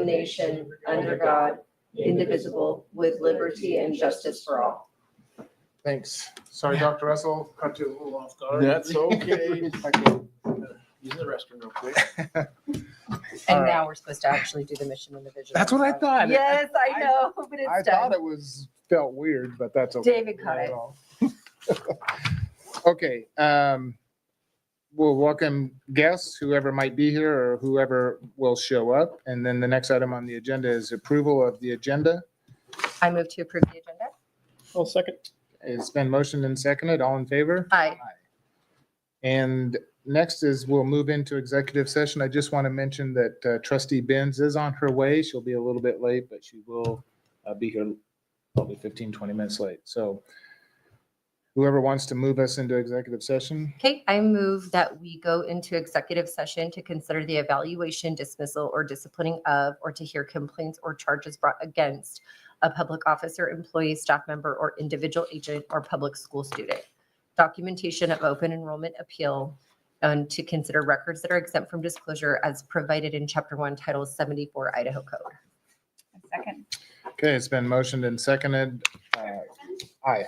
nation, under God, indivisible, with liberty and justice for all. Thanks. Sorry, Dr. Russell, caught you a little off guard. That's okay. I can use the restroom real quick. And All right. now we're supposed to actually do the mission and the vision. That's what I thought. Yes, I know, but it's I done. thought it felt weird, but that's okay. David caught it. Okay, we'll welcome guests, whoever might be here or whoever will show up. And then the next item on the agenda is approval of the agenda. I move to approve the agenda. Well, second. It's been motioned and seconded. All in favor? Aye. And next is we'll move into executive session. I just want to mention that trustee Benz is on her way. She'll be a little bit late, but she will be here probably 15, 20 minutes late. So whoever wants to move us into executive session. Okay, I move that we go into executive session to consider the evaluation, dismissal, or disciplining of, or to hear complaints or charges brought against a public officer, employee, staff member, or individual agent or public school student. Documentation of open enrollment appeal, and to consider records that are exempt from disclosure as provided in Chapter 1, Title 74 Idaho Code. Second. Okay, it's been motioned and seconded. Aye.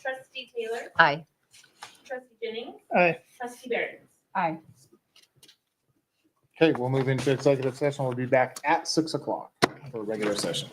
Trustee Taylor, Aye. Trustee Jennings, Aye. Trustee Barron. Aye. Okay, we'll move into executive session. We'll be back at 6 o'clock for a regular session.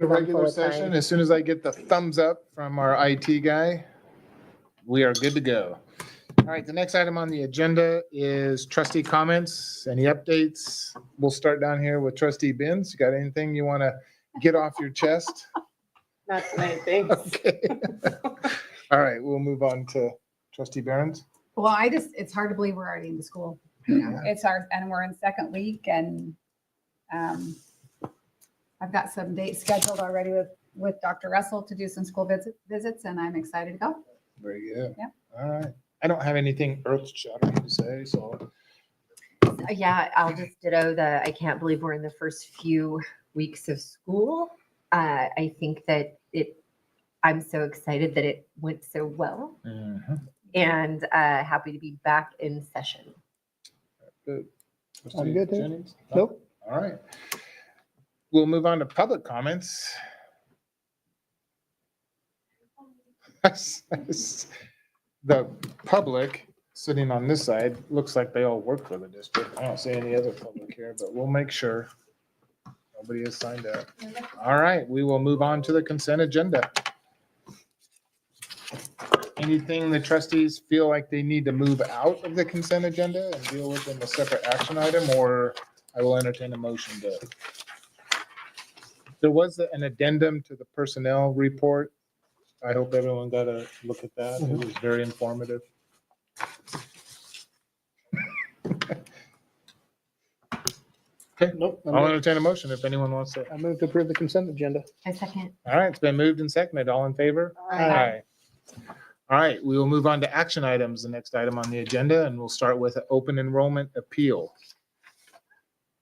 The Run regular full of time. session, as soon as I get the thumbs up from our IT guy, we are good to go. All right, the next item on the agenda is trustee comments. Any updates? We'll start down here with trustee Benz. You got anything you want to get off your chest? Not tonight, thanks. Okay. All right, we'll move on to trustee Behrens. Well, it's hard to believe we're already in the school. You know, it's and we're in second week and I've got some dates scheduled already with Dr. Russell to do some school visits and I'm excited to go. Very good. Yeah. All right. I don't have anything earth shattering to say, so. Yeah, I'll just ditto I can't believe we're in the first few weeks of school. I think that I'm so excited that it went so well and happy to be back in session. Good. I'm good there. Jennings? Nope. All right. We'll move on to public comments. The public sitting on this side looks like they all work for the district. I don't see any other public here, but we'll make sure nobody is signed up. All right, we will move on to the consent agenda. Anything the trustees feel like they need to move out of the consent agenda and deal with in a separate action item, or I will entertain a motion to. There was an addendum to the personnel report. I hope everyone got a look at that. It was very informative. Okay, Nope. I'll entertain a motion if anyone wants to. I move to approve the consent agenda. I second. All right, it's been moved and seconded. All in favor? Aye. All right, we will move on to action items, the next item on the agenda, and we'll start with an open enrollment appeal.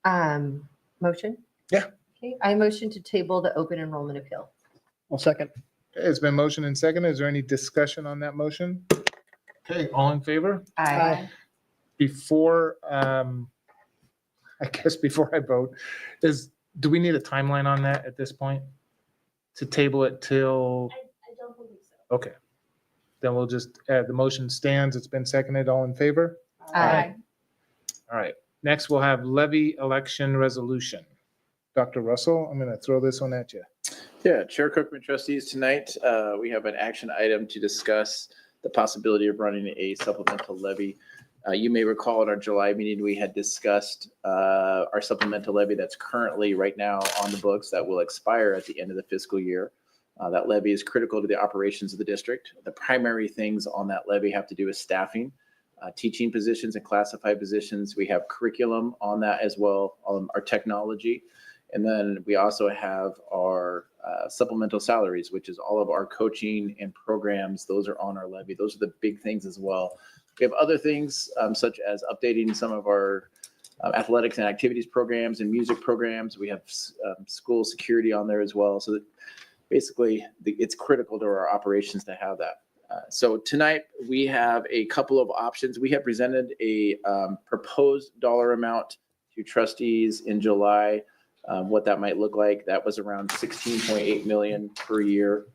Motion? Yeah. Okay, I motion to table the open enrollment appeal. I'll second. Okay, it's been motion and seconded. Is there any discussion on that motion? Okay, all in favor? Aye. Before, I guess before I vote, do we need a timeline on that at this point? To table it till, I don't believe so. okay. Then we'll just, the motion stands. It's been seconded. All in favor? Aye. All right. Next, we'll have levy election resolution. Dr. Russell, I'm going to throw this one at you. Yeah, Chair Cookman, trustees, tonight we have an action item to discuss the possibility of running a supplemental levy. You may recall at our July meeting, we had discussed our supplemental levy that's currently right now on the books that will expire at the end of the fiscal year. That levy is critical to the operations of the district. The primary things on that levy have to do with staffing, teaching positions and classified positions. We have curriculum on that as well, our technology. And then we also have our supplemental salaries, which is all of our coaching and programs. Those are on our levy. Those are the big things as well. We have other things such as updating some of our athletics and activities programs and music programs. We have school security on there as well. So that basically it's critical to our operations to have that. So tonight we have a couple of options. We have presented a proposed dollar amount to trustees in July. What that might look like. That was around 16.8 million per year.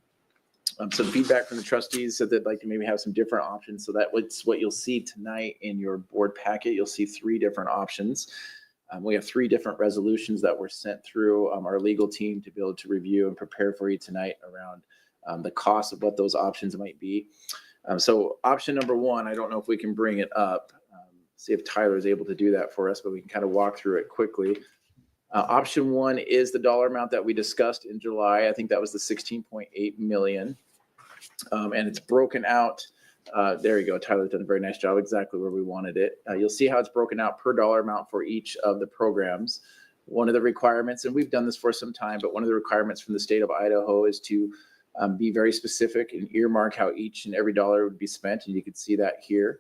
Some feedback from the trustees said they'd like to maybe have some different options. So that's what you'll see tonight in your board packet. You'll see 3 different options. We have 3 different resolutions that were sent through our legal team to be able to review and prepare for you tonight around the cost of what those options might be. So option number 1, I don't know if we can bring it up, see if Tyler is able to do that for us, but we can kind of walk through it quickly. Option 1 is the dollar amount that we discussed in July. I think that was the 16.8 million. And it's broken out. There you go. Tyler's done a very nice job, exactly where we wanted it. You'll see how it's broken out per dollar amount for each of the programs. One of the requirements, and we've done this for some time, but one of the requirements from the state of Idaho is to be very specific and earmark how each and every dollar would be spent. And you can see that here.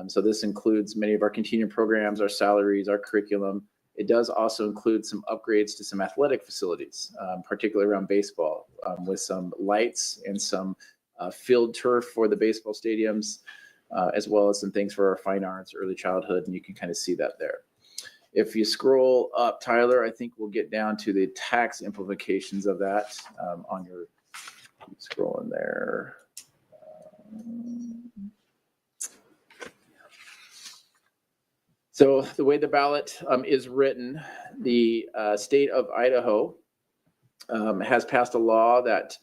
So this includes many of our continuing programs, our salaries, our curriculum. It does also include some upgrades to some athletic facilities, particularly around baseball, with some lights and some field turf for the baseball stadiums, as well as some things for our fine arts, early childhood, and you can kind of see that there. If you scroll up, Tyler, I think we'll get down to the tax implications of that on your, keep scrolling there. So the way the ballot is written, the state of Idaho has passed a law that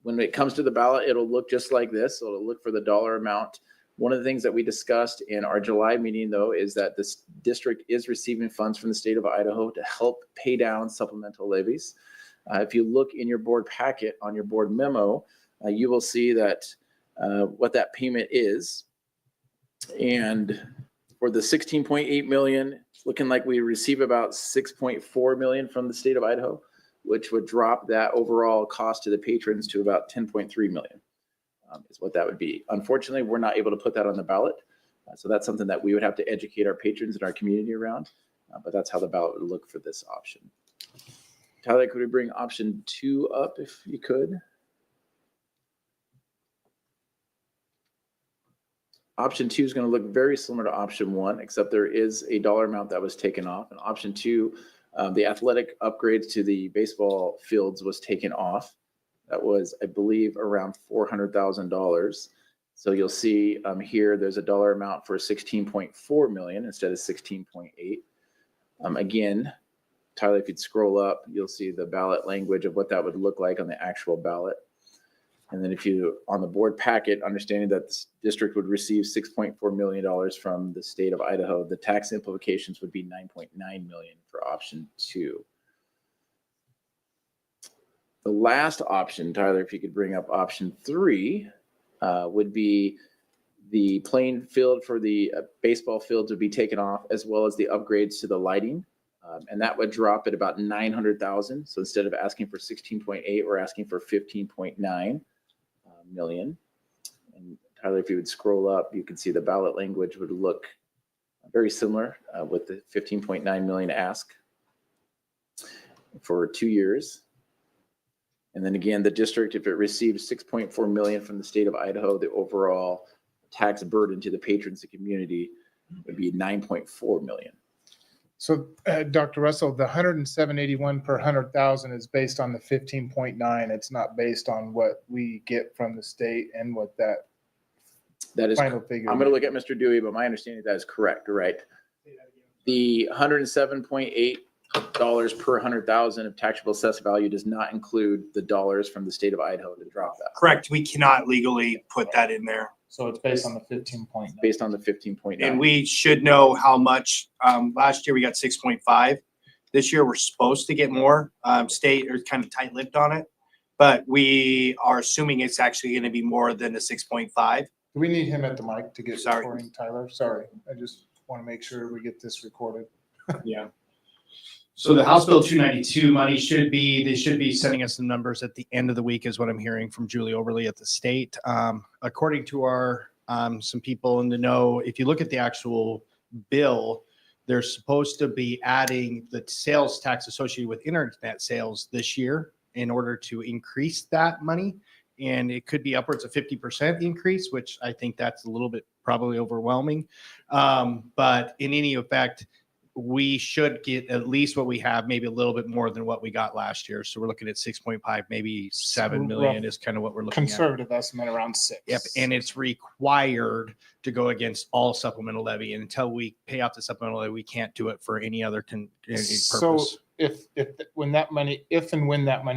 when it comes to the ballot, it'll look just like this. So it'll look for the dollar amount. One of the things that we discussed in our July meeting, though, is that this district is receiving funds from the state of Idaho to help pay down supplemental levies. If you look in your board packet on your board memo, you will see that what that payment is. And for the 16.8 million, it's looking like we receive about 6.4 million from the state of Idaho, which would drop that overall cost to the patrons to about 10.3 million. Is what that would be. Unfortunately, we're not able to put that on the ballot. So that's something that we would have to educate our patrons and our community around. But that's how the ballot would look for this option. Tyler, could we bring option 2 up if you could? Option 2 is going to look very similar to option 1, except there is a dollar amount that was taken off. And option 2, the athletic upgrades to the baseball fields was taken off. That was, I believe, around $400,000. So you'll see here, there's a dollar amount for 16.4 million instead of 16.8. Again, Tyler, if you'd scroll up, you'll see the ballot language of what that would look like on the actual ballot. And then if you, on the board packet, understanding that this district would receive $6.4 million from the state of Idaho, the tax implications would be 9.9 million for option 2. The last option, Tyler, if you could bring up option 3, would be the playing field for the baseball field to be taken off, as well as the upgrades to the lighting. And that would drop at about 900,000. So instead of asking for 16.8, we're asking for 15.9 million. And Tyler, if you would scroll up, you can see the ballot language would look very similar with the 15.9 million ask for 2 years. And then again, the district, if it receives 6.4 million from the state of Idaho, the overall tax burden to the patrons and community would be 9.4 million. So, Dr. Russell, the 107.81 per 100,000 is based on the 15.9. It's not based on what we get from the state and what that is final figure. I'm going to look at Mr. Dewey, but my understanding that is correct, right? The $107.8 per 100,000 of taxable assessed value does not include the dollars from the state of Idaho to drop that. Correct. We cannot legally put that in there. So it's based on the 15.9. Based on the 15.9. And we should know how much. Last year we got 6.5. This year we're supposed to get more. State is kind of tight-lipped on it, but we are assuming it's actually going to be more than the 6.5. Do we need him at the mic to get Sorry. recording, Tyler? Sorry. I just want to make sure we get this recorded. Yeah. So the House Bill 292 money they should be sending us some numbers at the end of the week is what I'm hearing from Julie Overly at the state. According to our, some people in the know, if you look at the actual bill, they're supposed to be adding the sales tax associated with internet sales this year in order to increase that money. And it could be upwards of 50% increase, which I think that's a little bit probably overwhelming. But in any effect, we should get at least what we have, maybe a little bit more than what we got last year. So we're looking at 6.5, maybe 7 million is kind of what we're looking at. Conservative estimate around 6. Yep, and it's required to go against all supplemental levy. And until we pay off the supplemental levy, we can't do it for any other purpose. So if when that money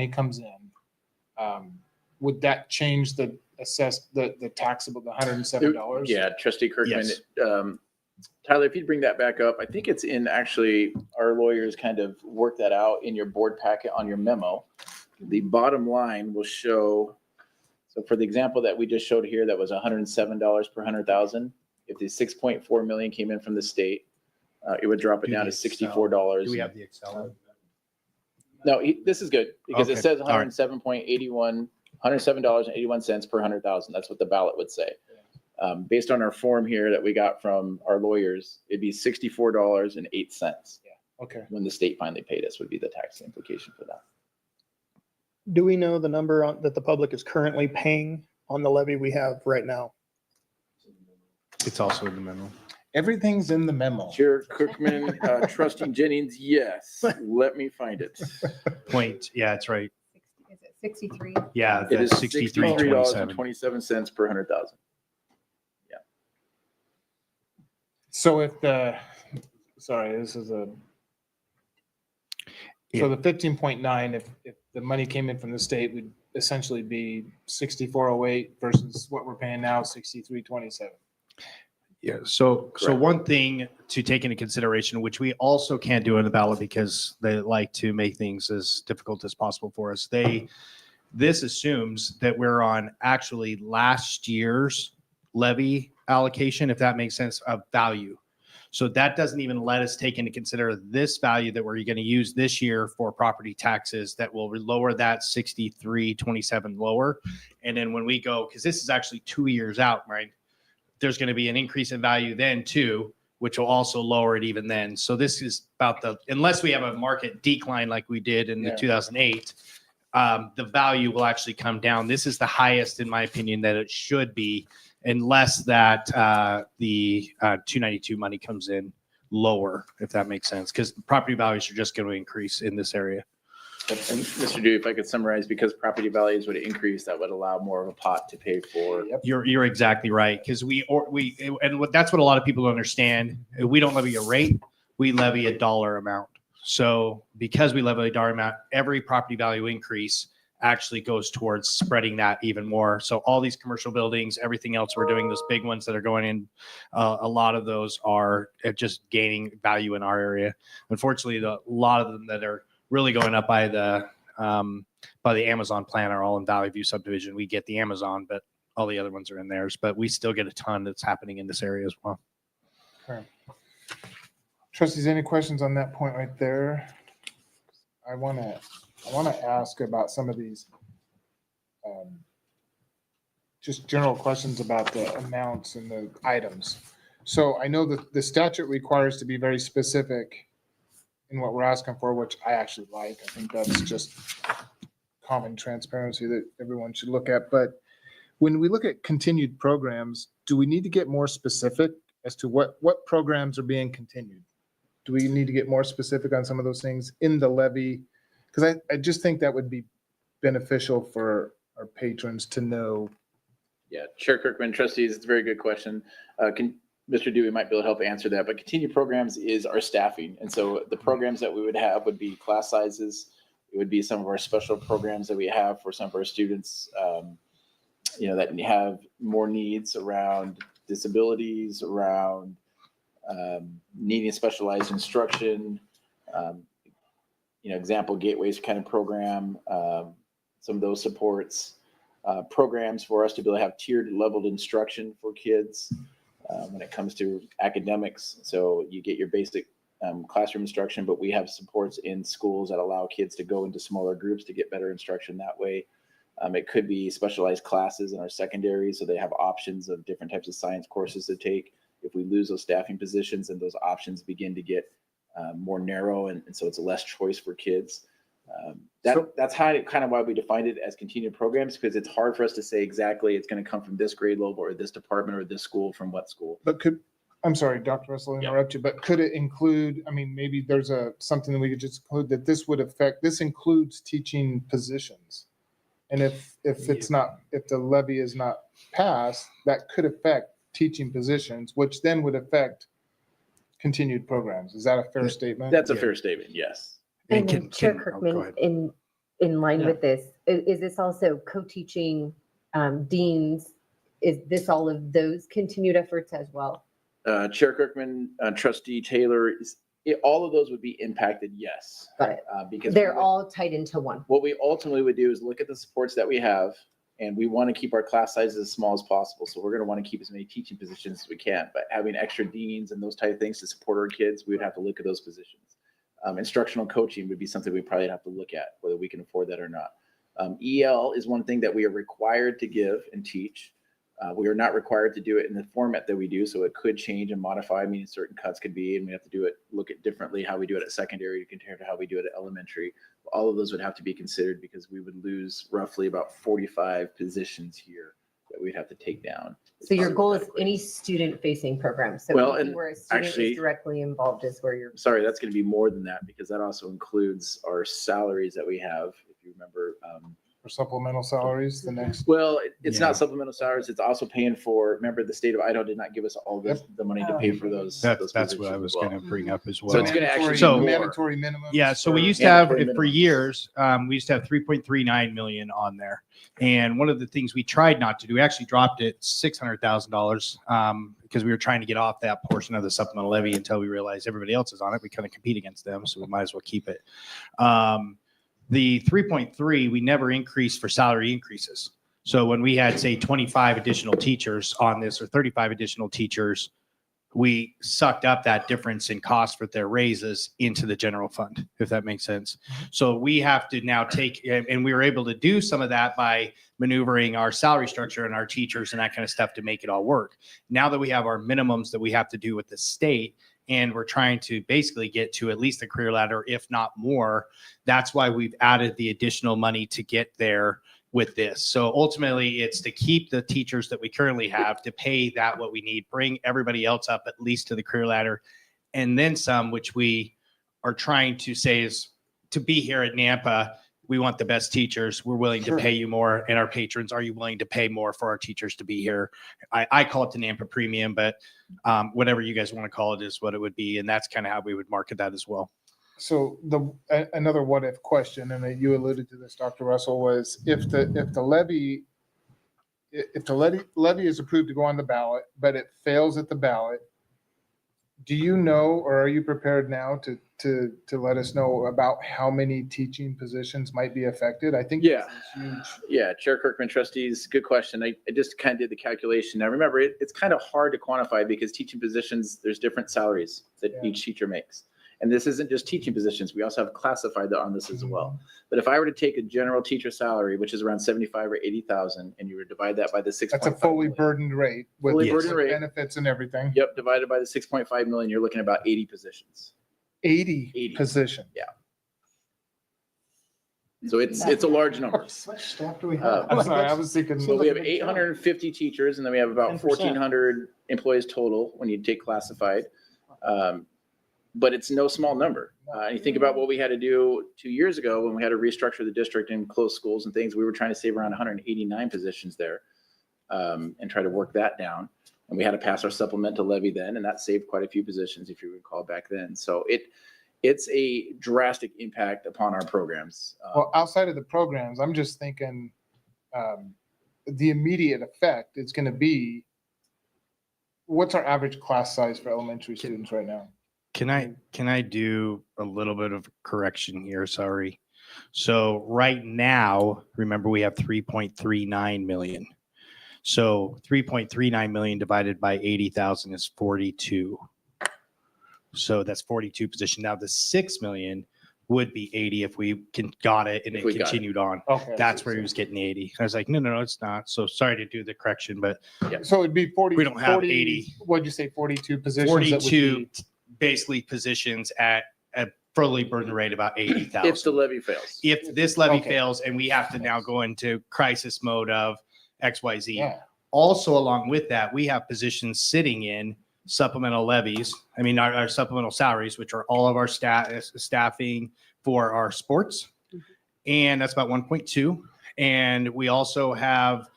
comes in, would that change the taxable, the $107? Yeah, Trustee Kirkman. Yes. Tyler, if you'd bring that back up, I think it's in actually our lawyers kind of work that out in your board packet on your memo. The bottom line will show. So for the example that we just showed here, that was $107 per 100,000. If the 6.4 million came in from the state, it would drop it down to $64. Do we have the Excel? No, this is good because it Okay, says all right. $107.81 per 100,000. That's what the ballot would say. Based on our form here that we got from our lawyers, it'd be $64.08. Okay. When the state finally paid us would be the tax implication for that. Do we know the number that the public is currently paying on the levy we have right now? It's also in the memo. Everything's in the memo. Chair Cookman, Trustee Jennings, yes. Let me find it. Point. Yeah, it's right. Is it 63? Yeah, It is that's 63.27. $63.27 per 100,000. So if this is So the 15.9, if the money came in from the state, would essentially be 6408 versus what we're paying now, 6327. Yeah, so Correct. one thing to take into consideration, which we also can't do in the ballot because they like to make things as difficult as possible for us. This assumes that we're on actually last year's levy allocation, if that makes sense, of value. So that doesn't even let us take into consider this value that we're going to use this year for property taxes that will lower that 6327 lower. And then when we go, because this is actually 2 years out, right? There's going to be an increase in value then too, which will also lower it even then. So this is about unless we have a market decline like we did in the 2008, the value will actually come down. This is the highest, in my opinion, that it should be, unless that the 292 money comes in lower, if that makes sense, because property values are just going to increase in this area. And Mr. Dewey, if I could summarize, because property values would increase, that would allow more of a pot to pay for. You're exactly right, because that's what a lot of people don't understand. We don't levy a rate, we levy a dollar amount. So because we levy a dollar amount, every property value increase actually goes towards spreading that even more. So all these commercial buildings, everything else we're doing, those big ones that are going in, a lot of those are just gaining value in our area. Unfortunately, a lot of them that are really going up by the Amazon plan are all in Valley View subdivision. We get the Amazon, but all the other ones are in theirs. But we still get a ton that's happening in this area as well. Okay. Trustees, any questions on that point right there? I want to ask about some of these just general questions about the amounts and the items. So I know that the statute requires to be very specific in what we're asking for, which I actually like. I think that's just common transparency that everyone should look at. But when we look at continued programs, do we need to get more specific as to what programs are being continued? Do we need to get more specific on some of those things in the levy? Because I just think that would be beneficial for our patrons to know. Yeah, Chair Kirkman, trustees, it's a very good question. Mr. Dewey might be able to help answer that, but continued programs is our staffing. And so the programs that we would have would be class sizes. It would be some of our special programs that we have for some of our students, that have more needs around disabilities, around needing specialized instruction, example gateways kind of program, some of those supports, programs for us to be able to have tiered leveled instruction for kids when it comes to academics. So you get your basic classroom instruction, but we have supports in schools that allow kids to go into smaller groups to get better instruction that way. It could be specialized classes in our secondary, so they have options of different types of science courses to take. If we lose those staffing positions, and those options begin to get more narrow, and so it's a less choice for kids. That's kind of why we defined it as continued programs, because it's hard for us to say exactly it's going to come from this grade level or this department or this school from what school. But I'm sorry, Dr. Russell, interrupt you, but could it include, maybe there's something that we could just include that this includes teaching positions. And if the levy is not passed, that could affect teaching positions, which then would affect continued programs. Is that a fair statement? That's a fair statement, yes. And Chair go Kirkman, ahead. in line with this, is this also co-teaching deans? Is this all of those continued efforts as well? Chair Kirkman, Trustee Taylor, all of those would be impacted, yes. Got it. Because They're all tied into one. what we ultimately would do is look at the supports that we have, and we want to keep our class sizes as small as possible. So we're going to want to keep as many teaching positions as we can, but having extra deans and those type of things to support our kids, we would have to look at those positions. Instructional coaching would be something we probably have to look at, whether we can afford that or not. EL is one thing that we are required to give and teach. We are not required to do it in the format that we do, so it could change and modify, meaning certain cuts could be, and we have to look at differently how we do it at secondary compared to how we do it at elementary. All of those would have to be considered, because we would lose roughly about 45 positions here that we'd have to take down. So your goal is any student-facing program. So Well, anything and where a student actually- is directly involved is where you're. Sorry, that's going to be more than that, because that also includes our salaries that we have. If you remember, for supplemental salaries the next? Well, it's Yeah. not supplemental salaries. It's also paying for, remember, the state of Idaho did not give us all the money to pay for those. That's those what I positions was as well. going to bring up as well. So it's gonna actually Mandatory- be more. mandatory minimums. Yeah, so we for- used to have, mandatory for minimums. years, we used to have 3.39 million on there. And one of the things we tried not to do, we actually dropped it $600,000 because we were trying to get off that portion of the supplemental levy until we realized everybody else is on it. We kind of compete against them, so we might as well keep it. The 3.3, we never increased for salary increases. So when we had, say, 25 additional teachers on this or 35 additional teachers, we sucked up that difference in cost for their raises into the general fund, if that makes sense. So we have to now take, and we were able to do some of that by maneuvering our salary structure and our teachers and that kind of stuff to make it all work. Now that we have our minimums that we have to do with the state, and we're trying to basically get to at least the career ladder, if not more, that's why we've added the additional money to get there with this. So ultimately, it's to keep the teachers that we currently have, to pay that what we need, bring everybody else up at least to the career ladder, and then some, which we are trying to say is to be here at Nampa, we want the best teachers. We're willing to pay you more. And our patrons, are you willing to pay more for our teachers to be here? I call it the Nampa Premium, but whatever you guys want to call it is what it would be. And that's kind of how we would market that as well. So another what if question, and you alluded to this, Dr. Russell, was if the levy is approved to go on the ballot, but it fails at the ballot, do you know, or are you prepared now to let us know about how many teaching positions might be affected? I think Yeah. this is huge. Yeah, Chair Kirkman, trustees, good question. I just kind of did the calculation. Now, remember, it's kind of hard to quantify because teaching positions, there's different salaries that Yeah. each teacher makes. And this isn't just teaching positions. We also have classified on this as well. But if I were to take a general teacher salary, which is around 75 or 80,000, and you were to divide that by the 6.5 That's a fully million. burdened rate with Fully Yes. burdened rate. benefits and everything. Yep, divided by the 6.5 million, you're looking at about 80 positions. 80 80. positions. So it's a large number. Much staff do we Uh, have? I'm sorry, I was thinking. So we have 850 teachers, and then we have about 10%. 1,400 employees total when you take classified. But it's no small number. And you think about what we had to do 2 years ago when we had to restructure the district and close schools and things. We were trying to save around 189 positions there and try to work that down. And we had to pass our supplemental levy then, and that saved quite a few positions, if you recall back then. So it's a drastic impact upon our programs. Well, outside of the programs, I'm just thinking the immediate effect is going to be, what's our average class size for elementary students right now? Can I do a little bit of correction here? Sorry. So right now, remember we have 3.39 million. So 3.39 million divided by 80,000 is 42. So that's 42 position. Now the 6 million would be 80 if we got it and If it we got it. continued on. Okay. That's where he was getting 80. I was like, no, it's not. So sorry to do the correction, but So it'd be 40. We don't have 40 80. What'd you say, 42 positions? that would 42 be- basically positions at a fully burden rate about 80,000. If the levy fails. If this levy Okay. fails and we have to now go into crisis mode of XYZ. Yeah. Also, along with that, we have positions sitting in supplemental levies. I mean, our supplemental salaries, which are all of our staffing for our sports. And that's about 1.2. And we also have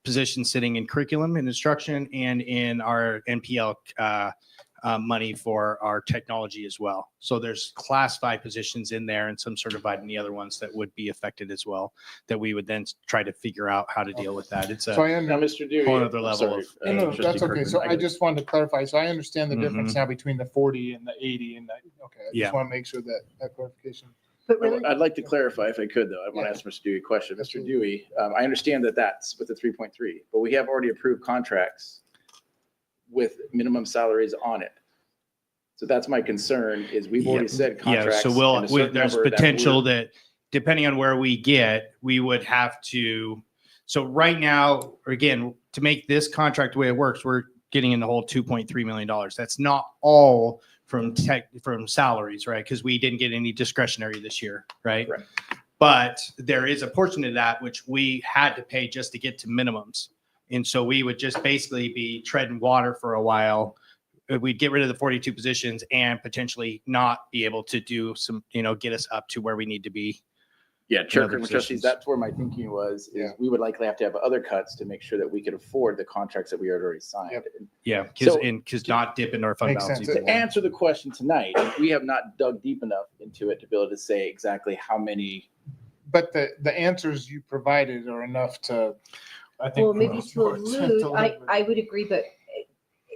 positions sitting in curriculum and instruction and in our NPL money for our technology as well. So there's classified positions in there and some certified in the other ones that would be affected as well, that we would then try to figure out how to deal with that. It's So a I Now, understand. Mr. Dewey. whole other I'm level sorry, of- No, trustee that's okay. Kirkman, So I got- just wanted to clarify. So I understand the difference Mhm. now between the 40 and the 80 and that. Okay. I Yeah. just want to make sure that clarification. But really, I'd like to clarify if I could, though. I want to ask Mr. Dewey a question. Mr. Absolutely. Dewey, I understand that that's with the 3.3, but we have already approved contracts with minimum salaries on it. So that's my concern is we've already said Yeah, contracts. so and a certain there's number that potential we're- that depending on where we get, we would have to. So right now, again, to make this contract the way it works, we're getting in the whole $2.3 million. That's not all from salaries, right? Because we didn't get any discretionary this year, right? Correct. But there is a portion of that which we had to pay just to get to minimums. And so we would just basically be treading water for a while. We'd get rid of the 42 positions and potentially not be able to do some, get us up to where we need to be. Yeah, Chair other Kirkman trustees, positions. that's where my thinking was, is Yeah. we would likely have to have other cuts to make sure that we could afford the contracts that we had already signed. Yep. Yeah, So- because not dip into our fund Makes balance. sense. either. To answer the question tonight, we have not dug deep enough into it to be able to say exactly how many. But the answers you provided are enough to, I think. Well, maybe most to boards allude, live with. I would agree, but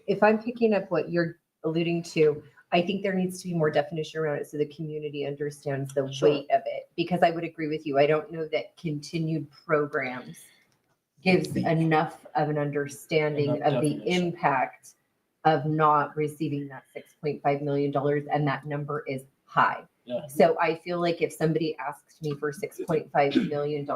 if I'm picking up what you're alluding to, I think there needs to be more definition around it so the community understands the Sure. weight of it. Because I would agree with you. I don't know that continued programs gives enough of an understanding Enough of the definition. impact of not receiving that $6.5 million, and that number is high. Yeah. So I feel like if somebody asked me for $6.5 million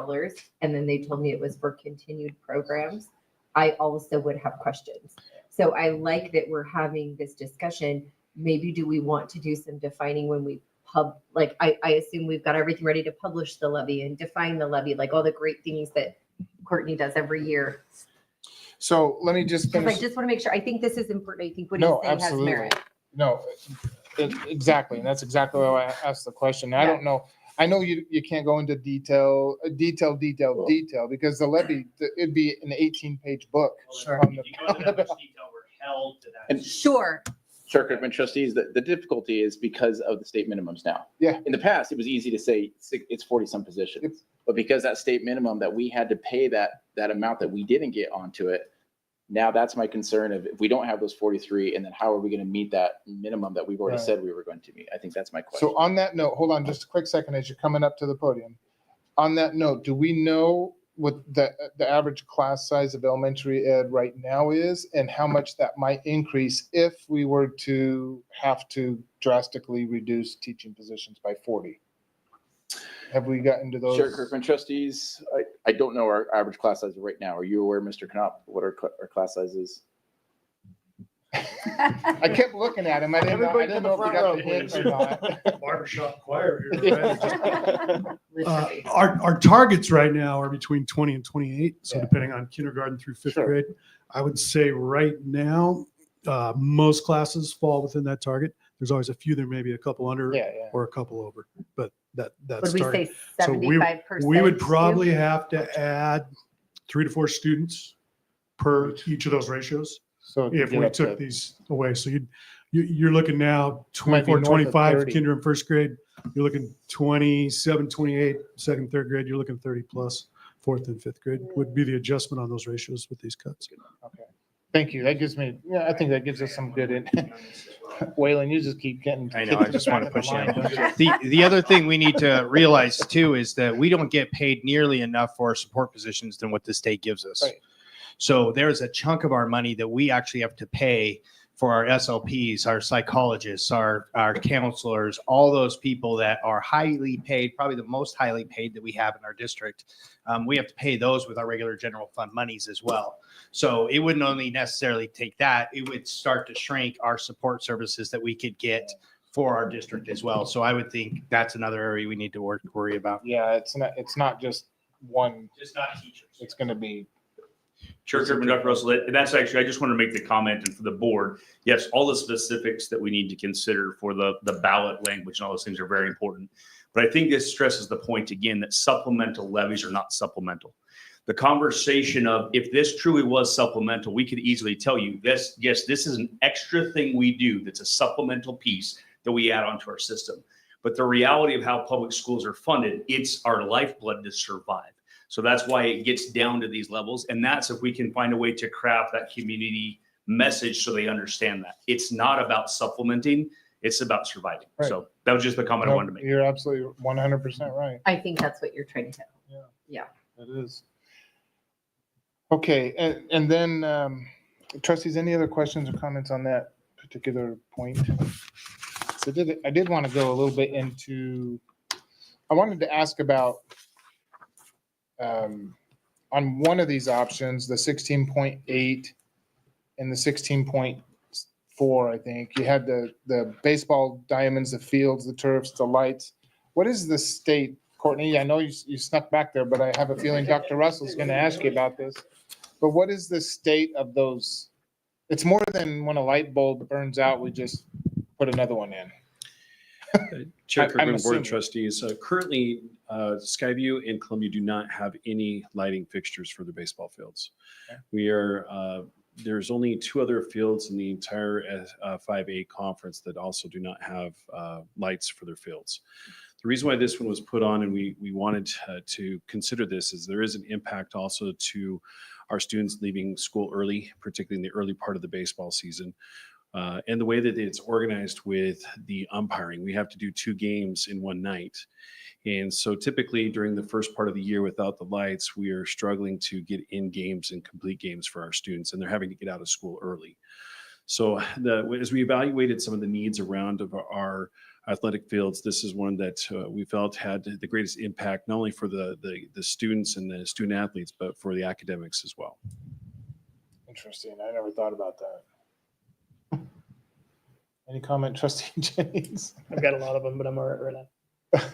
and then they told me it was for continued programs, I also would have questions. So I like that we're having this discussion. Maybe do we want to do some defining when we I assume we've got everything ready to publish the levy and define the levy, like all the great things that Courtney does every year. So let me just Because I finish. just want to make sure, I think this is important. I think what he's No, saying has absolutely. merit. No, exactly. And that's exactly why I asked the question. I don't know. I know you can't go into detail, because the levy, it'd be an 18-page book. on the- And Sure. Chair Kirkman trustees, the difficulty is because of the state minimums now. Yeah. In the past, it was easy to say it's 40 some positions. Yep. But because that state minimum that we had to pay that amount that we didn't get onto it, now that's my concern of if we don't have those 43, and then how are we going to meet that minimum that we've already Right. said we were going to meet? I think that's my question. So on that note, hold on just a quick second as you're coming up to the podium. On that note, do we know what the average class size of elementary ed right now is, and how much that might increase if we were to have to drastically reduce teaching positions by 40? Have we gotten to those? Chair Kirkman trustees, I don't know our average class size right now. Are you aware, Mr. Knopp, what our class size is? I kept looking at him. I didn't know if you got the hint or not. Barbershop choir here. Literally. Our targets right now are between 20 and 28. So Yeah. depending on kindergarten through fifth Sure. grade, I would say right now, most classes fall within that target. There's always a few, there may be a couple under Yeah. or a couple over, but that's Would we target. say So 75%? we would probably have to add 3 to 4 students per each of those ratios So to if get we up to- took these away. So you're looking now Might be 24, north of 25 30. kinder and first grade. You're looking 27, 28 second, third grade. You're looking 30 plus fourth and fifth grade would be the adjustment on those ratios with these cuts. Okay. Thank you. That gives me, I think that gives us some good. Waylon, you just keep getting. I know, I just want to back of push the in. line, don't you? The other thing we need to realize too is that we don't get paid nearly enough for our support positions than what the state gives us. Right. So there's a chunk of our money that we actually have to pay for our SLPs, our psychologists, our counselors, all those people that are highly paid, probably the most highly paid that we have in our district. We have to pay those with our regular general fund monies as well. So it wouldn't only necessarily take that, it would start to shrink our support services that we could get for our district as well. So I would think that's another area we need to worry about. Yeah, it's not just one, Just not teachers. it's going to be. Chair Kirkman, Dr. Russell, and that's actually, I just want to make the comment and for the board, yes, all the specifics that we need to consider for the ballot language and all those things are very important. But I think this stresses the point again that supplemental levies are not supplemental. The conversation of if this truly was supplemental, we could easily tell you this, yes, this is an extra thing we do that's a supplemental piece that we add onto our system. But the reality of how public schools are funded, it's our lifeblood to survive. So that's why it gets down to these levels. And that's if we can find a way to craft that community message so they understand that. It's not about supplementing, it's about surviving. Right. So that was just the comment I wanted to make. You're absolutely 100% right. I think that's what you're trying to tell. It is. Okay, and then trustees, any other questions or comments on that particular point? So I did want to go a little bit into, I wanted to ask about on one of these options, the 16.8 and the 16.4, I think, you had the baseball diamonds, the fields, the turfs, the lights. What is the state, Courtney? I know you snuck back there, but I have a feeling Dr. Russell's going to ask you about this. But what is the state of those? It's more than when a light bulb burns out, we just put another one in. Chair I'm Kirkman, Board assuming. of Trustees. Currently, Skyview and Columbia do not have any lighting fixtures for the baseball fields. Okay. We are, there's only 2 other fields in the entire 5A conference that also do not have lights for their fields. The reason why this one was put on and we wanted to consider this is there is an impact also to our students leaving school early, particularly in the early part of the baseball season. And the way that it's organized with the umpiring, we have to do 2 games in one night. And so typically during the first part of the year without the lights, we are struggling to get in games and complete games for our students, and they're having to get out of school early. So as we evaluated some of the needs around of our athletic fields, this is one that we felt had the greatest impact, not only for the students and the student athletes, but for the academics as well. Interesting. I never thought about that. Any comment, Trustee Jennings? I've got a lot of them, but I'm all right now.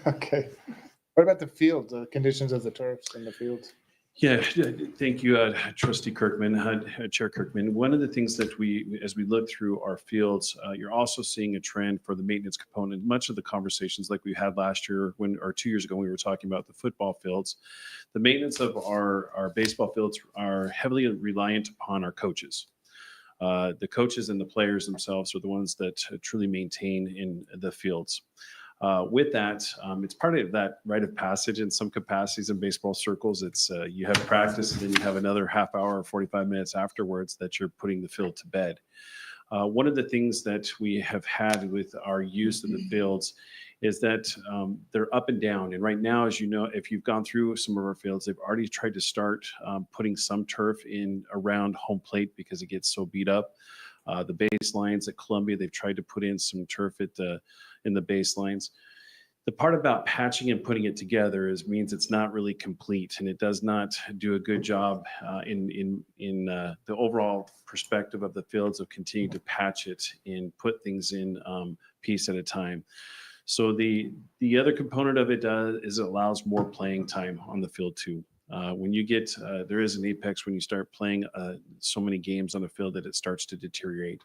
Okay. What about the field, the conditions of the turfs and the fields? Yeah, thank you, Trustee Kirkman, Chair Kirkman. One of the things that as we look through our fields, you're also seeing a trend for the maintenance component. Much of the conversations like we had last year or 2 years ago, when we were talking about the football fields, the maintenance of our baseball fields are heavily reliant upon our coaches. The coaches and the players themselves are the ones that truly maintain in the fields. With that, it's part of that rite of passage in some capacities in baseball circles. It's you have practice and then you have another half hour or 45 minutes afterwards that you're putting the field to bed. One of the things that we have had with our use of the fields is that they're up and down. And right now, as you know, if you've gone through some of our fields, they've already tried to start putting some turf in around home plate because it gets so beat up. The baselines at Columbia, they've tried to put in some turf in the baselines. The part about patching and putting it together means it's not really complete, and it does not do a good job in the overall perspective of the fields of continuing to patch it and put things in piece at a time. So the other component of it is it allows more playing time on the field too. When you get, there is an apex when you start playing so many games on a field that it starts to deteriorate.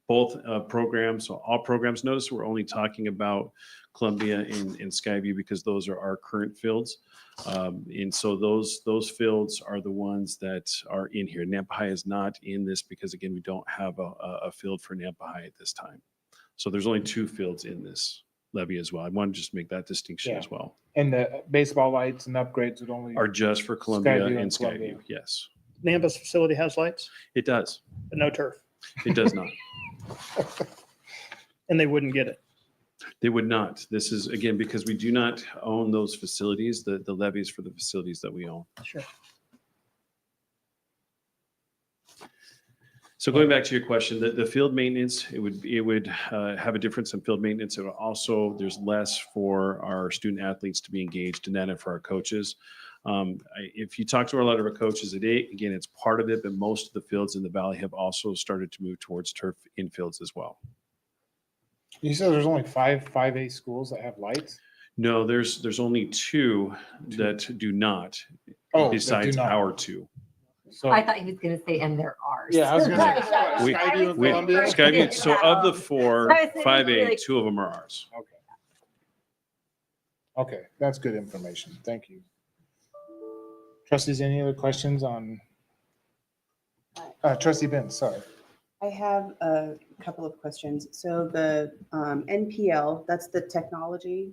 Both programs, so all programs, notice we're only talking about Columbia and Skyview because those are our current fields. And so those fields are the ones that are in here. Nampa High is not in this because, again, we don't have a field for Nampa High at this time. So there's only 2 fields in this levy as well. I want to just make that distinction as well. And the baseball lights and upgrades would only Are just for Columbia Skyview and Columbia. Skyview, yes. Nampa's facility has lights, It does. but no turf, It does not. and they wouldn't get it. They would not. This is, again, because we do not own those facilities, the levies for the facilities that we own. Sure. So going back to your question, the field maintenance, it would have a difference in field maintenance. It would also, there's less for our student athletes to be engaged in that and for our coaches. If you talk to a lot of our coaches today, again, it's part of it, but most of the fields in the valley have also started to move towards turf infields as well. You said there's only 5A schools that have lights? No, there's only 2 that do not, Oh, that do besides not. our 2. So, I thought he was going to say, and there are. yeah, I was gonna say, We- Skyview and We, Columbia? Skyview, so of the 4, I was thinking 5A, like- 2 of them are ours. Okay. Okay, that's good information. Thank you. Trustees, any other questions on? Trustee Benz, sorry. I have a couple of questions. So the NPL, that's the technology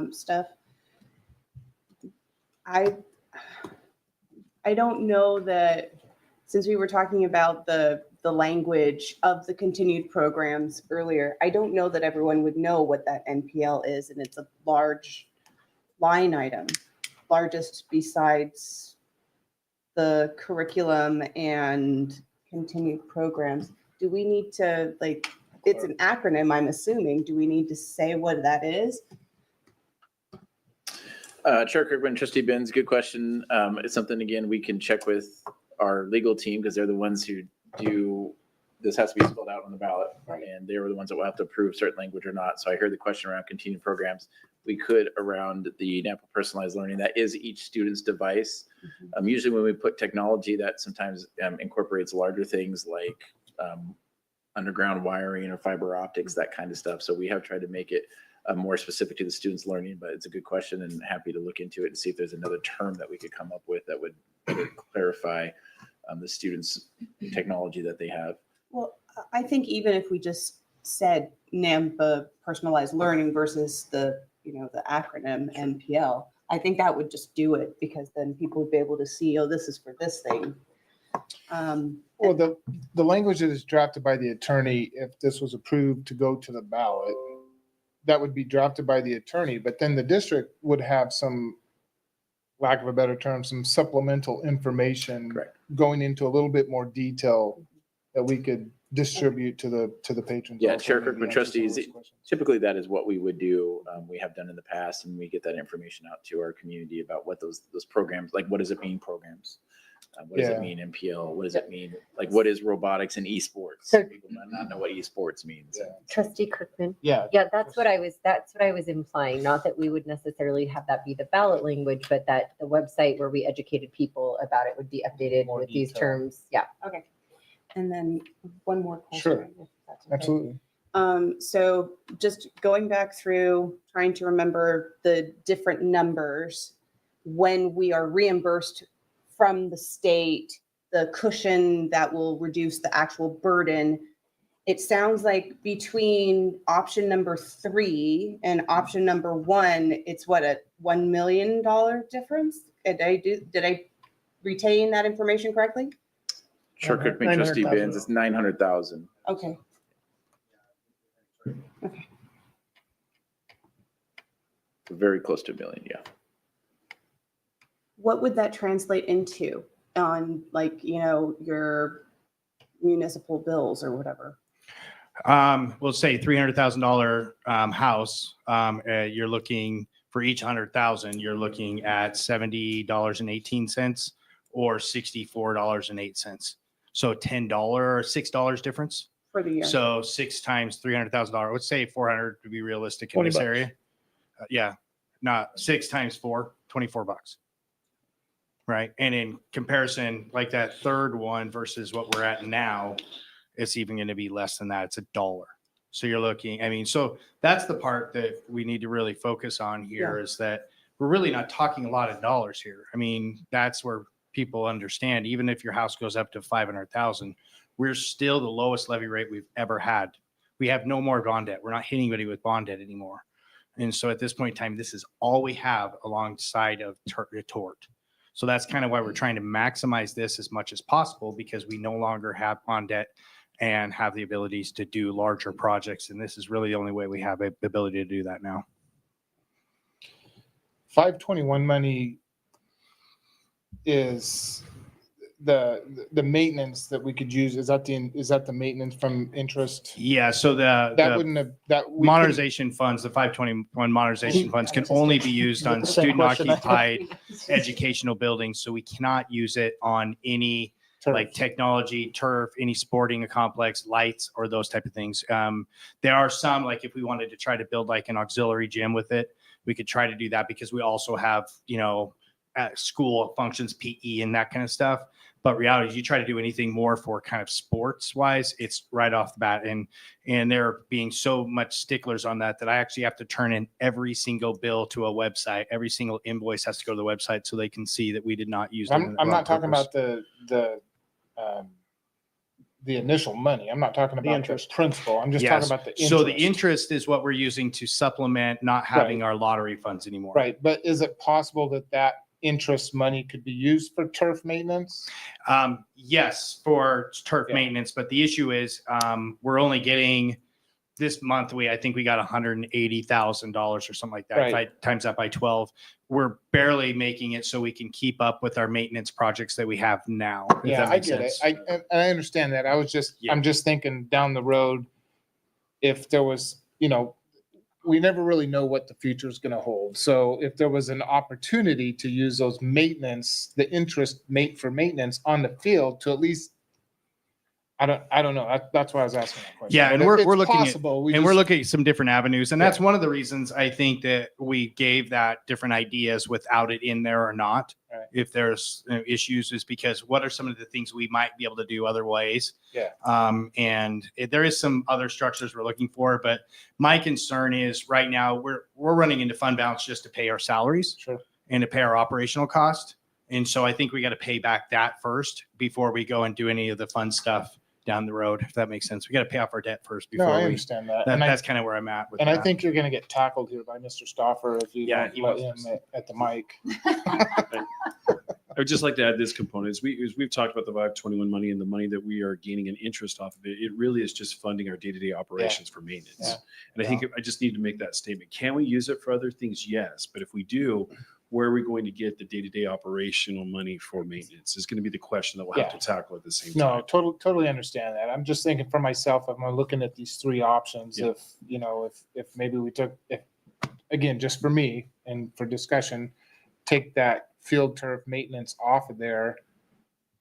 stuff. I don't know that, since we were talking about the language of the continued programs earlier, I don't know that everyone would know what that NPL is, and it's a large line item, largest besides the curriculum and continued programs. Do we need to, like, it's an acronym, I'm assuming, do we need to say what that is? Chair Kirkman, Trustee Benz, good question. It's something, again, we can check with our legal team because they're the ones who do, this has to be spelled out on the ballot. And they were the ones that will have to approve certain language or not. So I heard the question around continued programs. We could around the Nampa personalized learning, that is each student's device. Usually when we put technology, that sometimes incorporates larger things like underground wiring or fiber optics, that kind of stuff. So we have tried to make it more specific to the students' learning, but it's a good question and happy to look into it and see if there's another term that we could come up with that would clarify the students' technology that they have. Well, I think even if we just said Nampa personalized learning versus the acronym NPL, I think that would just do it, because then people would be able to see, oh, this is for this thing. Well, the language that is drafted by the attorney, if this was approved to go to the ballot, that would be drafted by the attorney, but then the district would have some, lack of a better term, some supplemental information Correct. going into a little bit more detail that we could distribute to the patrons. Yeah, also, Chair maybe Kirkman, answer some of trustees, those questions. typically that is what we would do. We have done in the past, and we get that information out to our community about what those programs, like what does it mean programs? What does Yeah. it mean NPL? What does it mean? Like what is robotics and esports? So- People might not know what esports means. Yeah. Trustee Kirkman. Yeah. Yeah, that's what I was implying. Not that we would necessarily have that be the ballot language, but that the website where we educated people about it would be updated More with these detail. terms. Yeah. Okay. And then one more question. Sure. if that's okay. Absolutely. So just going back through, trying to remember the different numbers when we are reimbursed from the state, the cushion that will reduce the actual burden. It sounds like between option number 3 and option number 1, it's what, a $1 million difference? Did I retain that information correctly? Chair Kirkman, trustee 900,000. Benz, it's 900,000. Okay. Very close to $1 million, yeah. What would that translate into on, like, your municipal bills or whatever? We'll say $300,000 house. You're looking for each 100,000. You're looking at $70.18 or $64.08. So $10 or $6 difference. For the year? So 6 times $300,000. Let's say 400 to be realistic in 20 this bucks. area. Yeah, not 6 times 4, $24. Right. And in comparison, like that third one versus what we're at now, it's even going to be less than that. It's $1. So you're looking, so that's the part that we need to really focus on here is that we're really not talking a lot of dollars here. That's where people understand, even if your house goes up to 500,000, we're still the lowest levy rate we've ever had. We have no more bond debt. We're not hitting anybody with bond debt anymore. And so at this point in time, this is all we have alongside of tort. So that's kind of why we're trying to maximize this as much as possible, because we no longer have bond debt and have the abilities to do larger projects. And this is really the only way we have the ability to do that now. 521 money is the maintenance that we could use. Is that the maintenance from interest? Yeah. So That wouldn't have, that. we couldn't- modernization funds, the 521 modernization funds can only be used on Same student question I had. occupied educational buildings. So we cannot use it on any Turf. like technology, turf, any sporting complex, lights, or those type of things. There are some, like if we wanted to try to build like an auxiliary gym with it, we could try to do that, because we also have, school functions, PE and that kind of stuff. But reality is you try to do anything more for kind of sports wise, it's right off the bat. And they're being so much sticklers on that I actually have to turn in every single bill to a website. Every single invoice has to go to the website so they can see that we did not use it. I'm not talking about the initial money. I'm not talking about the interest. principal. I'm just talking about the interest. So the interest is what we're using to supplement not having our lottery funds anymore. Right. But is it possible that interest money could be used for turf maintenance? Yes, for turf maintenance. But the issue is we're only getting this month. I think we got $180,000 or something like that. Right. If I times that by 12, we're barely making it so we can keep up with our maintenance projects that we have now. if Yeah, that I makes get sense. it. I understand that. I'm just thinking down the road, if there was, we never really know what the future is going to hold. So if there was an opportunity to use those maintenance, the interest for maintenance on the field to at least I don't know. That's why I was asking that question. Yeah, and But we're it's looking at- possible. We And we're just- looking at some different avenues. And that's one of the reasons I think that we gave that different ideas without it in there or not. Right. If there's issues, is because what are some of the things we might be able to do other ways? Yeah. There is some other structures we're looking for, but my concern is right now we're running into fund balance just to pay our salaries. Sure. And to pay our operational cost. And so I think we got to pay back that first before we go and do any of the fun stuff down the road, if that makes sense. We got to pay off our debt first No, before I we, understand that. that's kind of where I'm at with And that. I think you're going to get tackled here by Mr. Stoffer if you Yeah, don't he let wants him at the mic. I would just like to add this component. As we've talked about the 521 money and the money that we are gaining an interest off of it, it really is just funding our day-to-day operations for maintenance. Yeah. And I think I just need to make that statement. Can we use it for other things? Yes. But if we do, where are we going to get the day-to-day operational money for maintenance is going to be the question that we'll have to tackle at the same time. No, totally understand that. I'm just thinking for myself, I'm looking at these three options. Yeah. If maybe we took, again, just for me and for discussion, take that field turf maintenance off of there.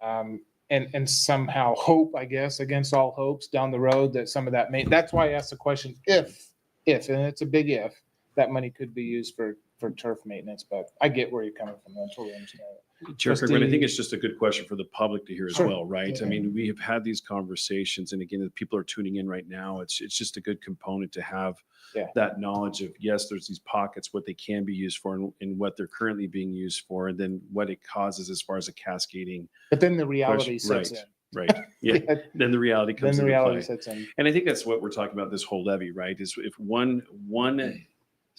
And somehow hope, I guess, against all hopes down the road that some of that that's why I asked the question, if, and it's a big if, that money could be used for turf maintenance, but I get where you're coming from. I totally understand it. Chair Kirkman, I Trustee- think it's just a good question for the public to hear as Sure. well, right? Yeah. I mean, we have had these conversations, and again, the people are tuning in right now. It's just a good component to have Yeah. that knowledge of, yes, there's these pockets, what they can be used for and what they're currently being used for, and then what it causes as far as a cascading. But then the reality sets in. Right. Yeah. Then the reality Then comes the into reality play. sets in. And I think that's what we're talking about this whole levy, right? Is if one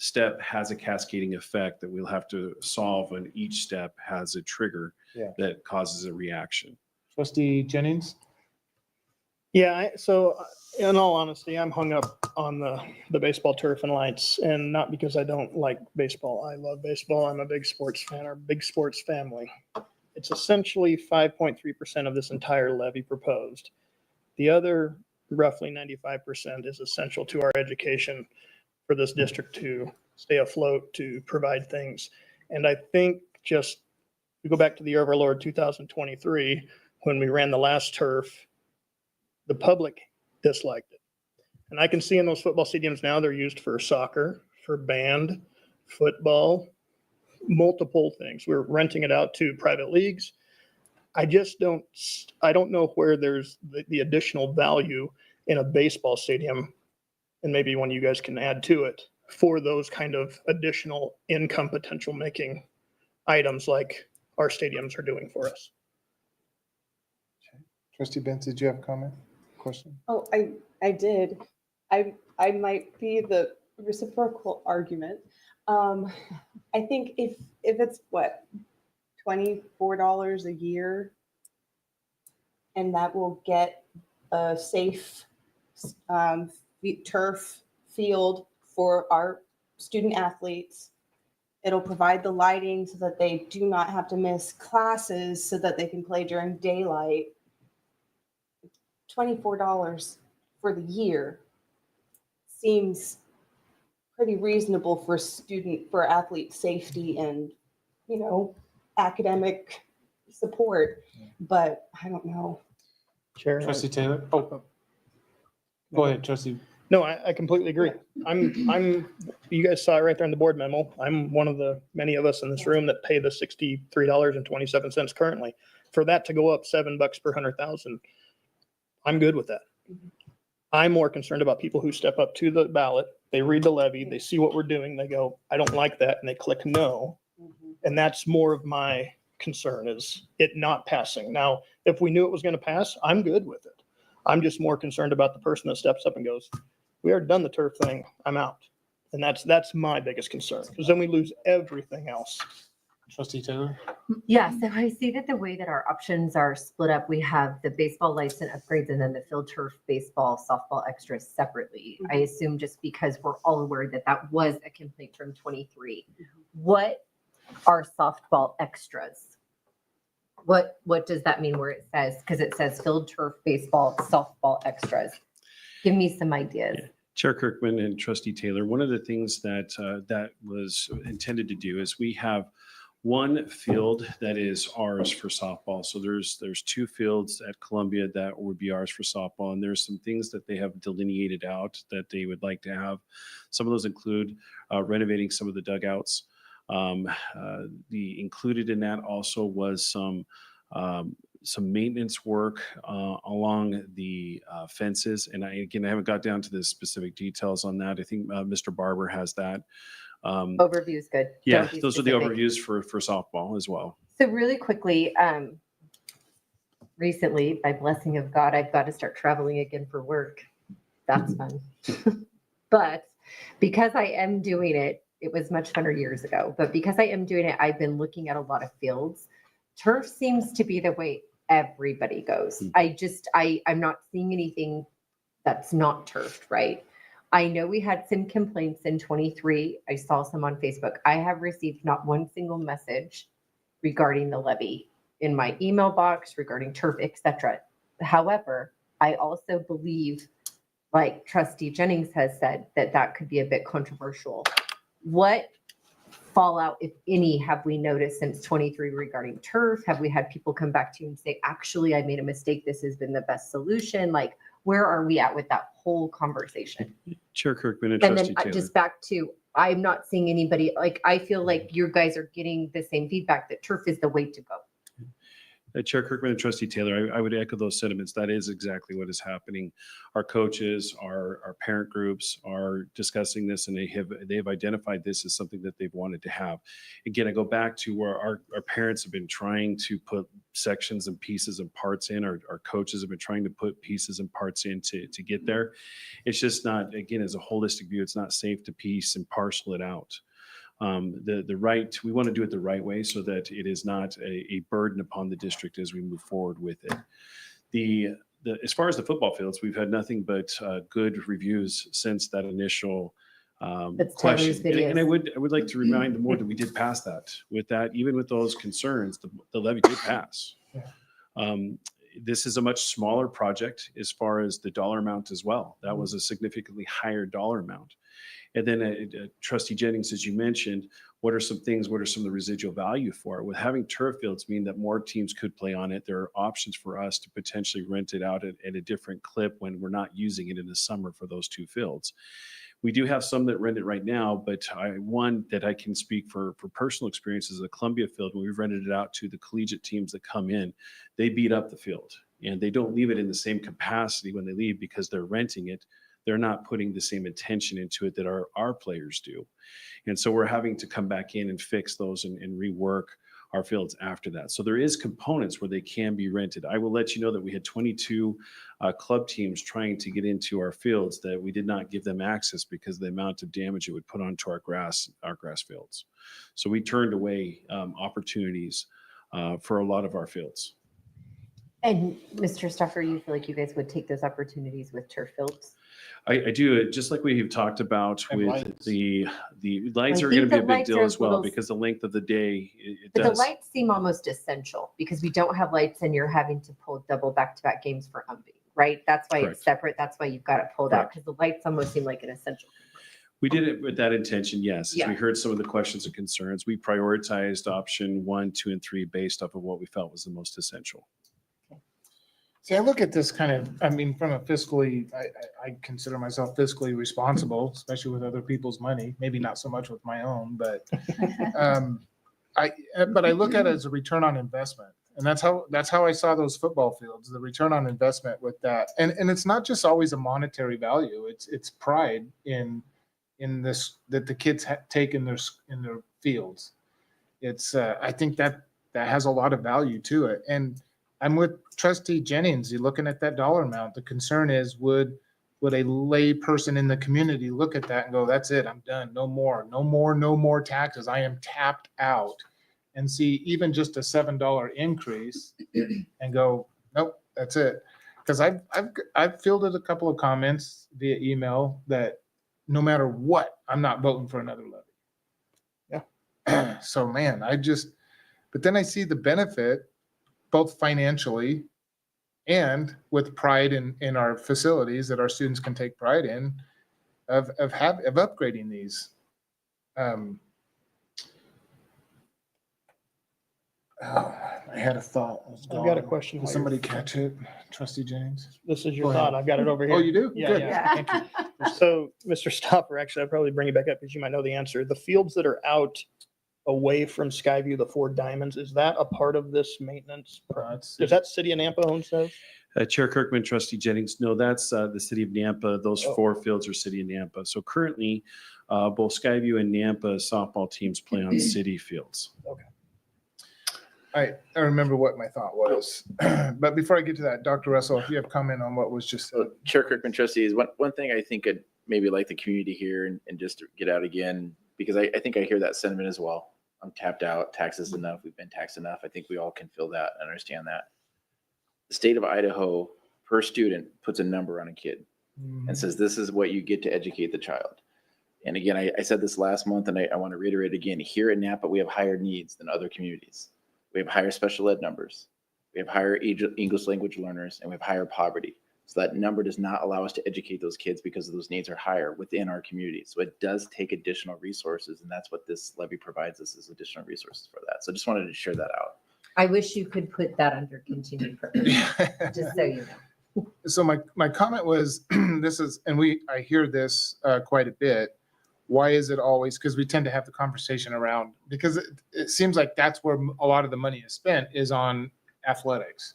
step has a cascading effect that we'll have to solve, and each step has a trigger Yeah. that causes a reaction. Trustee Jennings? Yeah, so in all honesty, I'm hung up on the baseball turf and lights, and not because I don't like baseball. I love baseball. I'm a big sports fan, or big sports family. It's essentially 5.3% of this entire levy proposed. The other roughly 95% is essential to our education for this district to stay afloat, to provide things. And I think just, we go back to the Overlord 2023, when we ran the last turf, the public disliked it. And I can see in those football stadiums now, they're used for soccer, for band, football, multiple things. We're renting it out to private leagues. I don't know where there's the additional value in a baseball stadium, and maybe one of you guys can add to it, for those kind of additional income potential making items like our stadiums are doing for us. Trustee Benz, did you have a comment, question? Oh, I did. I might be the reciprocal argument. I think if it's what, $24 a year, and that will get a safe turf field for our student athletes. It'll provide the lighting so that they do not have to miss classes, so that they can play during daylight. $24 for the year seems pretty reasonable for athlete safety and, academic support, but I don't know. Chair. Trustee Taylor? Oh, go ahead, trustee. No, I completely agree. You guys saw it right there in the board memo. I'm one of the many of us in this room that pay the $63.27 currently. For that to go up $7 per 100,000, I'm good with that. I'm more concerned about people who step up to the ballot, they read the levy, they see what we're doing, they go, I don't like that, and they click no. And that's more of my concern, is it not passing. Now, if we knew it was going to pass, I'm good with it. I'm just more concerned about the person that steps up and goes, we already done the turf thing, I'm out. And that's my biggest concern, because then we lose everything else. Trustee Taylor? Yeah, so I see that the way that our options are split up, we have the baseball license upgrades and then the field turf, baseball, softball extras separately. I assume just because we're all aware that that was a complaint from 23. What are softball extras? What does that mean where it says, because it says field turf, baseball, softball extras? Give me some ideas. Chair Kirkman and Trustee Taylor, one of the things that that was intended to do is we have one field that is ours for softball. So there's 2 fields at Columbia that would be ours for softball. And there's some things that they have delineated out that they would like to have. Some of those include renovating some of the dugouts. The included in that also was some maintenance work along the fences. And I haven't got down to the specific details on that. I think Mr. Barber has that. Overview is good. Yeah, Don't be those are the specific. overviews for softball as well. So really quickly, recently, by blessing of God, I've got to start traveling again for work. That's fun. But because I am doing it, it was much funner years ago, but because I am doing it, I've been looking at a lot of fields. Turf seems to be the way everybody goes. I'm not seeing anything that's not turfed, right? I know we had some complaints in 23. I saw some on Facebook. I have received not one single message regarding the levy in my email box regarding turf, etc. However, I also believe, like Trustee Jennings has said, that could be a bit controversial. What fallout, if any, have we noticed since 23 regarding turf? Have we had people come back to you and say, actually, I made a mistake. This has been the best solution? Like, where are we at with that whole conversation? Chair Kirkman and And Trustee then Taylor. just back to, I'm not seeing anybody, like, I feel like you guys are getting the same feedback that turf is the way to go. Chair Kirkman and Trustee Taylor, I would echo those sentiments. That is exactly what is happening. Our coaches, our parent groups are discussing this, and they have identified this as something that they've wanted to have. Again, I go back to where our parents have been trying to put sections and pieces and parts in. Our coaches have been trying to put pieces and parts in to get there. It's just not, again, as a holistic view, it's not safe to piece and parcel it out. We want to do it the right way so that it is not a burden upon the district as we move forward with it. As far as the football fields, we've had nothing but good reviews since that initial question. And I would like to remind the board that we did pass that. With that, even with those concerns, the levy did pass. This is a much smaller project as far as the dollar amount as well. That was a significantly higher dollar amount. And then Trustee Jennings, as you mentioned, what are some of the residual value for it? With having turf fields mean that more teams could play on it. There are options for us to potentially rent it out at a different clip when we're not using it in the summer for those 2 fields. We do have some that rent it right now, but one that I can speak for personal experience is the Columbia field. When we've rented it out to the collegiate teams that come in, they beat up the field, and they don't leave it in the same capacity when they leave because they're renting it. They're not putting the same attention into it that our players do. And so we're having to come back in and fix those and rework our fields after that. So there is components where they can be rented. I will let you know that we had 22 club teams trying to get into our fields that we did not give them access because of the amount of damage it would put onto our grass fields. So we turned away opportunities for a lot of our fields. And Mr. Stuffer, you feel like you guys would take those opportunities with turf fields? I do, just like we've talked about And with lights. the lights I are going to think be a the big lights deal are as well little- because the length of the day, it But does. the lights seem almost essential because we don't have lights and you're having to pull double back-to-back games for umping, right? That's why Correct. it's separate. That's why you've got it pulled out Correct. because the lights almost seem like an essential. We did it with that intention, yes. As Yeah. we heard some of the questions and concerns, we prioritized option 1, 2, and 3 based off of what we felt was the most essential. See, I look at this from a fiscally, I consider myself fiscally responsible, especially with other people's money, maybe not so much with my own, but I look at it as a return on investment. And that's how I saw those football fields, the return on investment with that. And it's not just always a monetary value. It's pride in this, that the kids take in their fields. It's, I think that has a lot of value to it. And I'm with Trustee Jennings. You're looking at that dollar amount. The concern is, would a lay person in the community look at that and go, that's it, I'm done. No more taxes. I am tapped out. And see even just a $7 increase and go, nope, that's it. Because I've fielded a couple of comments via email that no matter what, I'm not voting for another levy. Yeah. So man, but then I see the benefit, both financially and with pride in our facilities that our students can take pride in, of upgrading these. Oh, I had a thought. It was I've got a gone. question. Will while somebody you're- catch it? Trustee Jennings? This is Go your ahead. thought. I've got it over here. Oh, you do? Yeah, Good. yeah. Thank you. So, Mr. Stopper, actually, I'll probably bring you back up because you might know the answer. The fields that are out away from Skyview, the 4 diamonds, is that a part of this maintenance? Is that City of Nampa owns those? Chair Kirkman, Trustee Jennings, no, that's the city of Nampa. Those Oh. 4 fields are city of Nampa. So currently, both Skyview and Nampa softball teams play on city fields. I remember what my thought was. But before I get to that, Dr. Russell, if you have comment on what was just said. So Chair Kirkman, trustees, one thing I think I'd maybe like the community here and just to get out again, because I think I hear that sentiment as well. I'm tapped out, taxes enough, we've been taxed enough. I think we all can feel that and understand that. The state of Idaho, per student, puts a number on a kid and says, this is what you get to educate the child. And again, I said this last month and I want to reiterate again, here in Napa, we have higher needs than other communities. We have higher special ed numbers. We have higher English language learners and we have higher poverty. So that number does not allow us to educate those kids because those needs are higher within our community. So it does take additional resources, and that's what this levy provides us, is additional resources for that. So I just wanted to share that out. I wish you could put that under continued purpose, just so you know. So my comment was, this is, and I hear this quite a bit. Why is it always, because we tend to have the conversation around, because it seems like that's where a lot of the money is spent, is on athletics.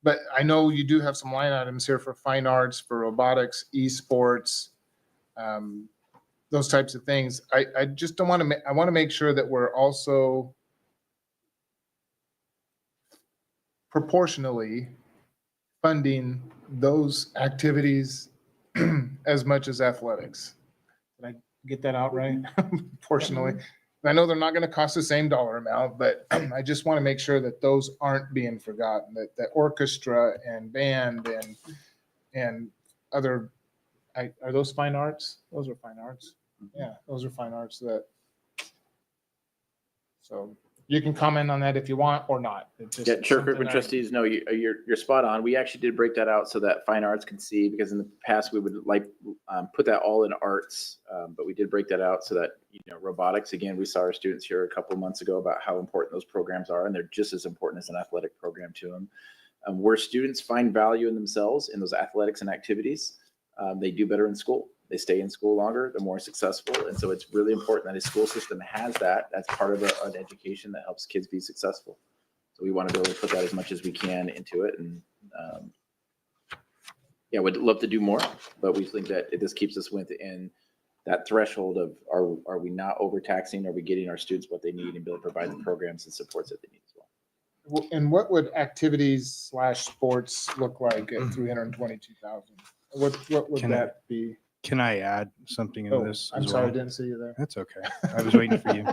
But I know you do have some line items here for fine arts, for robotics, esports, those types of things. I just don't want to, I want to make sure that we're also proportionally funding those activities as much as athletics. Did I get that out right? Proportionally. I know they're not going to cost the same dollar amount, but I just want to make sure that those aren't being forgotten, that orchestra and band and other, are those fine arts? Those are fine arts. Yeah, those are fine arts so you can comment on that if you want or not. It's just Yeah, Chair something Kirkman, trustees, no, you're spot on. We actually did break that out so that fine arts can see, because in the past we would put that all in arts, but we did break that out so that, robotics, again, we saw our students here a couple of months ago about how important those programs are, and they're just as important as an athletic program to them. Where students find value in themselves in those athletics and activities, they do better in school. They stay in school longer, they're more successful. And so it's really important that a school system has that. That's part of an education that helps kids be successful. So we want to be able to put that as much as we can into it. And we'd love to do more, but we think that this keeps us within that threshold of are we not overtaxing? Are we getting our students what they need and be able to provide the programs and supports that they need as well? And what would activities / sports look like at 322,000? What would that be? Can I add something in Oh, this? I'm as sorry, I well? didn't see you there. That's okay. I was waiting for you.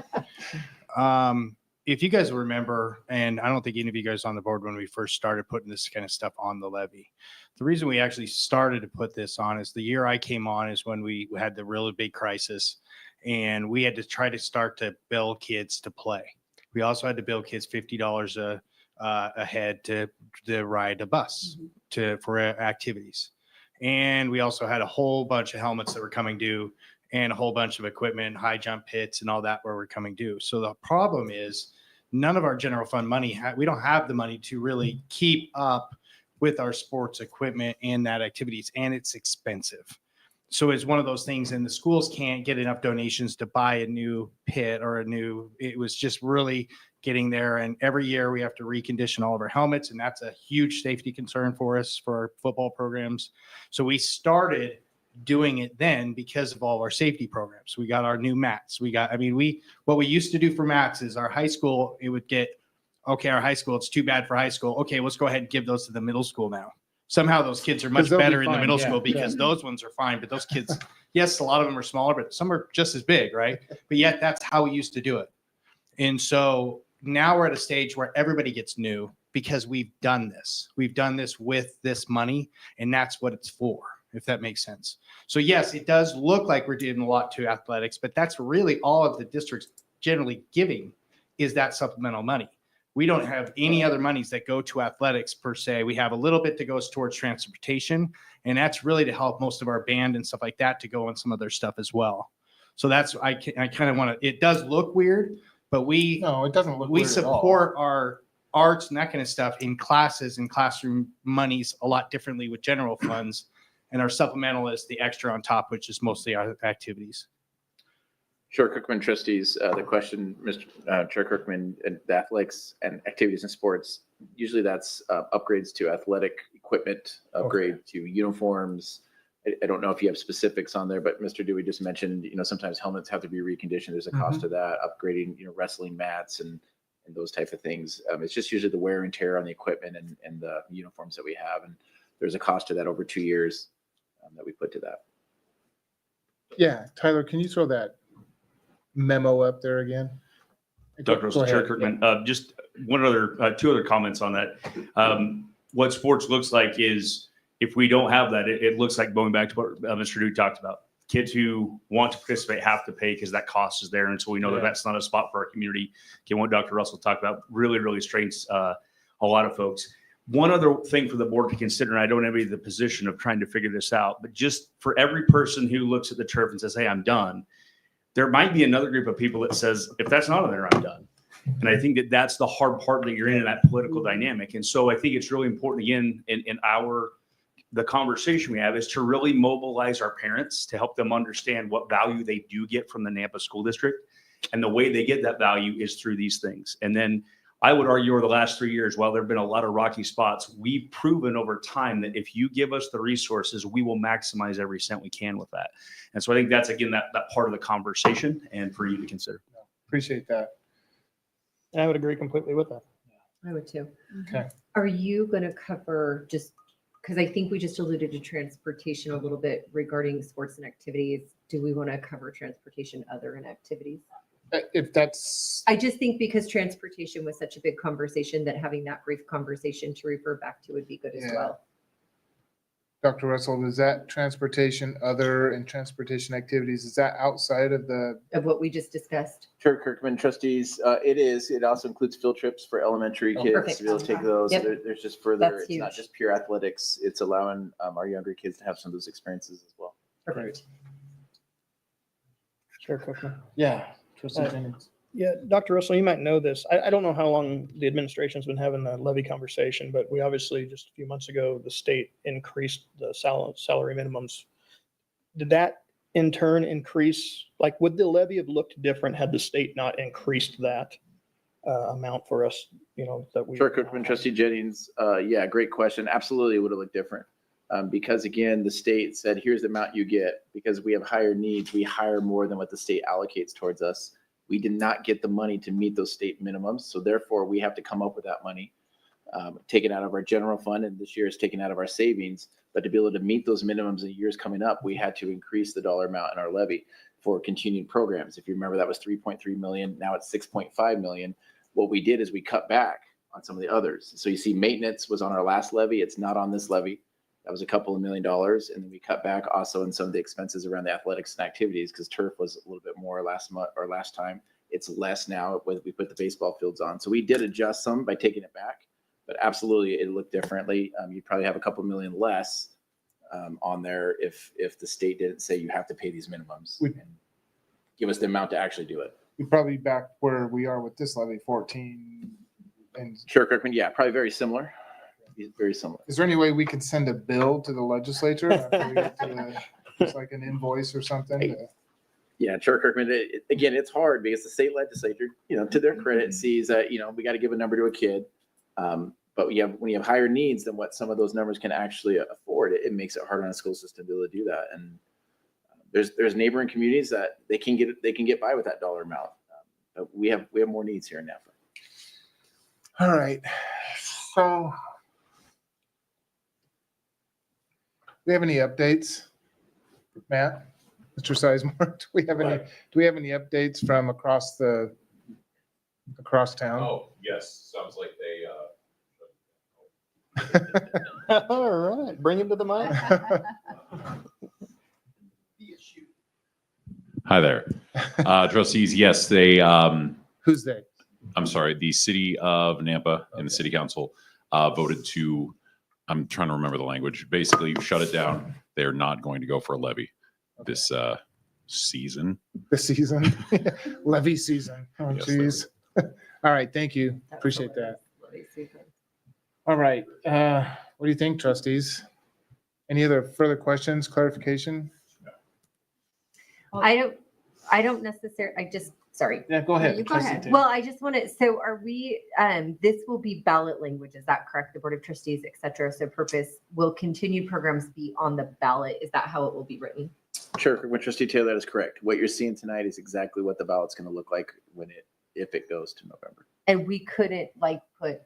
If you guys remember, and I don't think any of you guys on the board when we first started putting this kind of stuff on the levy, the reason we actually started to put this on is the year I came on is when we had the really big crisis, and we had to try to start to bill kids to play. We also had to bill kids $50 a head to ride a bus for activities. And we also had a whole bunch of helmets that were coming due and a whole bunch of equipment, high jump pits and all that were coming due. So the problem is none of our general fund money, we don't have the money to really keep up with our sports equipment and that activities, and it's expensive. So it's one of those things, and the schools can't get enough donations to buy a new pit or it was just really getting there. And every year we have to recondition all of our helmets, and that's a huge safety concern for us for our football programs. So we started doing it then because of all of our safety programs. We got our new mats. What we used to do for mats is our high school, it would get, okay, our high school, it's too bad for high school. Okay, let's go ahead and give those to the middle school now. Somehow those kids are much they'll be better in the fine, middle yeah, school because those ones are fine. But those kids, yes, a lot of them are smaller, but some are just as big, right? But yet that's how we used to do it. And so now we're at a stage where everybody gets new because we've done this. We've done this with this money, and that's what it's for, if that makes sense. So yes, it does look like we're doing a lot to athletics, but that's really all of the districts generally giving is that supplemental money. We don't have any other monies that go to athletics per se. We have a little bit that goes towards transportation, and that's really to help most of our band and stuff like that to go on some other stuff as well. So that's, I kind of want to, it does look weird, but we No, it doesn't look we weird at all. support our arts and that kind of stuff in classes and classroom monies a lot differently with general funds. And our supplemental is the extra on top, which is mostly our activities. Sure, Kirkman trustees, the question, Mr. Chair Kirkman, the athletics and activities and sports, usually that's upgrades to athletic equipment, upgrade to uniforms. I don't know if you have specifics on there, but Mr. Dewey just mentioned, sometimes helmets have to be reconditioned. There's a cost to that, upgrading, wrestling mats and those type of things. It's just usually the wear and tear on the equipment and the uniforms that we have. And there's a cost to that over 2 years that we put to that. Yeah, Tyler, can you throw that memo up there again? Dr. Go Russell, Chair ahead. Kirkman, just two other comments on that. What sports looks like is if we don't have that, it looks like going back to what Mr. Dew talked about. Kids who want to participate have to pay because that cost is there. And so we know that that's not a spot for our community. Again, what Dr. Russell talked about really, really strains a lot of folks. One other thing for the board to consider, and I don't have any of the position of trying to figure this out, but just for every person who looks at the turf and says, hey, I'm done, there might be another group of people that says, if that's not on there, I'm done. And I think that that's the hard part that you're in that political dynamic. And so I think it's really important, again, in the conversation we have is to really mobilize our parents to help them understand what value they do get from the Nampa School District. And the way they get that value is through these things. And then I would argue over the last 3 years, while there have been a lot of rocky spots, we've proven over time that if you give us the resources, we will maximize every cent we can with that. And so I think that's, again, that part of the conversation and for you to consider. Appreciate that. And I would agree completely with that. I would too. Okay. Are you going to cover just, because I think we just alluded to transportation a little bit regarding sports and activities. Do we want to cover transportation other and activities? If that's, I just think because transportation was such a big conversation that having that brief conversation to refer back to would be good as Yeah. well. Dr. Russell, is that transportation other and transportation activities, is that outside of the, Of what we just discussed. Chair Kirkman trustees, it is. It also includes field trips for elementary kids Perfect. to be able to take those. Yep. There's just further, That's it's not huge. just pure athletics. It's allowing our younger kids to have some of those experiences as well. Perfect. Chair Cookman. yeah, trustee Jennings? Yeah, Dr. Russell, you might know this. I don't know how long the administration's been having the levy conversation, but we obviously just a few months ago, the state increased the salary minimums. Did that in turn increase, like would the levy have looked different had the state not increased that amount for us, that we. Chair Cookman, trustee Jennings, yeah, great question. Absolutely, it would have looked different. Because again, the state said, here's the amount you get. Because we have higher needs, we hire more than what the state allocates towards us. We did not get the money to meet those state minimums. So therefore, we have to come up with that money, take it out of our general fund, and this year is taken out of our savings. But to be able to meet those minimums in years coming up, we had to increase the dollar amount in our levy for continued programs. If you remember, that was 3.3 million. Now it's 6.5 million. What we did is we cut back on some of the others. So you see maintenance was on our last levy. It's not on this levy. That was a couple of $1 million. And then we cut back also in some of the expenses around the athletics and activities because turf was a little bit more last month or last time. It's less now when we put the baseball fields on. So we did adjust some by taking it back, but absolutely it looked differently. You'd probably have a couple million less on there if the state didn't say you have to pay these minimums and give us the amount to actually do it. We'd probably be back where we are with this levy, 14. And Chair Kirkman, yeah, probably very similar. Very similar. is there any way we could send a bill to the legislature after we get to the, just like an invoice or something? Yeah, Chair Kirkman, again, it's hard because the state legislature, to their credit, sees that, we got to give a number to a kid. But when you have higher needs than what some of those numbers can actually afford, it makes it harder on a school system to be able to do that. And there's neighboring communities that they can get by with that dollar amount. But we have more needs here in Nampa. All right. So do we have any updates? Matt, Mr. Sizemore, do we have any updates from across town? Oh, yes, sounds like they, All right, bring him to the mic. Hi there. Trustees, yes, they, Who's they? I'm sorry, the city of Nampa and the city council voted to, I'm trying to remember the language, basically shut it down. They're not going to go for a levy this season. The season, levy season. Oh, Yes, geez. All right, thank you. Appreciate that. All right, what do you think, trustees? Any other further questions, clarification? I don't necessarily, sorry. Yeah, go ahead. you go trustee ahead. Taylor. Well, I just want to, so are we, this will be ballot language, is that correct? The Board of Trustees, et cetera. So purpose, will continued programs be on the ballot? Is that how it will be written? Chair Kirkman, Trustee Taylor, that is correct. What you're seeing tonight is exactly what the ballot's going to look like if it goes to November. And we couldn't like put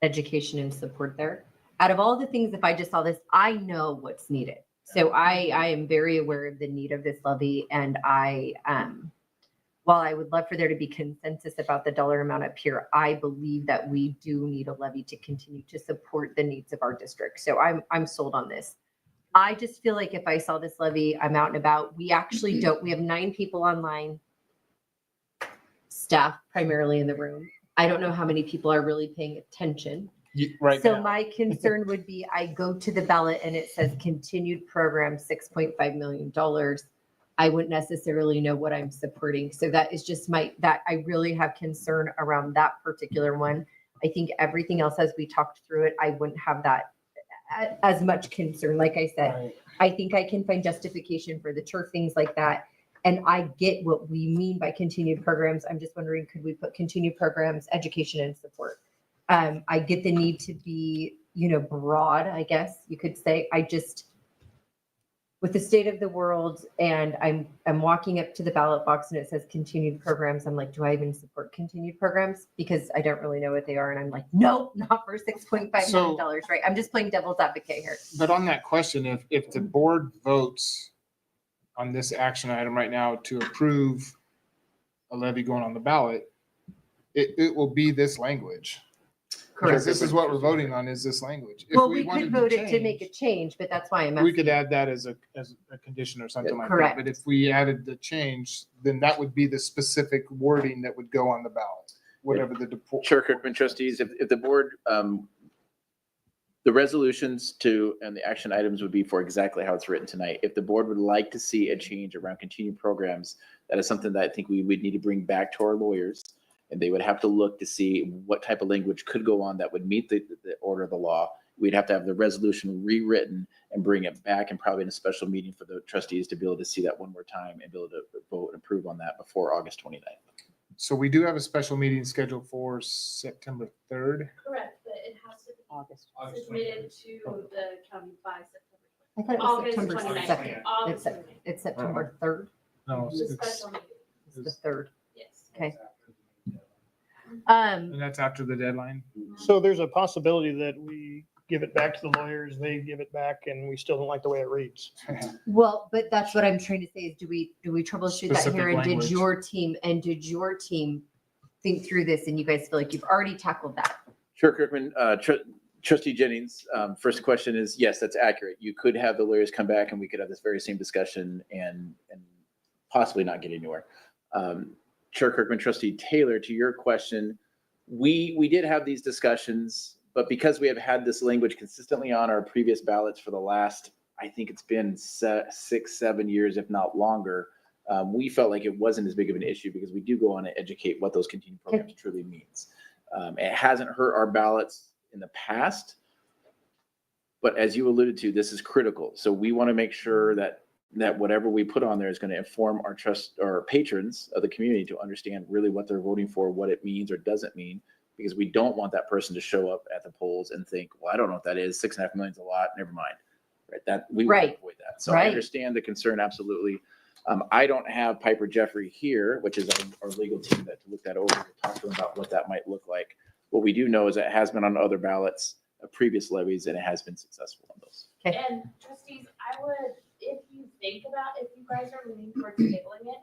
education and support there? Out of all the things, if I just saw this, I know what's needed. So I am very aware of the need of this levy, and while I would love for there to be consensus about the dollar amount up here, I believe that we do need a levy to continue to support the needs of our district. So I'm sold on this. I just feel like if I saw this levy, I'm out and about. We actually don't, we have 9 people online, staff primarily in the room. I don't know how many people are really paying attention. Right So now. my concern would be I go to the ballot and it says continued program, $6.5 million. I wouldn't necessarily know what I'm supporting. So that is just that I really have concern around that particular one. I think everything else, as we talked through it, I wouldn't have that as much concern. Like I said, Right. I think I can find justification for the turf, things like that. And I get what we mean by continued programs. I'm just wondering, could we put continued programs, education and support? I get the need to be, broad, I guess you could say. I just, with the state of the world, and I'm walking up to the ballot box and it says continued programs. I'm like, do I even support continued programs? Because I don't really know what they are. And I'm like, no, not for $6.5 million, right? I'm just playing devil's advocate here. But on that question, if the board votes on this action item right now to approve a levy going on the ballot, it will be this language. Because this is what we're voting on, is this language. If Well, we wanted could vote it to change, make a change, but that's why I'm we could asking. add that as a condition or something like that. Correct. But if we added the change, then that would be the specific wording that would go on the ballot, whatever the. Chair Kirkman, trustees, if the board, the resolutions and the action items would be for exactly how it's written tonight. If the board would like to see a change around continued programs, that is something that I think we would need to bring back to our lawyers. And they would have to look to see what type of language could go on that would meet the order of the law. We'd have to have the resolution rewritten and bring it back, and probably in a special meeting for the trustees to be able to see that one more time and be able to vote and approve on that before August 29th. So we do have a special meeting scheduled for September 3rd. Correct, but it has to be submitted to the county by September. I thought it was August September 29th. 2nd. August 29th. It's September 3rd. No, The it's, special meeting, It's the 3rd. yes. Okay. and that's after the deadline. So there's a possibility that we give it back to the lawyers, they give it back, and we still don't like the way it reads. Well, but that's what I'm trying to say is do we troubleshoot that Specific here? And language. did your team think through this and you guys feel like you've already tackled that? Chair Kirkman, Trustee Jennings, first question is, yes, that's accurate. You could have the lawyers come back and we could have this very same discussion and possibly not get anywhere. Chair Kirkman, Trustee Taylor, to your question, we did have these discussions, but because we have had this language consistently on our previous ballots for the last, I think it's been 6-7 years, if not longer, we felt like it wasn't as big of an issue because we do go on and educate what those continued programs truly means. It hasn't hurt our ballots in the past, but as you alluded to, this is critical. So we want to make sure that whatever we put on there is going to inform our patrons of the community to understand really what they're voting for, what it means or doesn't mean, because we don't want that person to show up at the polls and think, well, I don't know what that is. $6.5 million is a lot. Never mind. Right. That we want to avoid that. So I understand the concern. Absolutely. I don't have Piper Jeffrey here, which is our legal team to look that over to talk to them about what that might look like. What we do know is that it has been on other ballots, previous levies, and it has been successful on those. Okay. And trustees, I would, if you think about, if you guys are leaning towards tabling it,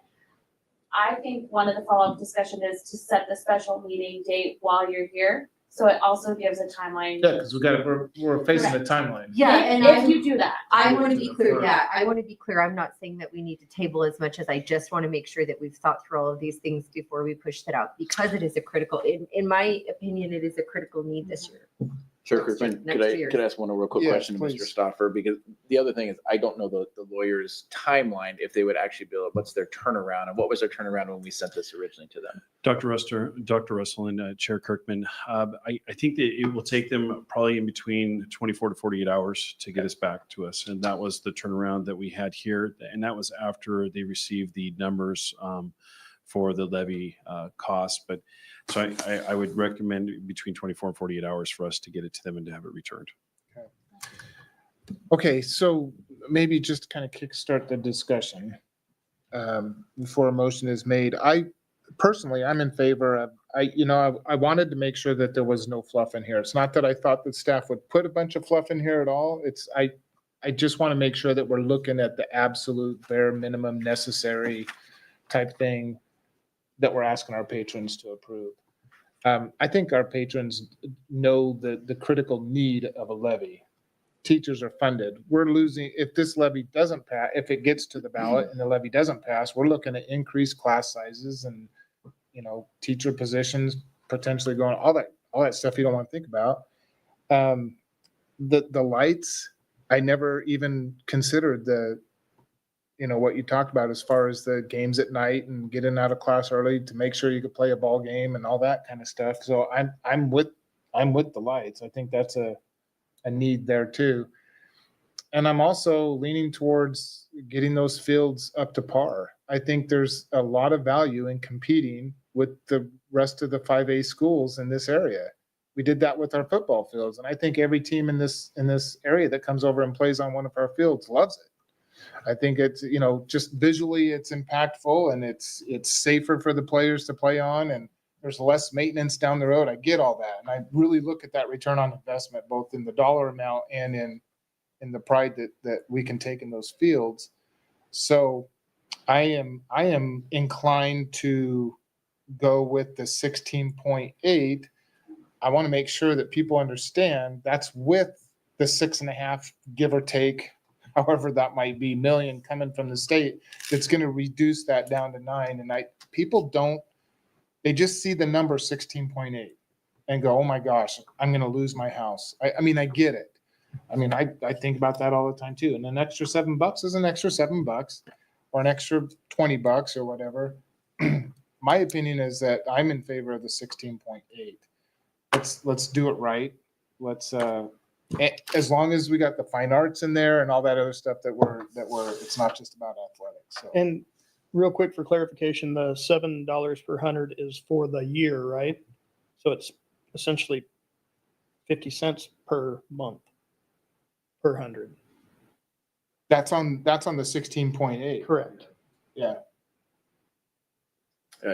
I think one of the follow-up discussion is to set the special meeting date while you're here. So it also gives a timeline. Yeah, because we're facing a timeline. Yeah, and If you do that. I want to be clear. Yeah, I want to be clear. I'm not saying that we need to table as much as I just want to make sure that we've thought through all of these things before we push that out, because it is a critical, in my opinion, it is a critical need this year. Chair Next year- Kirkman, next could I, year. could I ask one real quick Yes, question to Mr. please. Stoffer? Because the other thing is, I don't know the lawyer's timeline, if they would actually bill it, what's their turnaround, and what was their turnaround when we sent this originally to them? Dr. Russell and Chair Kirkman, I think that it will take them probably in between 24 to 48 hours to get us back to us. And that was the turnaround that we had here. And that was after they received the numbers for the levy cost. But so I would recommend between 24 and 48 hours for us to get it to them and to have it returned. Okay, so maybe just kind of kickstart the discussion before a motion is made. Personally, I'm in favor of, I wanted to make sure that there was no fluff in here. It's not that I thought that staff would put a bunch of fluff in here at all. I just want to make sure that we're looking at the absolute bare minimum necessary type thing that we're asking our patrons to approve. I think our patrons know the critical need of a levy. Teachers are funded. We're losing, if this levy doesn't pass, if it gets to the ballot and the levy doesn't pass, we're looking at increased class sizes and, teacher positions potentially going, all that stuff you don't want to think about. The lights, I never even considered what you talked about as far as the games at night and getting out of class early to make sure you could play a ball game and all that kind of stuff. So I'm with the lights. I think that's a need there too. And I'm also leaning towards getting those fields up to par. I think there's a lot of value in competing with the rest of the 5A schools in this area. We did that with our football fields. And I think every team in this area that comes over and plays on one of our fields loves it. I think it's, just visually it's impactful and it's safer for the players to play on, and there's less maintenance down the road. I get all that. And I really look at that return on investment, both in the dollar amount and in the pride that we can take in those fields. So I am inclined to go with the 16.8. I want to make sure that people understand that's with the 6.5, give or take, however that might be, million coming from the state. That's going to reduce that down to 9. And people don't, they just see the number 16.8 and go, oh my gosh, I'm going to lose my house. I mean, I get it. I mean, I think about that all the time too. And an extra $7 is an extra $7 or an extra $20 or whatever. My opinion is that I'm in favor of the 16.8. Let's do it right. As long as we got the fine arts in there and all that other stuff that it's not just about athletics. So. And real quick for clarification, the $7 per 100 is for the year, right? So it's essentially 50 cents per month per 100. That's on the 16.8. Correct. Yeah.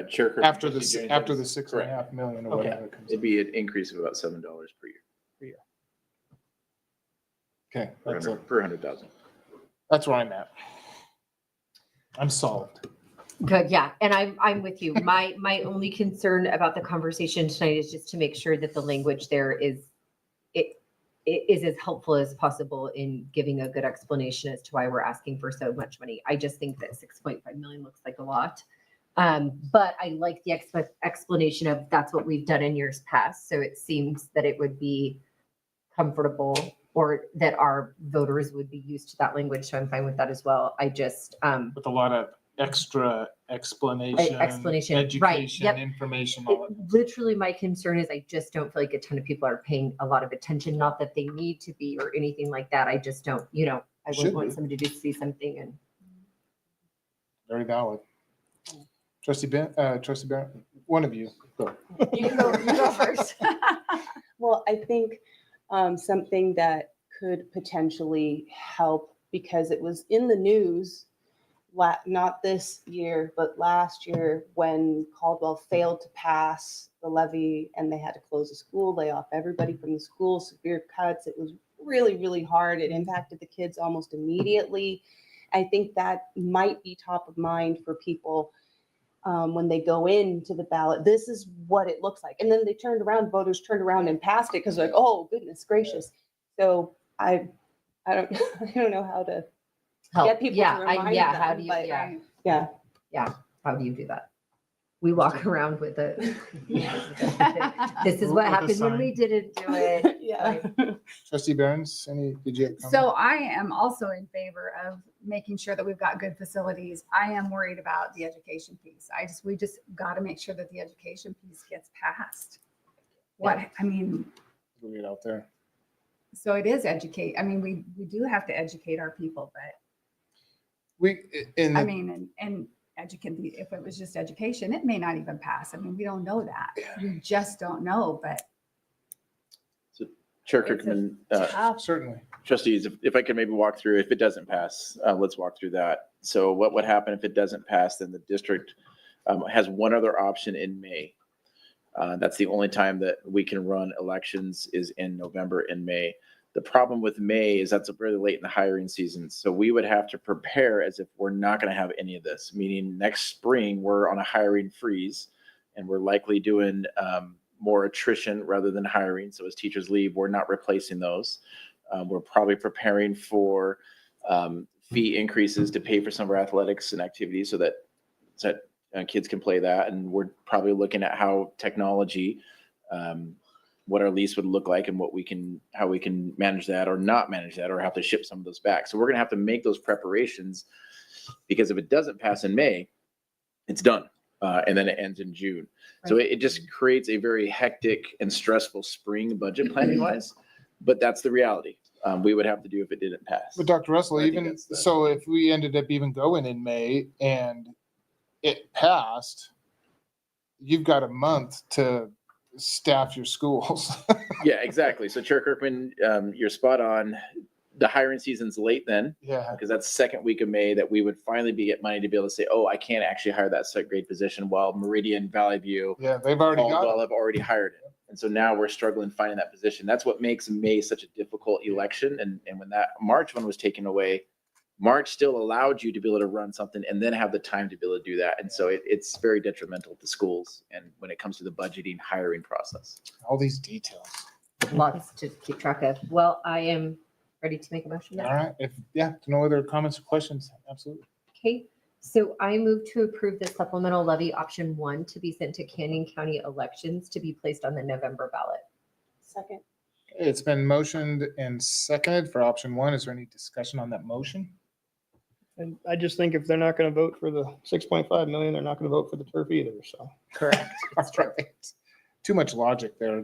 Chair Kirkman, After the Trustee Jennings, after the that's 6.5 million or Okay. whatever it comes. It'd be an increase of about $7 per year, Okay, per 100,000. that's where I'm at. I'm solved. Good, yeah, and I'm with you. My only concern about the conversation tonight is just to make sure that the language there is as helpful as possible in giving a good explanation as to why we're asking for so much money. I just think that 6.5 million looks like a lot. But I like the explanation of that's what we've done in years past. So it seems that it would be comfortable, or that our voters would be used to that language. So I'm fine with that as well. I just, With a lot of extra explanation, right, education, yep. information, all of it. Literally, my concern is I just don't feel like a ton of people are paying a lot of attention. Not that they need to be or anything like that. I just don't, I Should would want be. somebody to see something and. Very valid. Trustee Barrett, one of you. Go. You can go first. Well, I think something that could potentially help, because it was in the news, not this year, but last year, when Caldwell failed to pass the levy and they had to close the school, lay off everybody from the school, severe cuts. It was really, really hard. It impacted the kids almost immediately. I think that might be top of mind for people when they go into the ballot. This is what it looks like. And then voters turned around and passed it because like, oh, goodness gracious. So I don't know how to Help. get people to remind them. how do you, but yeah, yeah. how do you do that? We walk around with a, this is With what a happened when sign. we didn't do it. Yeah. Trustee Barons, did you have a comment? So I am also in favor of making sure that we've got good facilities. I am worried about the education piece. We just got to make sure that the education piece gets passed. We'll get out there. So it is educate. We do have to educate our people, but In the and educate, if it was just education, it may not even pass. We don't know that. We just don't know, but Chair It's a Kirkman, certainly. trustees, if I could maybe walk through, if it doesn't pass, let's walk through that. So what would happen if it doesn't pass? Then the district has one other option in May. That's the only time that we can run elections is in November and May. The problem with May is that's really late in the hiring season. So we would have to prepare as if we're not going to have any of this, meaning next spring, we're on a hiring freeze and we're likely doing more attrition rather than hiring. So as teachers leave, we're not replacing those. We're probably preparing for fee increases to pay for some of our athletics and activities so that kids can play that. And we're probably looking at how technology, what our lease would look like and how we can manage that or not manage that or have to ship some of those back. So we're going to have to make those preparations because if it doesn't pass in May, it's done. And then it ends in June. So it just creates a very hectic and stressful spring budget planning wise, but that's the reality. We would have to do if it didn't pass. But Dr. Russell, I think even that's the- so, if we ended up even going in May and it passed, you've got a month to staff your schools. Yeah, exactly. So Chair Kirkman, you're spot on. The hiring season's late then, Yeah. because that's second week of May that we would finally get money to be able to say, oh, I can't actually hire that second grade position while Meridian, Valley View, Yeah, they've already got Caldwell it. have already hired it. And so now we're struggling finding that position. That's what makes May such a difficult election. And when that March one was taken away, March still allowed you to be able to run something and then have the time to be able to do that. And so it's very detrimental to schools and when it comes to the budgeting hiring process. All these details. Lots to keep track of. Well, I am ready to make a motion now. All right. No other comments or questions? Absolutely. Okay, so I move to approve the supplemental levy option 1 to be sent to Canyon County elections to be placed on the November ballot. Second. It's been motioned and seconded for option 1. Is there any discussion on that motion? And I just think if they're not going to vote for the 6.5 million, they're not going to vote for the turf either. So Correct. That's right. Too much logic there.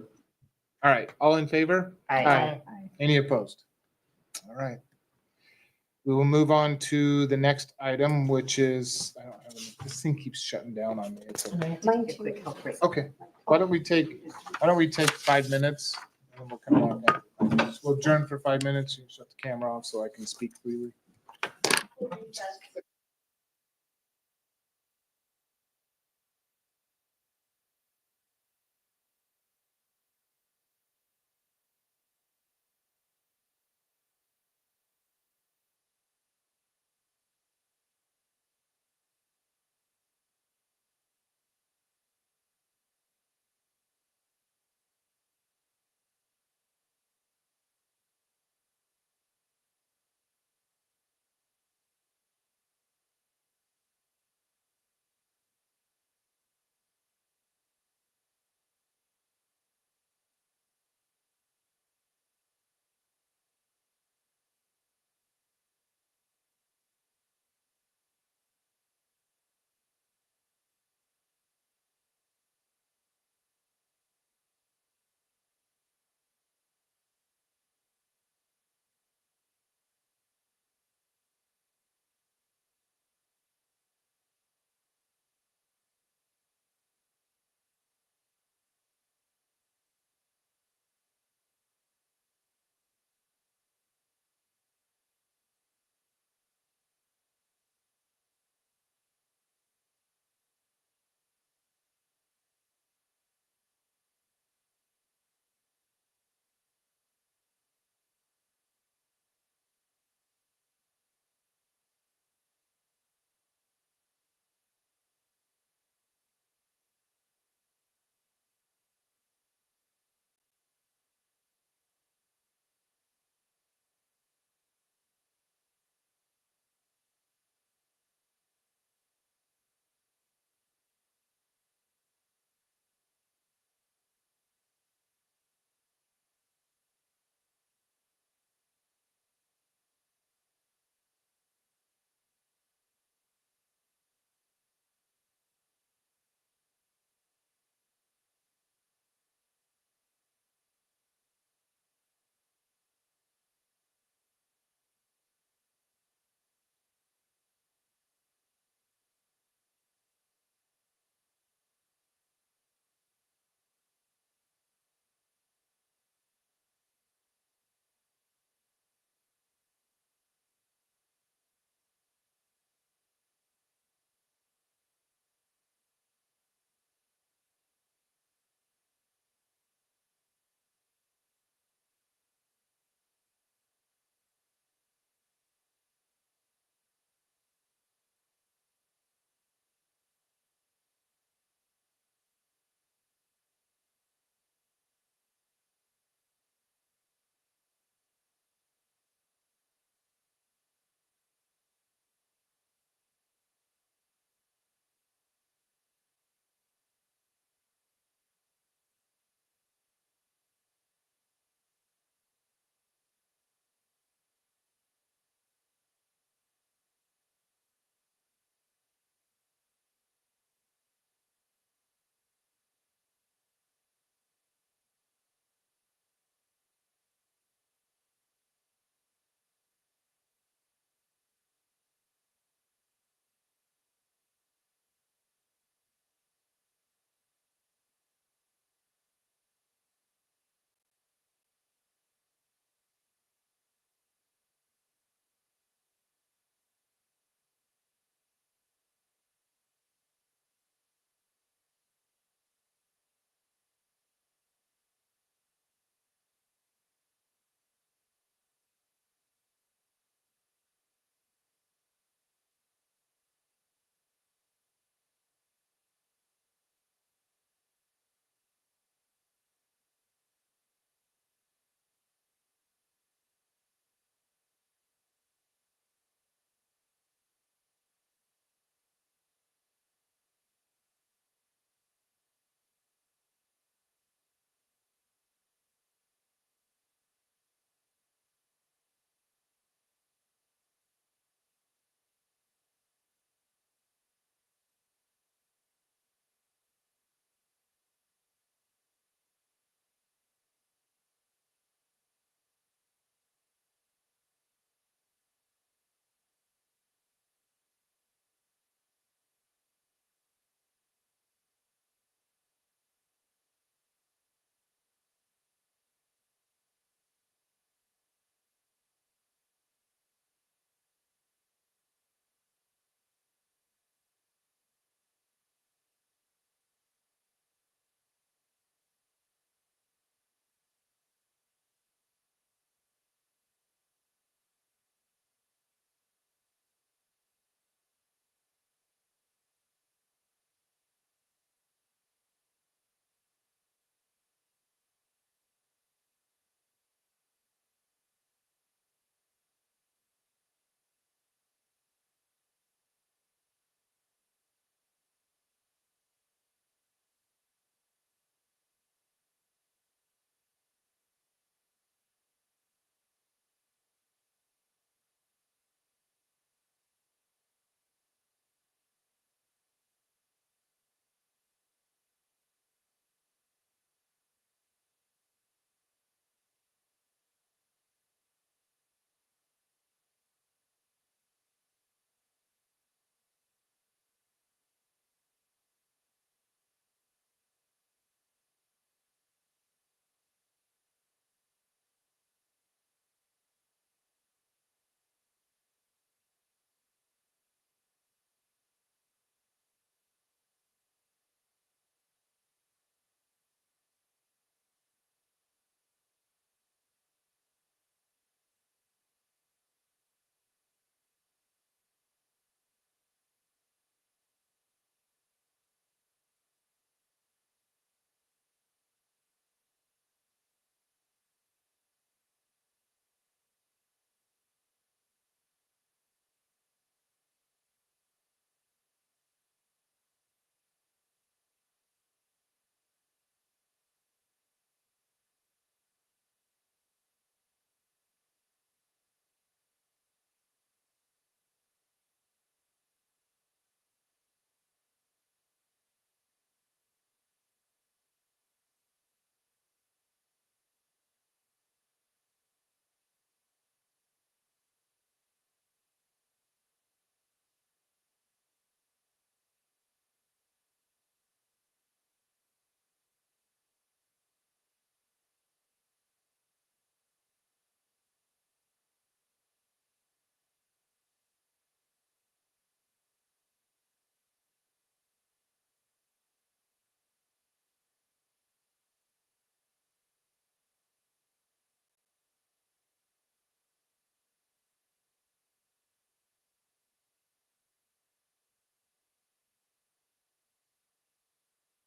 All right. All in favor? Aye. Any opposed? All right. We will move on to the next item, which is, I don't have this thing keeps shutting down on me. It's And I have to Mine take a quick health break. okay. Why don't we take 5 minutes and then we'll come on. We'll adjourn for 5 minutes. You shut the camera off so I can speak freely.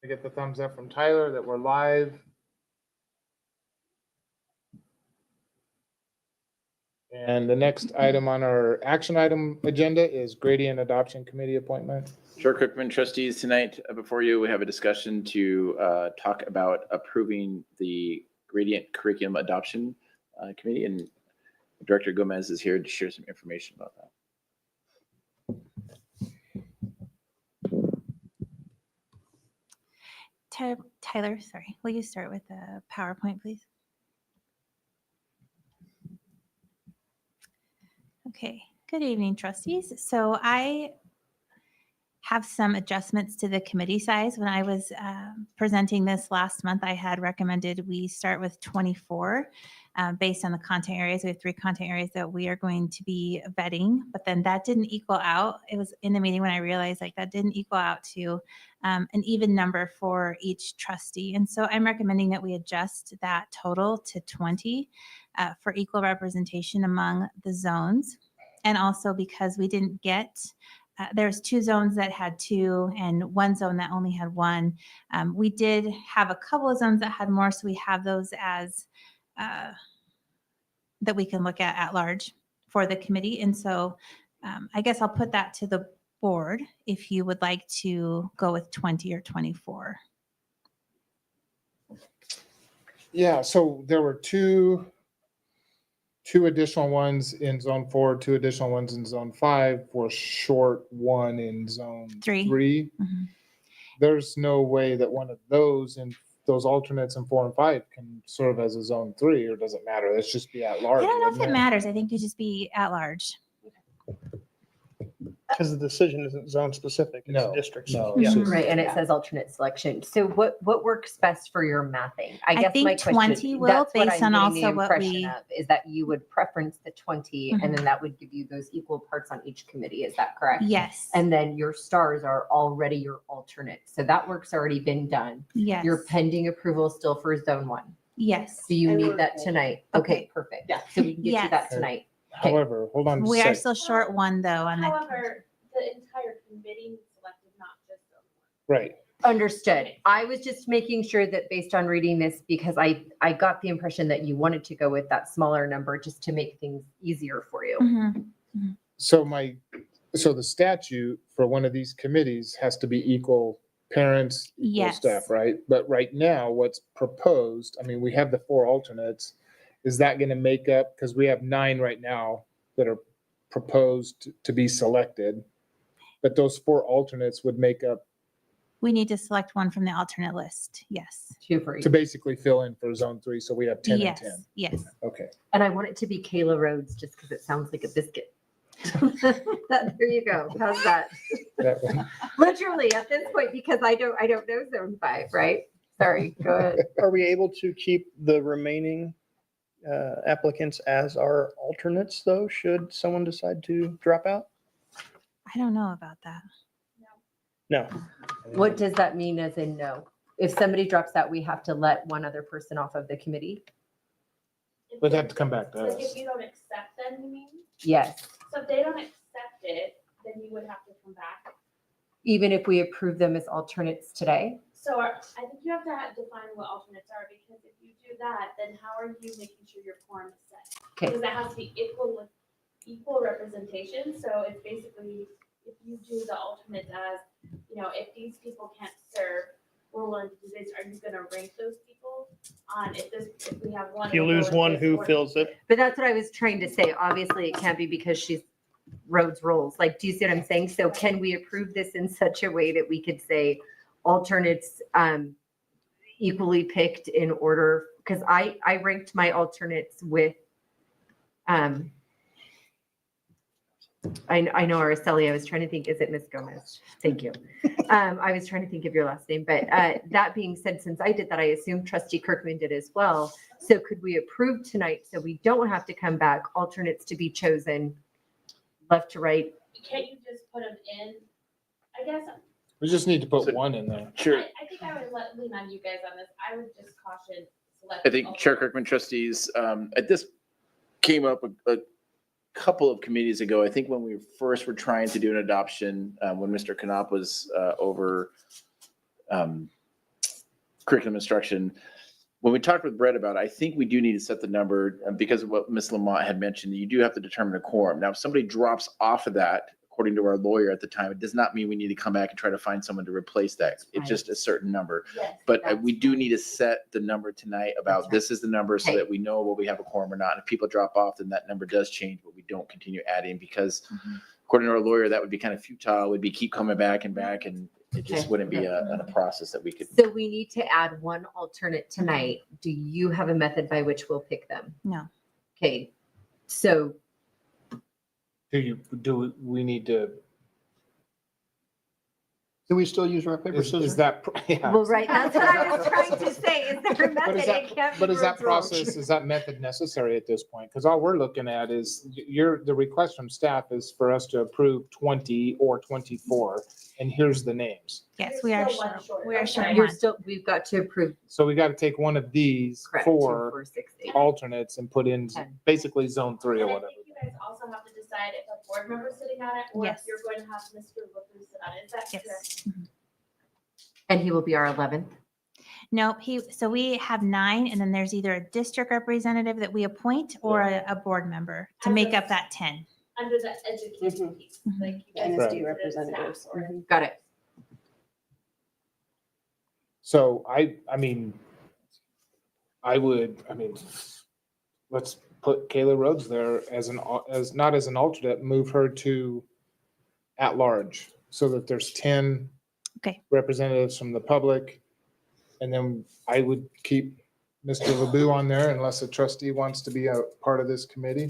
I get the thumbs up from Tyler that we're live. And the next item on our action item agenda is Gradient Adoption Committee appointment. Chair Cookman, trustees, tonight before you, we have a discussion to talk about approving the Gradient Curriculum Adoption Committee, and Director Gomez is here to share some information about that. Tyler, sorry, will you start with the PowerPoint, please? Okay, good evening, trustees. So I have some adjustments to the committee size. When I was presenting this last month, I had recommended we start with 24 based on the content areas. We have 3 content areas that we are going to be vetting, but then that didn't equal out. It was in the meeting when I realized like that didn't equal out to an even number for each trustee. And so I'm recommending that we adjust that total to 20 for equal representation among the zones. And also because we didn't get there's 2 zones that had 2 and 1 zone that only had 1. We did have a couple of zones that had more, so we have those as that we can look at large for the committee. And so I guess I'll put that to the board if you would like to go with 20 or 24. Yeah, so there were two additional ones in zone 4, 2 additional ones in zone 5, for short 1 in zone 3. Mhm. There's no way that one of those and those alternates in 4 and 5 can serve as a zone 3, or does it matter? Let's just be at large. I don't know if wouldn't it matters. I think you just be at large. Because the decision isn't zone specific, it's No, district. no, Yeah. it's just- Right, and it says alternate selection. So what works best for your mathing? I I guess my think question, 20 will, that's what based I'm on getting the also what impression we- of, is that you would preference the 20, and then that would give you those equal parts on each committee. Is that correct? Yes. And then your stars are already your alternates. So that work's already been done. Yes. You're pending approval still for zone 1. Yes. Do you And need we're that good. tonight? Okay. Okay, perfect. Yeah. So we can get you that Yes. tonight. Okay. However, hold on We just a are sec. still short 1 though on the. However, the entire committee selected, not just the Right. Understood. I was just making sure that based on reading this, because I got the impression that you wanted to go with that smaller number just to make things easier for you. Mhm. So the statute for one of these committees has to be equal parents, equal Yes. staff, right? But right now, what's proposed, I mean, we have the 4 alternates. Is that going to make up, because we have 9 right now that are proposed to be selected, but those 4 alternates would make up We need to select one from the alternate list. Yes. 2 for each. to basically fill in for zone 3. So we have 10 and Yes. 10. Yes. Okay. And I want it to be Kayla Rhodes just because it sounds like a biscuit. There you go. How's that? That one. Literally at this point, because I don't know zone 5, right? Sorry, go ahead. Are we able to keep the remaining applicants as our alternates though, should someone decide to drop out? I don't know about that. No. What does that mean as in no? If somebody drops out, we have to let one other person off of the committee? They'd have to come back to Like us. if you don't accept them, you mean? Yes. So if they don't accept it, then you would have to come back. Even if we approve them as alternates today? So I think you have to define what alternates are, because if you do that, then how are you making sure your quorum is set? Okay. Because that has to be equal representation. So it's basically, if you do the alternates as, if these people can't serve, we're willing to do this, are you gonna rank those people on if we have one? If you we'll go lose with one, this, who or- fills it? But that's what I was trying to say. Obviously, it can't be because she's Rhodes rolls. Like, do you see what I'm saying? So can we approve this in such a way that we could say alternates equally picked in order? Because I ranked my alternates with, I know Araceli, I was trying to think, is it Miss Gomez? Thank you. I was trying to think of your last name, but that being said, since I did that, I assume trustee Kirkman did as well. So could we approve tonight so we don't have to come back, alternates to be chosen left to right? Can't you just put them in? I guess, We just need to put 1 in there. Sure. I think I would lean on you guys on this. I would just caution select. I think Chair Kirkman, trustees, this came up a couple of committees ago. I think when we first were trying to do an adoption, when Mr. Knopp was over curriculum instruction. When we talked with Brett about it, I think we do need to set the number because of what Ms. Lamont had mentioned. You do have to determine a quorum. Now, if somebody drops off of that, according to our lawyer at the time, it does not mean we need to come back and try to find someone to replace that. It's just a certain number. Yes, But that's we do fine. need to set the number tonight about That's this is the number so Okay. that we know what we have a quorum or not. If people drop off, then that number does change, but we don't continue adding because according to our lawyer, that would be kind of futile. Would be keep coming back and back, and it just Okay. wouldn't be a process that we could. So we need to add one alternate tonight. Do you have a method by which we'll pick them? No. Okay, so Do we need to, Do we still use rock, paper, is scissors? that, yeah. well, right, that's what I was trying to say. Is there a But method? is that, It can't be but is that rules, rules. process, is that method necessary at this point? Because all we're looking at is the request from staff is for us to approve 20 or 24, and here's the names. Yes, You're we are still one short. short. We are Okay. short You're one. still, we've got to approve, So we got to take one of these correct, 4 4, 6, 8. alternates and put in 10. basically zone 3 or And I whatever. think you guys also have to decide if a board member's sitting on it or if Yes. you're going to have Mr. LaFleur sit on it. Is that Yes. correct? And he will be our 11th. No, so we have 9, and then there's either a district representative that we appoint or a board member to As make a- up that 10. Under the education piece, Mhm. like you The guys. NSD consider representatives. staff or- Mhm. Got it. So I mean, let's put Kayla Rhodes there as not as an alternate, move her to at large so that there's 10 Okay. representatives from the public. And then I would keep Mr. LeBou on there unless a trustee wants to be a part of this committee.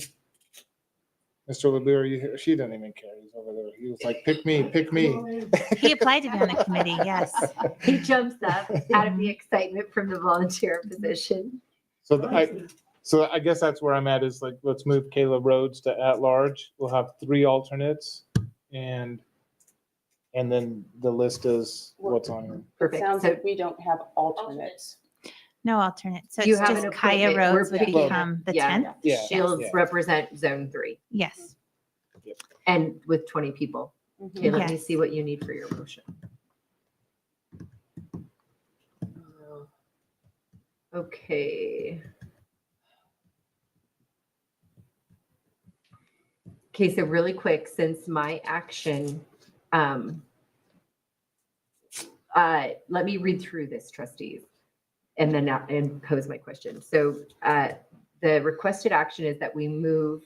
Mr. LeBou, are you here? She doesn't even care. He's over there. He was like, pick me, pick me. He applied to be on the committee, yes. He jumps up out of the excitement from the volunteer position. So I guess that's where I'm at is like, let's move Kayla Rhodes to at large. We'll have 3 alternates and then the list is what's on here. It Perfect. sounds So like we don't have alternates. No alternate. So you it's have just an Kaya appointment. Rhodes We're would picking- become the yeah, 10th. Yeah. She'll Yeah. represent zone 3 Yes. and with 20 people. Mhm. Okay, let me Yes. see what you need for your motion. Okay. Okay, so really quick, since my action, let me read through this, trustees, and then and pose my question. So the requested action is that we move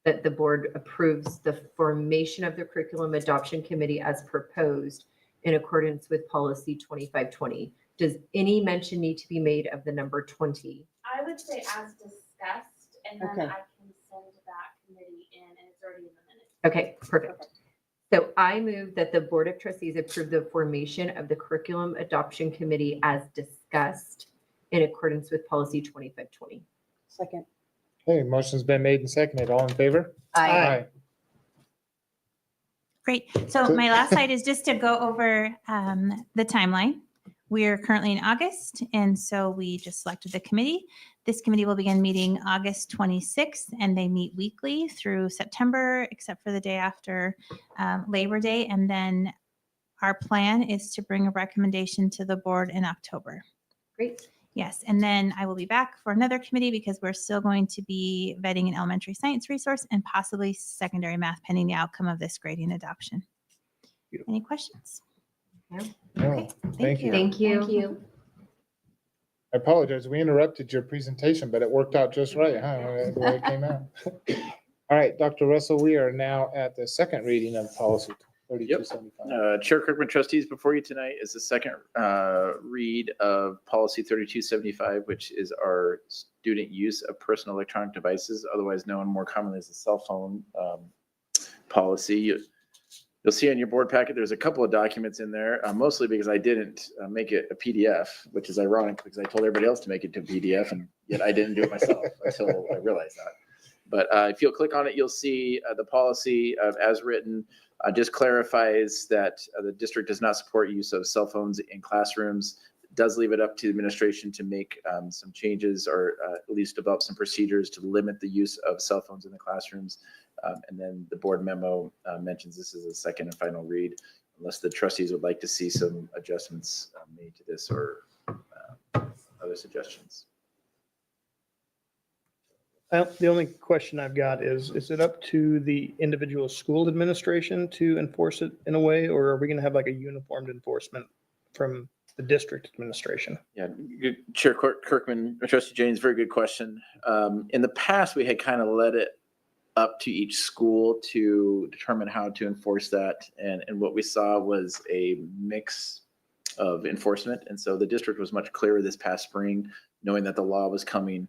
that the board approves the formation of the curriculum adoption committee as proposed in accordance with policy 2520. Does any mention need to be made of the number 20? I would say as discussed, and then Okay. I can send that committee in, and it's already in the minutes. Okay, perfect. So I move that the Board of Trustees approve the formation of the curriculum adoption committee as discussed in accordance with policy 2520. Second. Okay, motion's been made and seconded. All in favor? Great. So my last slide is just to go over the timeline. We are currently in August, and so we just selected the committee. This committee will begin meeting August 26th, and they meet weekly through September, except for the day after Labor Day. And then our plan is to bring a recommendation to the board in October. Great. Yes, and then I will be back for another committee because we're still going to be vetting an elementary science resource and possibly secondary math pending the outcome of this grading adoption. Any questions? No, Okay, thank you. Thank you. Thank you. I apologize. We interrupted your presentation, but it worked out just right, huh? The way it came out. All right, Dr. Russell, we are now at the second reading of policy 3275. Chair Kirkman, trustees, before you tonight is the second read of policy 3275, which is our student use of personal electronic devices, otherwise known more commonly as the cell phone policy. You'll see on your board packet, there's a couple of documents in there, mostly because I didn't make it a PDF, which is ironic because I told everybody else to make it to a PDF, and yet I didn't do it myself until I realized that. But if you'll click on it, you'll see the policy as written just clarifies that the district does not support use of cell phones in classrooms. It does leave it up to the administration to make some changes or at least develop some procedures to limit the use of cell phones in the classrooms. And then the board memo mentions this is a second and final read, unless the trustees would like to see some adjustments made to this or other suggestions. The only question I've got is it up to the individual school administration to enforce it in a way, or are we going to have like a uniformed enforcement from the district administration? Yeah, Chair Kirkman, Trustee Jennings, very good question. In the past, we had kind of let it up to each school to determine how to enforce that. And what we saw was a mix of enforcement. And so the district was much clearer this past spring, knowing that the law was coming.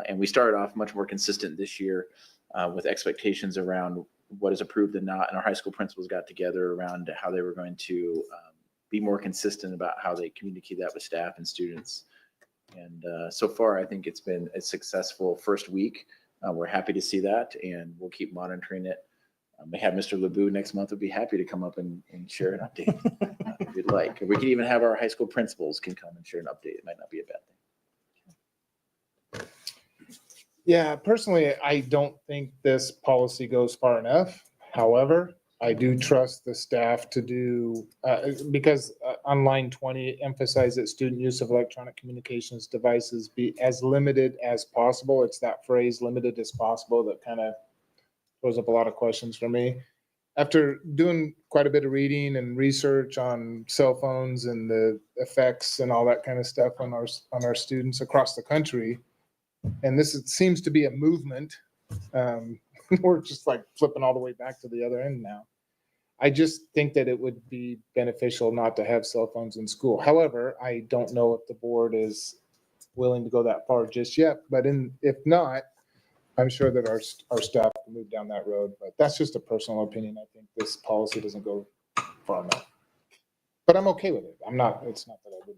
And we started off much more consistent this year with expectations around what is approved and not. And our high school principals got together around how they were going to be more consistent about how they communicate that with staff and students. And so far, I think it's been a successful first week. We're happy to see that, and we'll keep monitoring it. May have Mr. LeBou next month would be happy to come up and share an update if you'd like. We could even have our high school principals can come and share an update. It might not be a bad thing. Yeah, personally, I don't think this policy goes far enough. However, I do trust the staff to do, because on line 20, it emphasized that student use of electronic communications devices be as limited as possible. It's that phrase, limited as possible, that kind of throws up a lot of questions for me. After doing quite a bit of reading and research on cell phones and the effects and all that kind of stuff on our students across the country, and this seems to be a movement. We're just like flipping all the way back to the other end now. I just think that it would be beneficial not to have cell phones in school. However, I don't know if the board is willing to go that far just yet, but if not, I'm sure that our staff will move down that road, but that's just a personal opinion. I think this policy doesn't go far enough, but I'm okay with it. It's not that I wouldn't.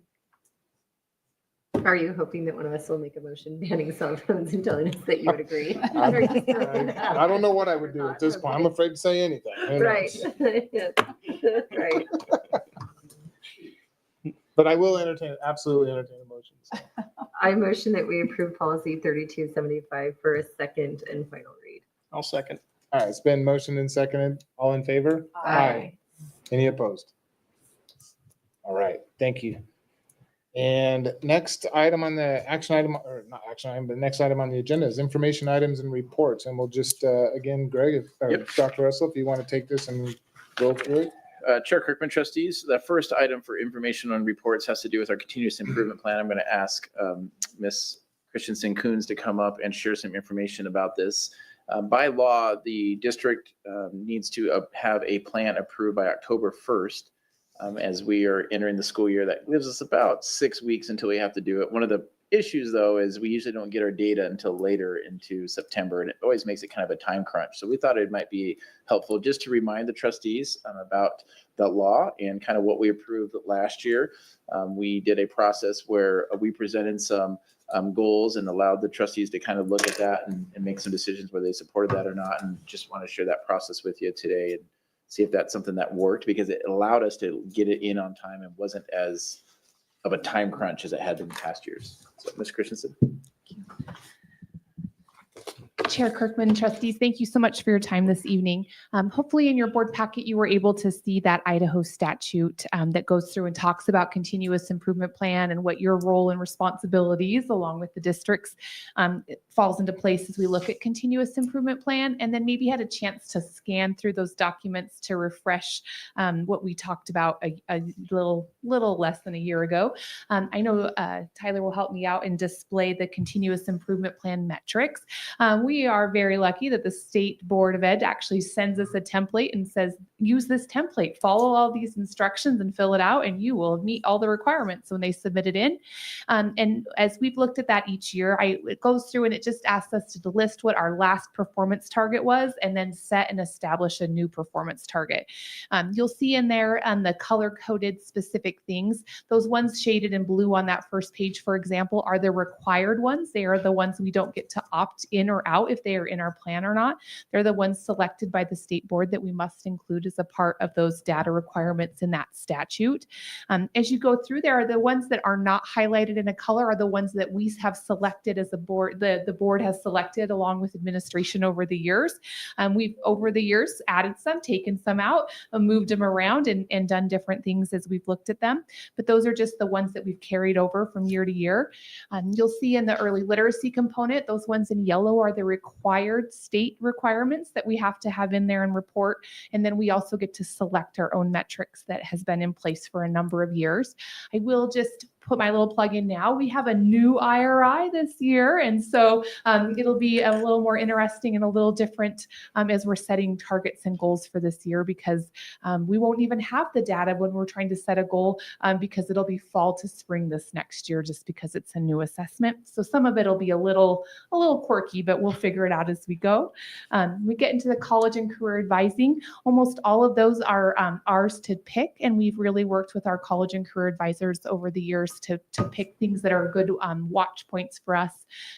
Are you hoping that one of us will make a motion banning cell phones and telling us that you would agree? I don't know what I would do at this point. I'm afraid to say anything. Who Right. knows? Right. But I will absolutely entertain emotions. I motion that we approve policy 3275 for a second and final read. I'll second. All right, it's been motioned and seconded. All in favor? Aye. Any opposed? All right, thank you. And next item on the action item, or not action item, but next item on the agenda is information items and reports. And we'll just, again, Greg, Dr. Russell, if you want to take this and go through it. Chair Kirkman, trustees, the first item for information on reports has to do with our continuous improvement plan. I'm going to ask Ms. Christensen-Coons to come up and share some information about this. By law, the district needs to have a plan approved by October 1st. As we are entering the school year, that gives us about 6 weeks until we have to do it. One of the issues, though, is we usually don't get our data until later into September, and it always makes it kind of a time crunch. So we thought it might be helpful just to remind the trustees about the law and kind of what we approved last year. We did a process where we presented some goals and allowed the trustees to kind of look at that and make some decisions whether they supported that or not, and just want to share that process with you today and see if that's something that worked, because it allowed us to get it in on time and wasn't as of a time crunch as it had been in past years. So, Ms. Christensen. Chair Kirkman, trustees, thank you so much for your time this evening. Hopefully in your board packet, you were able to see that Idaho statute that goes through and talks about continuous improvement plan and what your role and responsibilities along with the districts it falls into place as we look at continuous improvement plan, and then maybe had a chance to scan through those documents to refresh what we talked about a little less than a year ago. I know Tyler will help me out and display the continuous improvement plan metrics. We are very lucky that the State Board of Ed actually sends us a template and says, use this template, follow all these instructions and fill it out, and you will meet all the requirements when they submit it in. And as we've looked at that each year, it goes through and it just asks us to list what our last performance target was and then set and establish a new performance target. You'll see in there the color-coded specific things. Those ones shaded in blue on that first page, for example, are the required ones. They are the ones we don't get to opt in or out about if they are in our plan or not. They're the ones selected by the state board that we must include as a part of those data requirements in that statute. As you go through there, the ones that are not highlighted in a color are the ones that we have selected as a board, the board has selected along with administration over the years. We've over the years added some, taken some out, moved them around and done different things as we've looked at them. But those are just the ones that we've carried over from year to year. You'll see in the early literacy component, those ones in yellow are the required state requirements that we have to have in there and report. And then we also get to select our own metrics that has been in place for a number of years. I will just put my little plug in now. We have a new IRI this year. And so it'll be a little more interesting and a little different as we're setting targets and goals for this year, because we won't even have the data when we're trying to set a goal because it'll be fall to spring this next year, just because it's a new assessment. So some of it'll be a little quirky, but we'll figure it out as we go. We get into the college and career advising. Almost all of those are ours to pick. And we've really worked with our college and career advisors over the years to pick things that are good watch points for us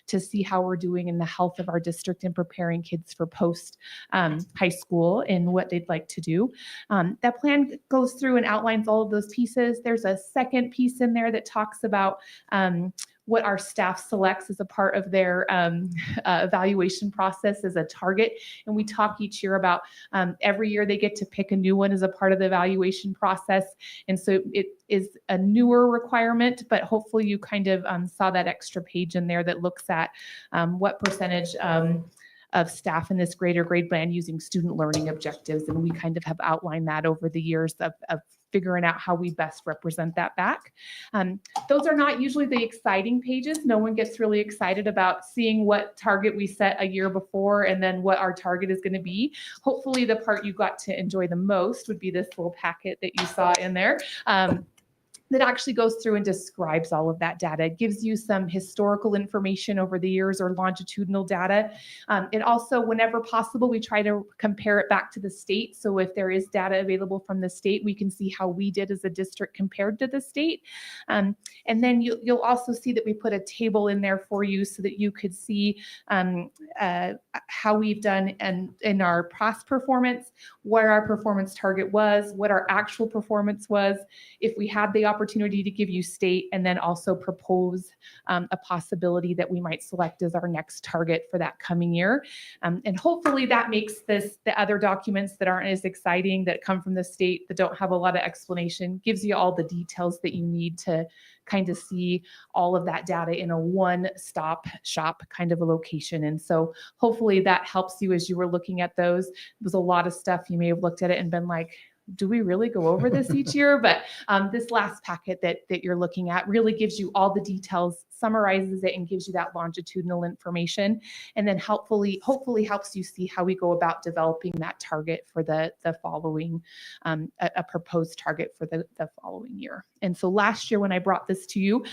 to see how we're doing in the health of our district and preparing kids for post high school and what they'd like to do. That plan goes through and outlines all of those pieces. There's a second piece in there that talks about what our staff selects as a part of their evaluation process as a target. And we talk each year about every year they get to pick a new one as a part of the evaluation process. And so it is a newer requirement, but hopefully you kind of saw that extra page in there that looks at what percentage of staff in this grade or grade plan using student learning objectives. And we kind of have outlined that over the years of figuring out how we best represent that back. Those are not usually the exciting pages. No one gets really excited about seeing what target we set a year before and then what our target is going to be. Hopefully the part you got to enjoy the most would be this little packet that you saw in there. That actually goes through and describes all of that data. It gives you some historical information over the years or longitudinal data. It also, whenever possible, we try to compare it back to the state. So if there is data available from the state, we can see how we did as a district compared to the state. And then you'll also see that we put a table in there for you so that you could see how we've done in our past performance, where our performance target was, what our actual performance was, if we had the opportunity to give you state, and then also propose a possibility that we might select as our next target for that coming year. And hopefully that makes the other documents that aren't as exciting, that come from the state, that don't have a lot of explanation, gives you all the details that you need to kind of see all of that data in a one-stop shop kind of a location. And so hopefully that helps you as you were looking at those. There's a lot of stuff you may have looked at it and been like, do we really go over this each year? But this last packet that you're looking at really gives you all the details, summarizes it, and gives you that longitudinal information, and then hopefully helps you see how we go about developing that target for the following, a proposed target for the following year. And so last year when I brought this to you,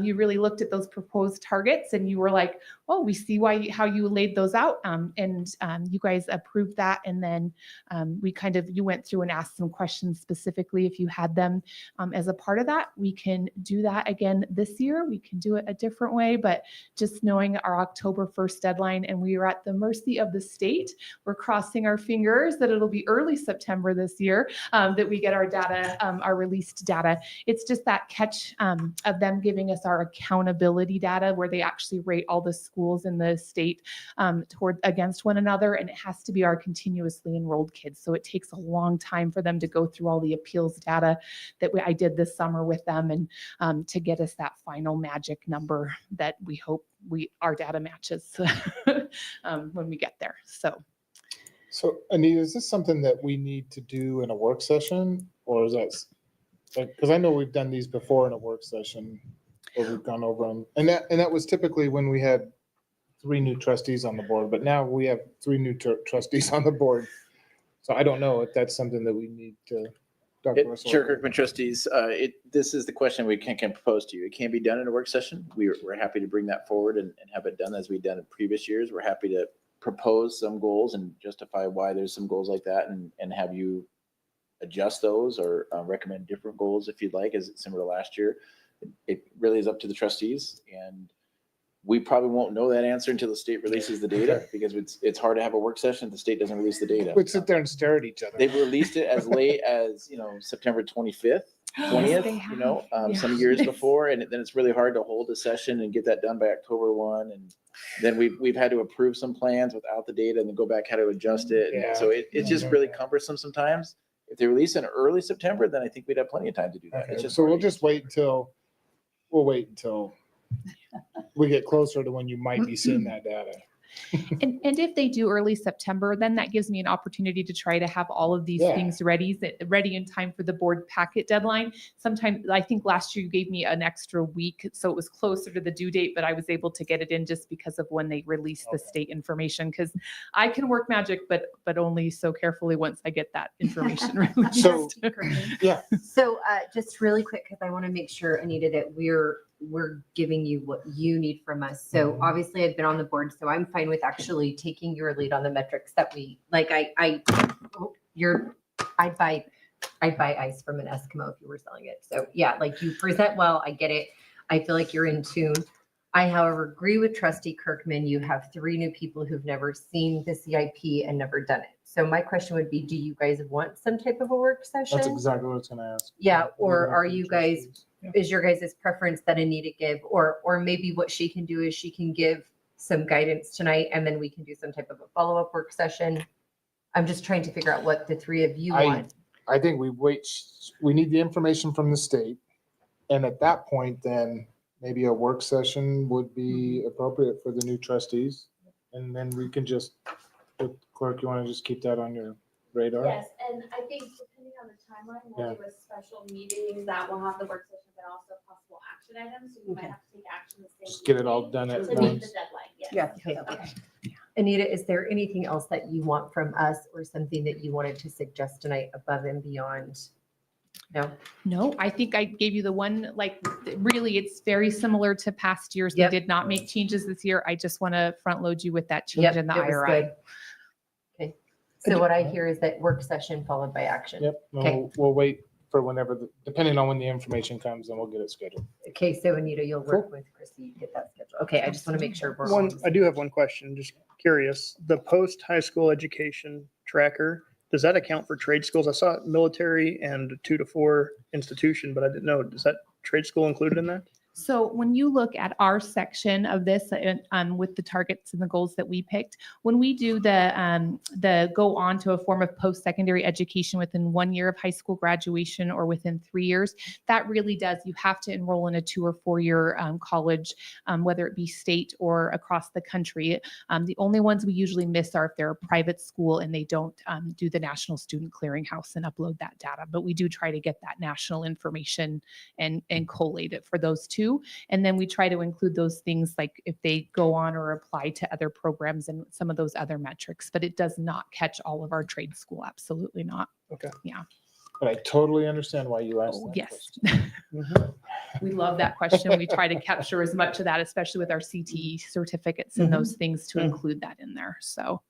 you really looked at those proposed targets and you were like, oh, we see how you laid those out, and you guys approved that. And then you went through and asked some questions specifically if you had them as a part of that. We can do that again this year. We can do it a different way, but just knowing our October 1st deadline and we are at the mercy of the state, we're crossing our fingers that it'll be early September this year that we get our data, our released data. It's just that catch of them giving us our accountability data where they actually rate all the schools in the state against one another, and it has to be our continuously enrolled kids. So it takes a long time for them to go through all the appeals data that I did this summer with them, and to get us that final magic number that we hope our data matches when we get there. So Anita, is this something that we need to do in a work session, or is that, because I know we've done these before in a work session, or we've gone over them, and that was typically when we had 3 new trustees on the board, but now we have 3 new trustees on the board. So I don't know if that's something that we need to. Chair Kirkman, trustees, this is the question we can propose to you. It can be done in a work session. We're happy to bring that forward and have it done as we've done in previous years. We're happy to propose some goals and justify why there's some goals like that, and have you adjust those or recommend different goals if you'd like, as it's similar to last year. It really is up to the trustees, and We probably won't know that answer until the state releases the data, because it's hard to have a work session if the state doesn't release the data. We'd sit there and stare at each other. They've released it as late as, September 25th, 20th, they have. some Yeah. years before, and then it's really hard to hold a session and get that done by October 1. And then we've had to approve some plans without the data and then go back, how to adjust it. And Yeah. so it's just really cumbersome sometimes. If they release in early September, then I think we'd have plenty of time to do that. It's Okay, just so we'll just wait until we get closer to when you might be seeing that data. And if they do early September, then that gives me an opportunity to try to have all of these Yeah. things ready in time for the board packet deadline. Sometimes, I think last year you gave me an extra week, so it was closer to the due date, but I was able to get it in just because of when they released the state information. Because I can work magic, but only so carefully once I get that information released. So, yeah, So just really quick, because I want to make sure, Anita, that we're giving you what you need from us. So obviously I've been on the board, so I'm fine with actually taking your lead on the metrics that we, like, I'd buy ice from an Eskimo if you were selling it. So yeah, like you present well, I get it. I feel like you're in tune. I, however, agree with Trustee Kirkman. You have 3 new people who've never seen the CIP and never done it. So my question would be, do you guys want some type of a work session? that's exactly what I was gonna ask. Yeah, or are you guys, is your guys' preference that Anita give, or maybe what she can do is she can give some guidance tonight and then we can do some type of a follow-up work session? I'm just trying to figure out what the 3 of you want. I think we need the information from the state. And at that point, then maybe a work session would be appropriate for the new trustees. And then we can just, clerk, you want to just keep that on your radar? Yes, and I think depending on the timeline, we'll do a special meeting that will have the work session, but also possible action items. So you might have to take action the same. Just get it all meeting done at to meet the once. deadline, yes. Yeah. Okay. Anita, is there anything else that you want from us or something that you wanted to suggest tonight above and beyond? No? No, I think I gave you the one, like, really, it's very similar to past years. Yep. They did not make changes this year. I just want to front load you with that change Yep, in the it was IRI. good. Okay. So what I hear is that work session followed by action. Yep, Okay. we'll wait for whenever, depending on when the information comes, and we'll get it scheduled. Okay, so Anita, you'll work Cool. with Chrissy to get that scheduled. Okay, I just want to make sure we're. I do have one question, just curious. The post-high school education tracker, does that account for trade schools? I saw it military and 2 to 4 institution, but I didn't know. Does that trade school included in that? So when you look at our section of this with the targets and the goals that we picked, when we do the go on to a form of post-secondary education within 1 year of high school graduation or within 3 years, that really does, you have to enroll in a 2 or 4 year college, whether it be state or across the country. The only ones we usually miss are if they're a private school and they don't do the National Student Clearinghouse and upload that data. But we do try to get that national information and collate it for those two. And then we try to include those things like if they go on or apply to other programs and some of those other metrics, but it does not catch all of our trade school. Absolutely not. Okay. Yeah. But I totally understand why you asked that Yes. question. We love that question. We try to capture as much of that, especially with our CTE certificates and those things to include that in there. So.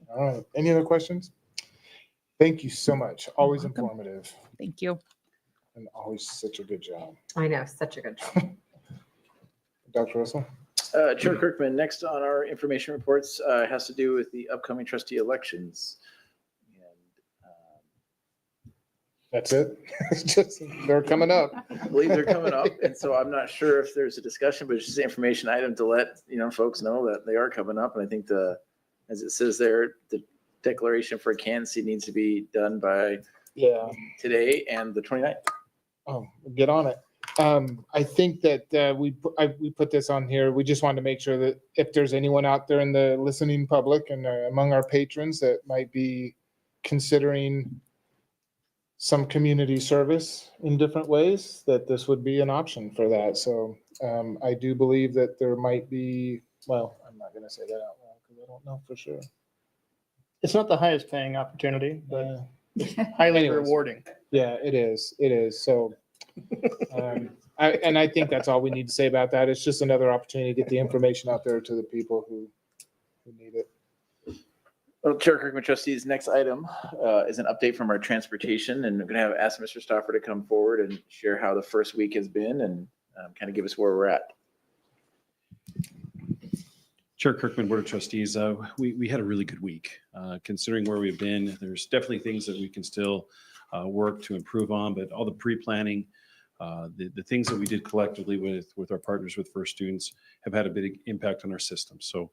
All right, any other questions? Thank you so much. Always welcome. informative Thank you. and always such a good job. I know, such a good job. Dr. Russell? Chair Kirkman, next on our information reports has to do with the upcoming trustee elections. And, That's it? It's just, they're coming up. I believe they're coming up, and so I'm not sure if there's a discussion, but it's just an information item to let folks know that they are coming up. And I think as it says there, the declaration for a candidacy needs to be done by today and the 29th. Oh, get on it. I think that we put this on here. We just wanted to make sure that if there's anyone out there in the listening public and among our patrons that might be considering some community service in different ways, that this would be an option for that. So I do believe that there might be, well, I'm not going to say that out loud because I don't know for sure. It's not the highest paying opportunity, but it's highly Anyways. rewarding. Yeah, it is. It is. So, I think that's all we need to say about that. It's just another opportunity to get the information out there to the people who need it. Well, Chair Kirkman, trustees, next item is an update from our transportation, and we're going to ask Mr. Stauffer to come forward and share how the first week has been and kind of give us where we're at. Chair Kirkman, Board of Trustees, we had a really good week. Considering where we've been, there's definitely things that we can still work to improve on, but all the pre-planning, the things that we did collectively with our partners with First Students have had a big impact on our system. So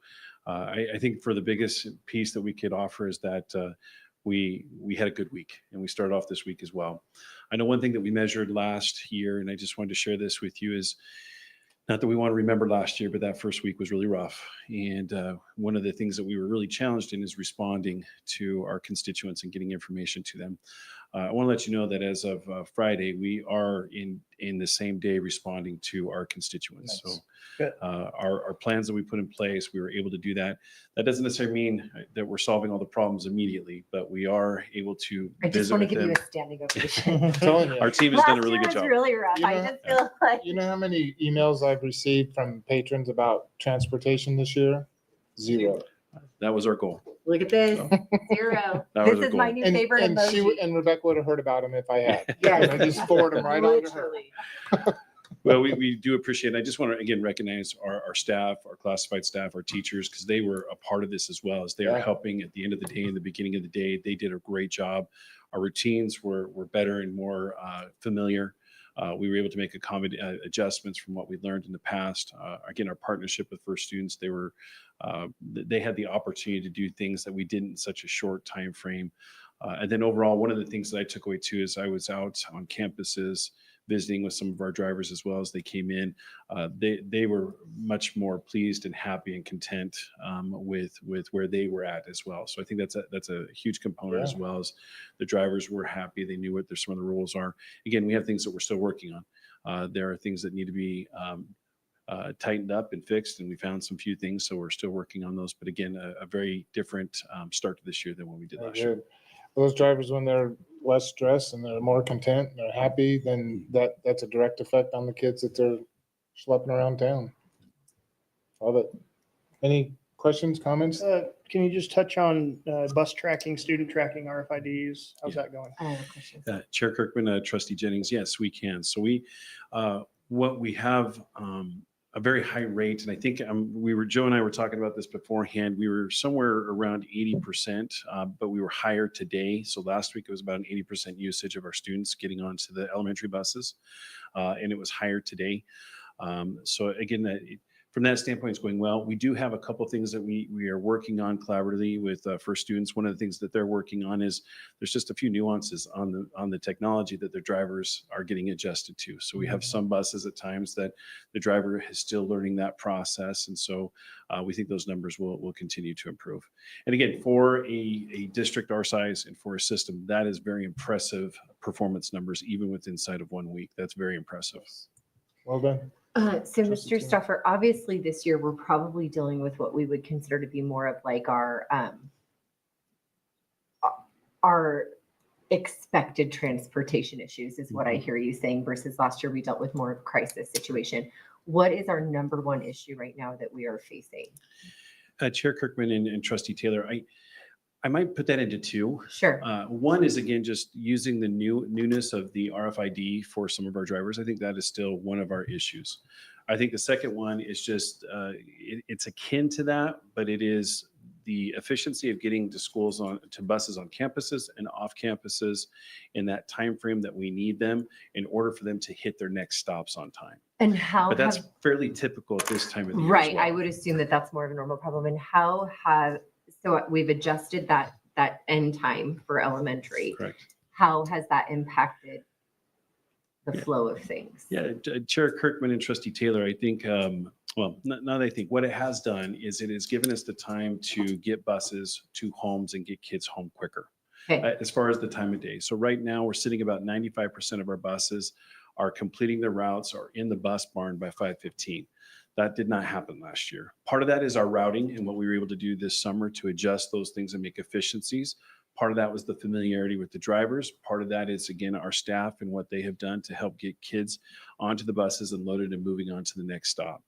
I think for the biggest piece that we could offer is that we had a good week, and we started off this week as well. I know one thing that we measured last year, and I just wanted to share this with you, is not that we want to remember last year, but that first week was really rough. And one of the things that we were really challenged in is responding to our constituents and getting information to them. I want to let you know that as of Friday, we are in the same day responding to our constituents. Nice. So our plans that we put in place, we were able to do that. That doesn't necessarily mean that we're solving all the problems immediately, but we are able to I just visit want to with give you them. a standing ovation. I'm telling you. Our team has done a really good Last year job. was really rough. You I know- just feel like. You know how many emails I've received from patrons about transportation this year? 0. That was our goal. Look at this. 0. That was This our is my goal. new favorite and emoji. and Rebecca would have heard about them if I had. Yes. I just forward them right on to her. Literally. Well, we do appreciate it. I just want to, again, recognize our staff, our classified staff, our teachers, because they were a part of this as well, as they are Yeah. helping at the end of the day and the beginning of the day. They did a great job. Our routines were better and more familiar. We were able to make adjustments from what we learned in the past. Again, our partnership with First Students, they had the opportunity to do things that we didn't in such a short time frame. And then overall, one of the things that I took away too is I was out on campuses visiting with some of our drivers as well as they came in. They were much more pleased and happy and content with where they were at as well. So I think that's a huge component, as well as the drivers were happy. They knew what some of the rules are. Again, we have things that we're still working on. There are things that need to be tightened up and fixed, and we found some few things, so we're still working on those. But again, a very different start to this year than what we did last year. Those drivers, when they're less stressed and they're more content and they're happy, then that's a direct effect on the kids that they're schlepping around town. Love it. Any questions, comments? Can you just touch on bus tracking, student tracking, RFIDs? How's that going? I have a question. Chair Kirkman, Trustee Jennings, yes, we can. So we have a very high rate, and I think Joe and I were talking about this beforehand. We were somewhere around 80%, but we were higher today. So last week it was about an 80% usage of our students getting onto the elementary buses, and it was higher today. So again, from that standpoint, it's going well. We do have a couple things that we are working on collaboratively with First Students. One of the things that they're working on is there's just a few nuances on the technology that their drivers are getting adjusted to. So we have some buses at times that the driver is still learning that process. And so we think those numbers will continue to improve. And again, for a district our size and for a system, that is very impressive performance numbers, even with inside of 1 week. That's very impressive. Well done. So Mr. Stuffer, obviously this year we're probably dealing with what we would consider to be more of like our expected transportation issues is what I hear you saying, versus last year we dealt with more of a crisis situation. What is our number one issue right now that we are facing? Chair Kirkman and Trustee Taylor, I might put that into two. Sure. One is, again, just using the newness of the RFID for some of our drivers. I think that is still one of our issues. I think the second one is just, it's akin to that, but it is the efficiency of getting to schools to buses on campuses and off campuses in that time frame that we need them in order for them to hit their next stops on time. And how? But that's fairly typical at this time of the year. Right. as well. I would assume that that's more of a normal problem. And how so we've adjusted that end time for elementary. Correct. How has that impacted the flow of things? Yeah, Chair Kirkman and Trustee Taylor, I think, well, not I think, what it has done is it has given us the time to get buses to homes and get kids home quicker. Okay. As far as the time of day. So right now we're sitting about 95% of our buses are completing their routes or in the bus barn by 5:15. That did not happen last year. Part of that is our routing and what we were able to do this summer to adjust those things and make efficiencies. Part of that was the familiarity with the drivers. Part of that is, again, our staff and what they have done to help get kids onto the buses and loaded and moving on to the next stop.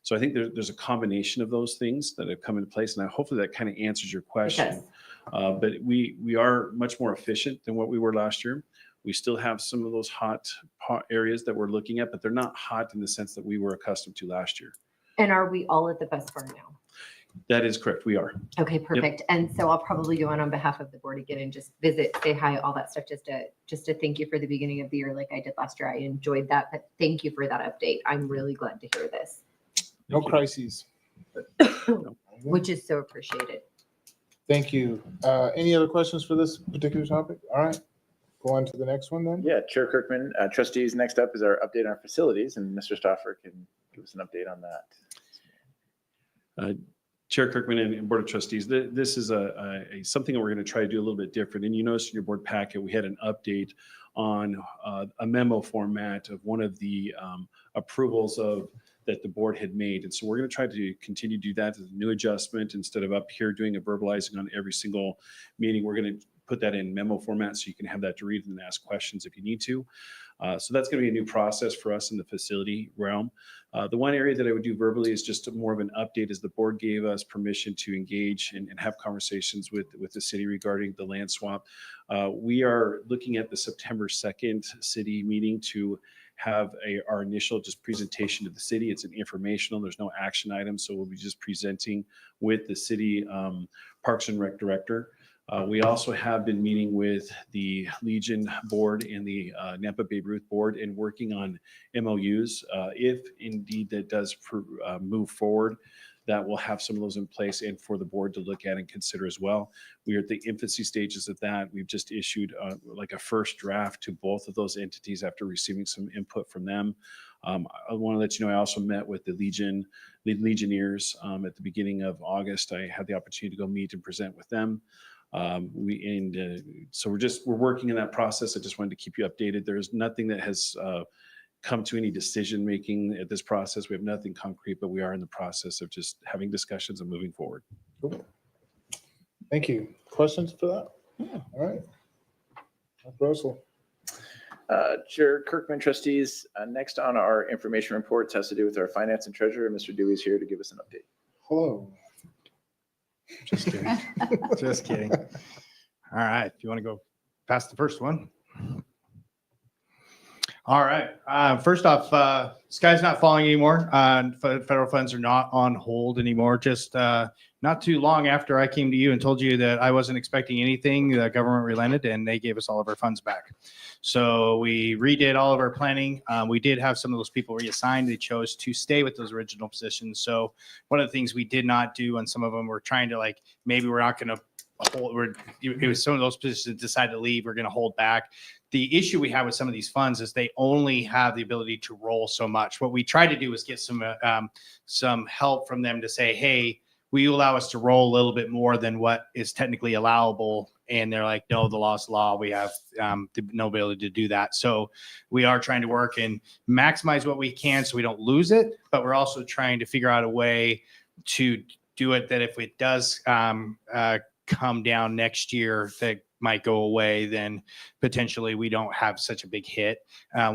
So I think there's a combination of those things that have come into place, and hopefully that kind of answers your question. But we are much more efficient than what we were last year. We still have some of those hot areas that we're looking at, but they're not hot in the sense that we were accustomed to last year. And are we all at the bus barn now? That is correct. We are. Okay, perfect. And so I'll probably go on behalf of the board again and just visit, say hi, all that stuff, just to thank you for the beginning of the year like I did last year. I enjoyed that, but thank you for that update. I'm really glad to hear this, No crises. which is so appreciated. Thank you. Any other questions for this particular topic? All right, go on to the next one then. Yeah, Chair Kirkman, trustees, next up is our update on our facilities, and Mr. Stoffer can give us an update on that. Chair Kirkman and Board of Trustees, this is something that we're going to try to do a little bit different. And you noticed in your board packet, we had an update on a memo format of one of the approvals that the board had made. And so we're going to try to continue to do that as a new adjustment. Instead of up here doing a verbalizing on every single meeting, we're going to put that in memo format so you can have that to read and ask questions if you need to. So that's going to be a new process for us in the facility realm. The one area that I would do verbally is just more of an update, as the board gave us permission to engage and have conversations with the city regarding the land swap. We are looking at the September 2nd city meeting to have our initial just presentation to the city. It's an informational, there's no action item. So we'll be just presenting with the city Parks and Rec director. We also have been meeting with the Legion board and the Nampa Babe Ruth board and working on MOUs. If indeed that does move forward, that will have some of those in place and for the board to look at and consider as well. We are at the infancy stages of that. We've just issued like a first draft to both of those entities after receiving some input from them. I want to let you know, I also met with the Legionnaires at the beginning of August. I had the opportunity to go meet and present with them. So we're working in that process. I just wanted to keep you updated. There's nothing that has come to any decision making at this process. We have nothing concrete, but we are in the process of just having discussions and moving forward. Cool. Thank you. Questions for that? Yeah. All right. Dr. Russell. Chair Kirkman, trustees, next on our information reports has to do with our finance and treasurer. Mr. Dewey's here to give us an update. Hello. Just kidding. Just kidding. All right. If you want to go past the first one. All right. First off, sky's not falling anymore. Federal funds are not on hold anymore. Just not too long after I came to you and told you that I wasn't expecting anything, the government relented and they gave us all of our funds back. So we redid all of our planning. We did have some of those people reassigned. They chose to stay with those original positions. So one of the things we did not do, and some of them were trying to maybe we're not going to hold, it was some of those positions decided to leave. We're going to hold back. The issue we have with some of these funds is they only have the ability to roll so much. What we tried to do was get some help from them to say, hey, will you allow us to roll a little bit more than what is technically allowable? And they're like, no, the law's law. We have no ability to do that. So we are trying to work and maximize what we can so we don't lose it. But we're also trying to figure out a way to do it that if it does come down next year, that might go away, then potentially we don't have such a big hit.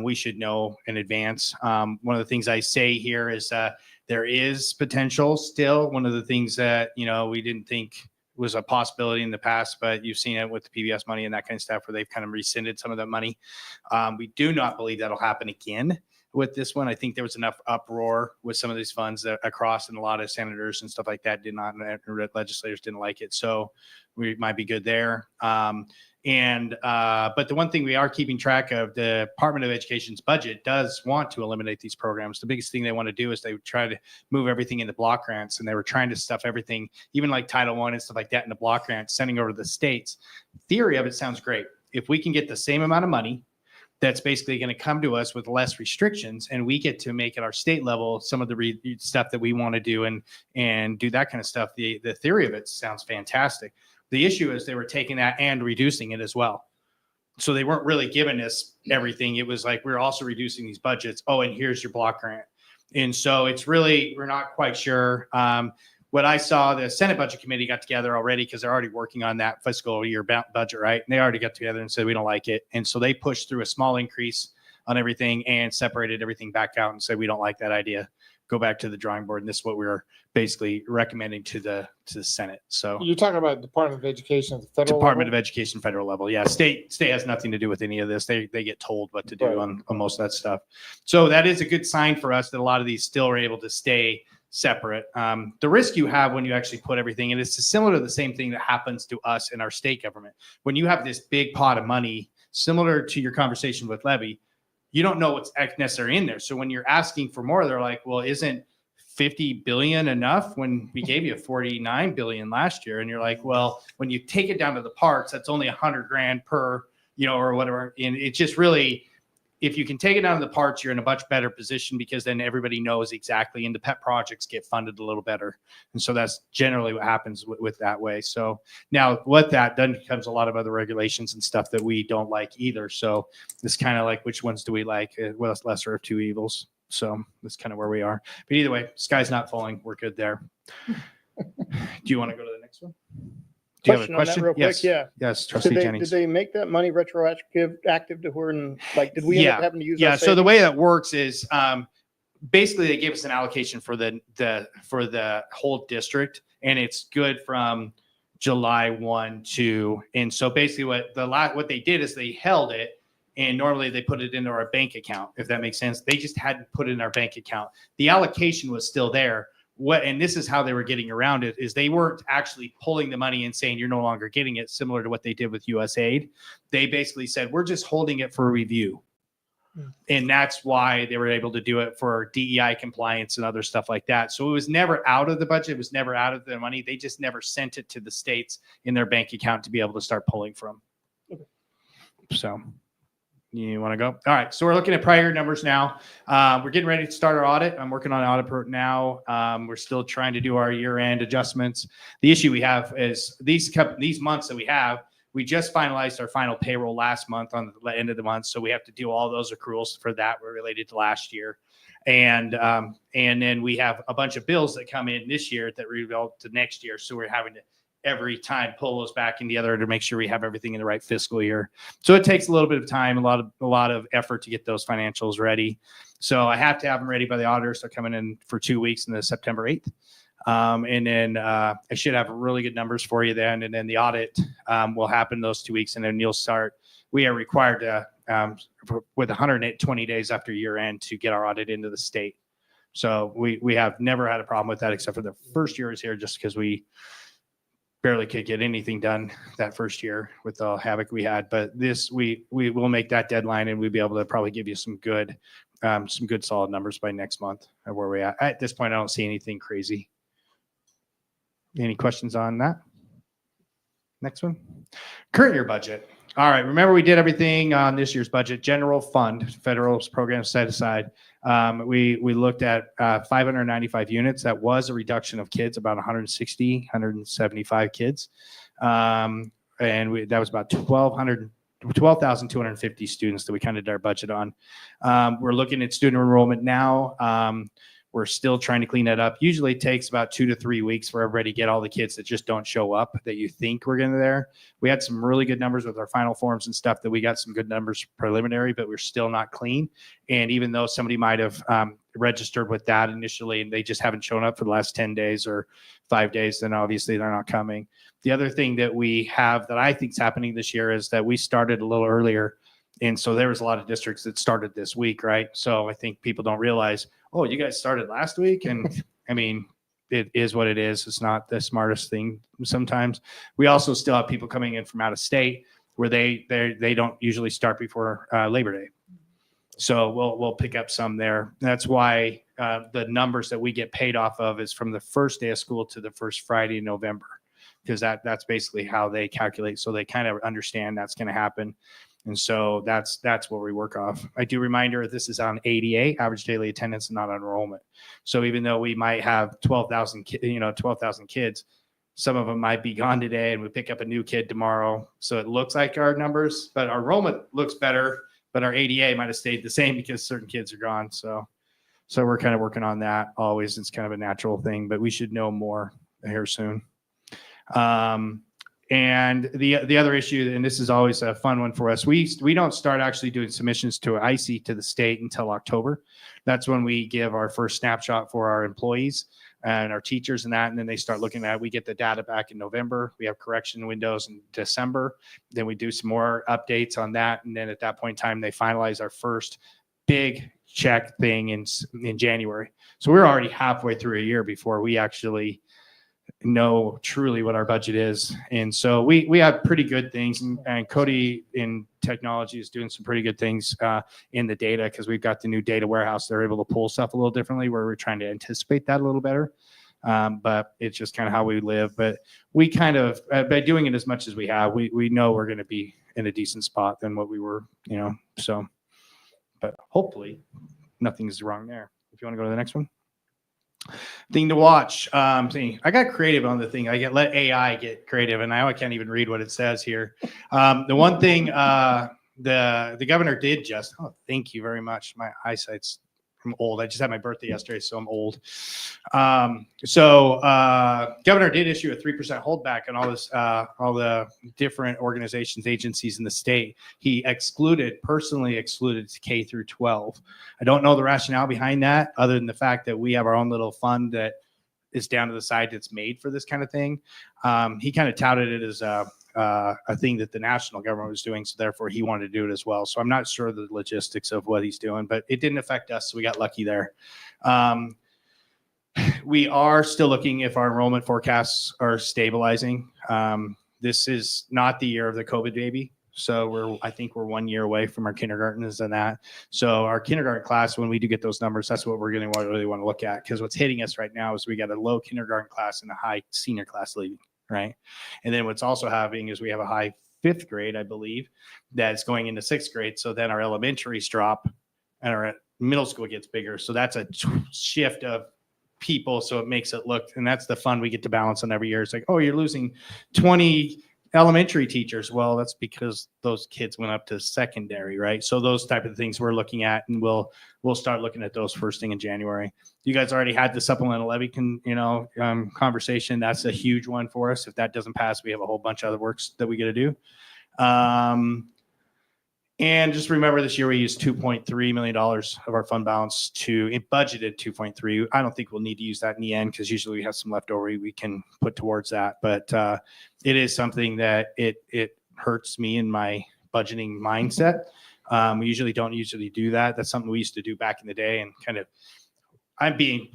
We should know in advance. One of the things I say here is there is potential still. One of the things that, we didn't think was a possibility in the past, but you've seen it with the PBS money and that kind of stuff where they've kind of rescinded some of that money. We do not believe that'll happen again with this one. I think there was enough uproar with some of these funds that across, and a lot of senators and stuff like that legislators didn't like it. So we might be good there. But the one thing we are keeping track of, the Department of Education's budget does want to eliminate these programs. The biggest thing they want to do is they try to move everything into block grants, and they were trying to stuff everything, even like Title I and stuff like that, into block grants, sending over to the states. Theory of it sounds great. If we can get the same amount of money that's basically going to come to us with less restrictions, and we get to make at our state level some of the stuff that we want to do and do that kind of stuff. The theory of it sounds fantastic. The issue is they were taking that and reducing it as well. So they weren't really giving us everything. It was like, we're also reducing these budgets. Oh, and here's your block grant. And so it's really, we're not quite sure. What I saw, the Senate Budget Committee got together already because they're already working on that fiscal year budget, right? And they already got together and said, we don't like it. And so they pushed through a small increase on everything and separated everything back out and said, we don't like that idea. Go back to the drawing board. And this is what we're basically recommending to the Senate. So You're talking about Department of Education at the federal Department level? of Education, federal level. Yeah. State has nothing to do with any of this. They get told what to do on most of that stuff. So that is a good sign for us that a lot of these still are able to stay separate. The risk you have when you actually put everything in, it's similar to the same thing that happens to us in our state government. When you have this big pot of money, similar to your conversation with levy, you don't know what's necessary in there. So when you're asking for more, they're like, well, isn't 50 billion enough when we gave you 49 billion last year? And you're like, well, when you take it down to the parts, that's only 100 grand per, or whatever. And it just really, if you can take it down to the parts, you're in a much better position, because then everybody knows exactly, and the pet projects get funded a little better. And so that's generally what happens with that way. So now what that then becomes a lot of other regulations and stuff that we don't like either. So it's kind of like, which ones do we like? Well, lesser of two evils. So that's kind of where we are. But either way, sky's not falling. We're good there. Do you want to go to the next one? Do you have a On that question? real quick, Yes. yeah. Yes, Trustee Did Jennings. they make that money retroactive active to her, and like, did we end up having to use? Yeah. our So the savings? way that works is basically they gave us an allocation for the whole district, and it's good from July 1 to, and so basically what they did is they held it, and normally they put it into our bank account, if that makes sense. They just hadn't put it in our bank account. The allocation was still there. And this is how they were getting around it, is they weren't actually pulling the money and saying you're no longer getting it, similar to what they did with USAID. They basically said, we're just holding it for review. And that's why they were able to do it for DEI compliance and other stuff like that. So it was never out of the budget. It was never out of the money. They just never sent it to the states in their bank account to be able to start pulling from. Okay. So you want to go? All right. So we're looking at prior numbers now. We're getting ready to start our audit. I'm working on an audit now. We're still trying to do our year-end adjustments. The issue we have is these months that we have, we just finalized our final payroll last month on the end of the month. So we have to do all those accruals for that were related to last year. And then we have a bunch of bills that come in this year that result to next year. So we're having to every time pull those back in the other to make sure we have everything in the right fiscal year. So it takes a little bit of time, a lot of effort to get those financials ready. So I have to have them ready by the auditors. They're coming in for 2 weeks in the September 8th. And then I should have really good numbers for you then. And then the audit will happen those 2 weeks. And then you'll start, we are required to, with 120 days after year end, to get our audit into the state. So we have never had a problem with that, except for the first year is here, just because we barely could get anything done that first year with the havoc we had. But this, we will make that deadline, and we'll be able to probably give you some good solid numbers by next month of where we are. At this point, I don't see anything crazy. Any questions on that? Next one. Current year budget. All right. Remember, we did everything on this year's budget. General fund, federal programs set aside. We looked at 595 units. That was a reduction of kids, about 175 kids. And that was about 12,250 students that we kind of did our budget on. We're looking at student enrollment now. We're still trying to clean that up. Usually it takes about 2 to 3 weeks for everybody to get all the kids that just don't show up that you think we're going to there. We had some really good numbers with our final forms and stuff, that we got some good numbers preliminary, but we're still not clean. And even though somebody might have registered with that initially and they just haven't shown up for the last 10 days or 5 days, then obviously they're not coming. The other thing that we have that I think is happening this year is that we started a little earlier. And so there was a lot of districts that started this week, right? So I think people don't realize, oh, you guys started last week? And I mean, it is what it is. It's not the smartest thing sometimes. We also still have people coming in from out of state where they don't usually start before Labor Day. So we'll pick up some there. That's why the numbers that we get paid off of is from the first day of school to the first Friday in November, because that's basically how they calculate. So they kind of understand that's going to happen. And so that's what we work off. I do remind her this is on ADA, average daily attendance, and not on enrollment. So even though we might have 12,000 kids, some of them might be gone today, and we pick up a new kid tomorrow. So it looks like our numbers, but our enrollment looks better, but our ADA might have stayed the same because certain kids are gone. So we're kind of working on that always. It's kind of a natural thing, but we should know more here soon. And the other issue, and this is always a fun one for us, we don't start actually doing submissions to IC to the state until October. That's when we give our first snapshot for our employees and our teachers and that, and then they start looking at it. We get the data back in November. We have correction windows in December. Then we do some more updates on that, and then at that point in time, they finalize our first big check thing in January. So we're already halfway through a year before we actually know truly what our budget is. And so we have pretty good things, and Cody in technology is doing some pretty good things in the data, because we've got the new data warehouse. They're able to pull stuff a little differently, where we're trying to anticipate that a little better. But it's just kind of how we live. But we kind of, by doing it as much as we have, we know we're going to be in a decent spot than what we were, so, but hopefully nothing's wrong there. If you want to go to the next one. Thing to watch. I got creative on the thing. Let AI get creative, and now I can't even read what it says here. The one thing the governor did just. Oh, thank you very much. My eyesight's. I'm old. I just had my birthday yesterday, so I'm old. Governor did issue a 3% holdback on all the different organizations, agencies in the state. He personally excluded K through 12. I don't know the rationale behind that, other than the fact that we have our own little fund that is down to the side that's made for this kind of thing. He kind of touted it as a thing that the national government was doing, so therefore he wanted to do it as well. So I'm not sure the logistics of what he's doing, but it didn't affect us, so we got lucky there. We are still looking if our enrollment forecasts are stabilizing. This is not the year of the COVID baby. So I think we're 1 year away from our kindergartens and that. So our kindergarten class, when we do get those numbers, that's what we're going to really want to look at, because what's hitting us right now is we got a low kindergarten class and a high senior class leaving, right? And then what's also happening is we have a high 5th grade, I believe, that's going into 6th grade. So then our elementaries drop and our middle school gets bigger. So that's a shift of people. So it makes it look, and that's the fun we get to balance on every year. It's like, oh, you're losing 20 elementary teachers. Well, that's because those kids went up to secondary, right? So those type of things we're looking at, and we'll start looking at those first thing in January. You guys already had the supplemental levy conversation. That's a huge one for us. If that doesn't pass, we have a whole bunch of other works that we got to do. And just remember, this year we used $2.3 million of our fund balance it budgeted 2.3. I don't think we'll need to use that in the end, because usually we have some leftover we can put towards that. But it is something that it hurts me in my budgeting mindset. We usually don't do that. That's something we used to do back in the day, and I'm being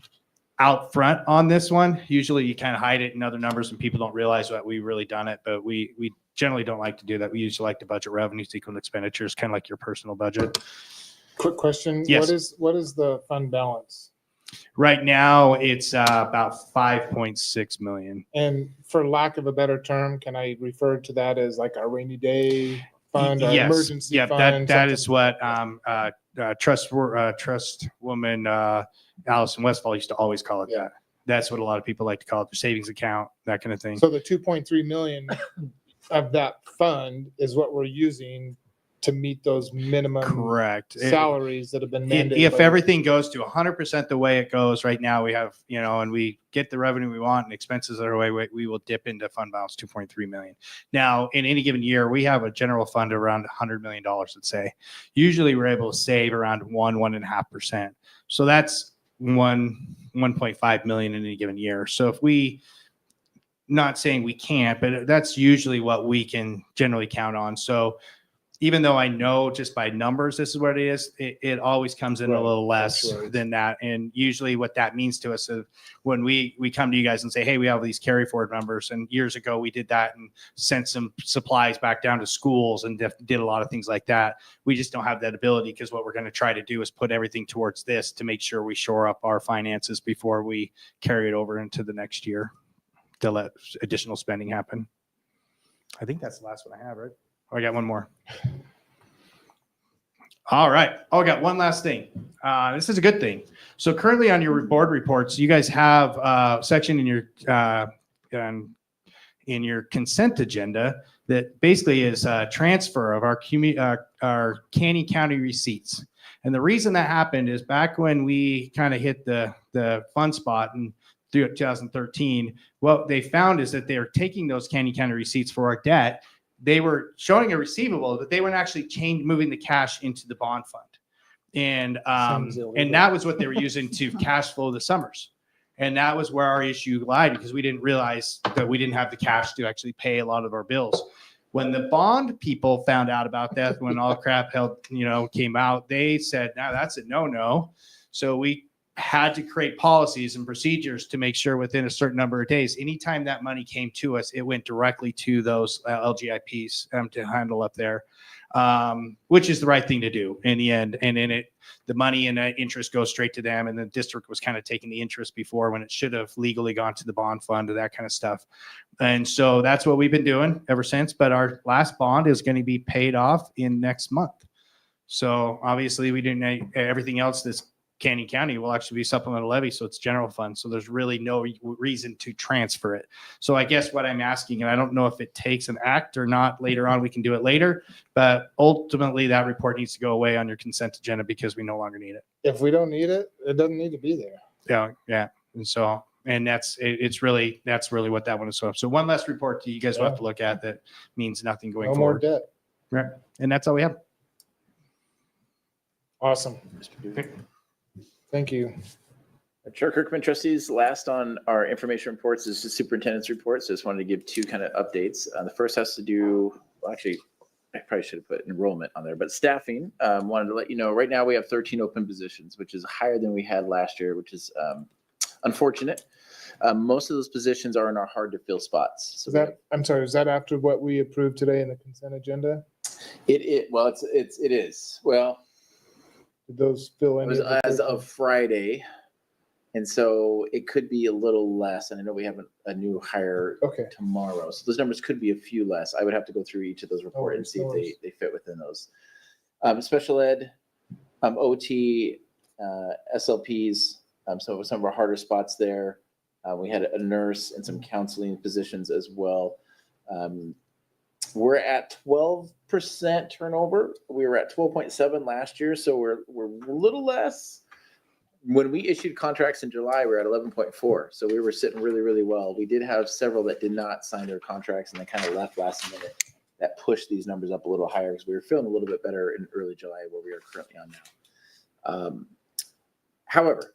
out front on this one. Usually you kind of hide it in other numbers and people don't realize that we really done it, but we generally don't like to do that. We usually like to budget revenues equal to expenditures, kind of like your personal budget. Quick question. Yes. What is the fund balance? Right now it's about 5.6 million. And for lack of a better term, can I refer to that as like our rainy day fund, our Yes. emergency Yeah, fund? that is what trust woman Allison Westfall used to always call it. That. That's what a lot of people like to call it, their savings account, that kind of thing. So the 2.3 million of that fund is what we're using to meet those minimum salaries that have been mandated. If everything goes to 100% the way it goes right now, we have, and we get the revenue we want and expenses are away, we will dip into fund balance 2.3 million. Now, in any given year, we have a general fund around $100 million, let's say. Usually we're able to save around 1.5%. So that's 1.5 million in any given year. So if we, not saying we can't, but that's usually what we can generally count on. So even though I know just by numbers this is what it is, it always comes in a little less than that. And usually what that means to us is when we come to you guys and say, hey, we have these carry forward numbers, and years ago we did that and sent some supplies back down to schools and did a lot of things like that. We just don't have that ability, because what we're going to try to do is put everything towards this to make sure we shore up our finances before we carry it over into the next year to let additional spending happen. I think that's the last one I have, right? Oh, I got one more. All right. Oh, I got one last thing. This is a good thing. So currently on your board reports, you guys have a section in your consent agenda that basically is a transfer of our Caney County receipts. And the reason that happened is back when we kind of hit the fun spot in 2013, what they found is that they were taking those Caney County receipts for our debt. They were showing a receivable, but they weren't actually moving the cash into the bond fund. And that was what they were using to cash flow the summers. And that was where our issue lied, because we didn't realize that we didn't have the cash to actually pay a lot of our bills. When the bond people found out about that, when all crap came out, they said, "Now that's a no." So we had to create policies and procedures to make sure within a certain number of days, anytime that money came to us, it went directly to those LGIPs to handle up there, which is the right thing to do in the end. And then the money and interest goes straight to them. And the district was kind of taking the interest before when it should have legally gone to the bond fund or that kind of stuff. And so that's what we've been doing ever since. But our last bond is going to be paid off in next month. So obviously we didn't, everything else that's Canyon County will actually be supplemental levy. So it's general fund. So there's really no reason to transfer it. So I guess what I'm asking, and I don't know if it takes an act or not later on, we can do it later, but ultimately that report needs to go away on your consent agenda because we no longer need it. If we don't need it, it doesn't need to be there. Yeah. And so, and that's really what that one is. So one less report that you guys will have to look at that means nothing going No more forward. debt. Right. And that's all we have. Awesome. Thank you. Chair Kirkman, trustees, last on our information reports is the superintendent's report. So just wanted to give two kind of updates. The first has to do, well, actually, I probably should have put enrollment on there, but staffing. Wanted to let you know, right now we have 13 open positions, which is higher than we had last year, which is unfortunate. Most of those positions are in our hard to fill spots. So I'm sorry, is that after what we approved today in the consent agenda? it is. Well, Did those fill it in? was as of Friday. And so it could be a little less. And I know we have a new hire tomorrow. So those numbers could be a few less. I would have to go through each of those reports and see if they fit within those. Special ed, OT, SLPs, so some of our harder spots there. We had a nurse and some counseling positions as well. We're at 12% turnover. We were at 12.7 last year, so we're a little less. When we issued contracts in July, we were at 11.4, so we were sitting really, really well. We did have several that did not sign their contracts and they kind of left last minute. That pushed these numbers up a little higher because we were feeling a little bit better in early July where we are currently on now. However,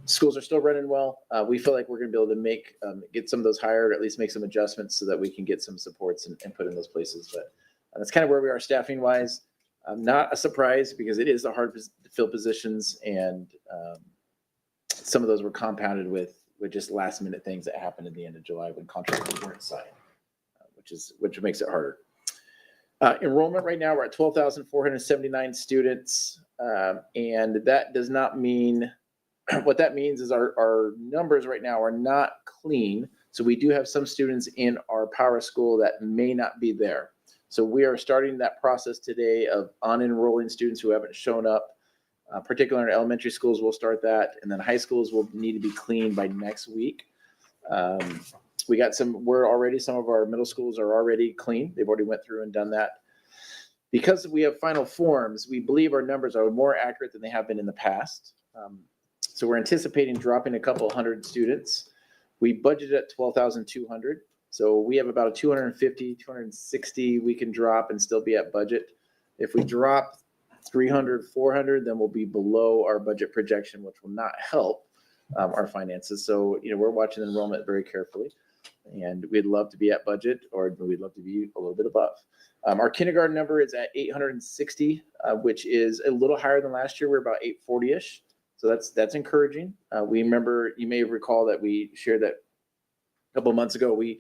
schools are still running well. We feel like we're going to be able to get some of those hired, or at least make some adjustments so that we can get some supports and put in those places. But that's kind of where we are staffing wise. Not a surprise because it is a hard to fill positions, and some of those were compounded with just last minute things that happened at the end of July when contracts weren't signed, which makes it harder. Enrollment right now, we're at 12,479 students, and that does not mean. What that means is our numbers right now are not clean. So we do have some students in our power school that may not be there. So we are starting that process today of unenrolling students who haven't shown up. Particularly in elementary schools, we'll start that. And then high schools will need to be clean by next week. We got some of our middle schools are already clean. They've already went through and done that. Because we have final forms, we believe our numbers are more accurate than they have been in the past. So we're anticipating dropping a couple hundred students. We budgeted at 12,200. So we have about a 250, 260 we can drop and still be at budget. If we drop 300, 400, then we'll be below our budget projection, which will not help our finances. So, we're watching enrollment very carefully, and we'd love to be at budget, or we'd love to be a little bit above. Our kindergarten number is at 860, which is a little higher than last year. We're about 840-ish. So that's encouraging. You may recall that we shared that a couple of months ago. We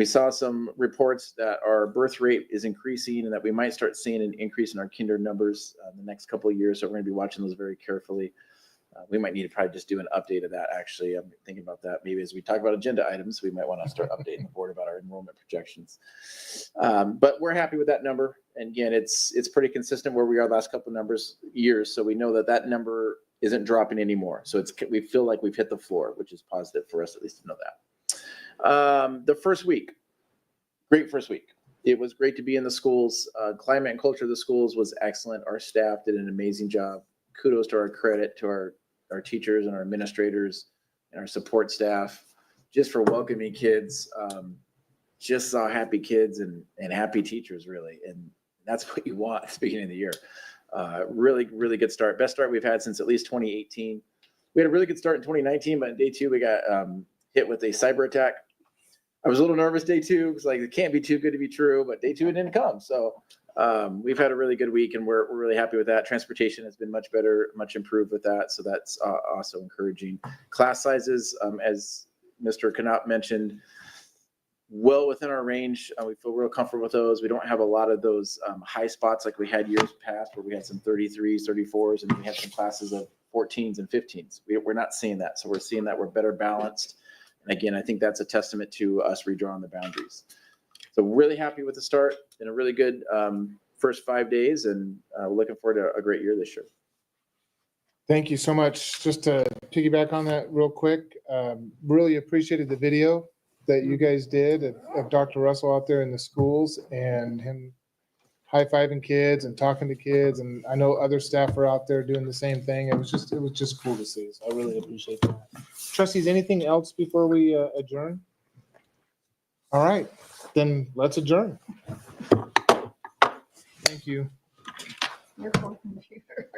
saw some reports that our birth rate is increasing and that we might start seeing an increase in our kinder numbers in the next couple of years. So we're going to be watching those very carefully. We might need to probably just do an update of that. Actually, I'm thinking about that. Maybe as we talk about agenda items, we might want to start updating the board about our enrollment projections. But we're happy with that number. And again, it's pretty consistent where we are the last couple of years. So we know that number isn't dropping anymore. So we feel like we've hit the floor, which is positive for us at least to know that. The first week, great first week. It was great to be in the schools. Climate and culture of the schools was excellent. Our staff did an amazing job. Kudos to our credit to our teachers and our administrators and our support staff just for welcoming kids. Just saw happy kids and happy teachers, really. And that's what you want at the beginning of the year. Really, really good start. Best start we've had since at least 2018. We had a really good start in 2019, but in day two, we got hit with a cyber attack. I was a little nervous day 2 because like it can't be too good to be true, but day 2 it didn't come. So we've had a really good week and we're really happy with that. Transportation has been much better, much improved with that. So that's also encouraging. Class sizes, as Mr. Knop mentioned, well within our range. We feel real comfortable with those. We don't have a lot of those high spots like we had years past where we had some 33s, 34s, and we had some classes of 14s and 15s. We're not seeing that. So we're seeing that we're better balanced. And again, I think that's a testament to us redrawing the boundaries. So really happy with the start. Been a really good first 5 days, and looking forward to a great year this year. Thank you so much. Just to piggyback on that real quick, really appreciated the video that you guys did of Dr. Russell out there in the schools and him high-fiving kids and talking to kids. And I know other staff are out there doing the same thing. It was just cool to see. So I really appreciate that. Trustees, anything else before we adjourn? All right, then let's adjourn. Thank you. Your whole computer.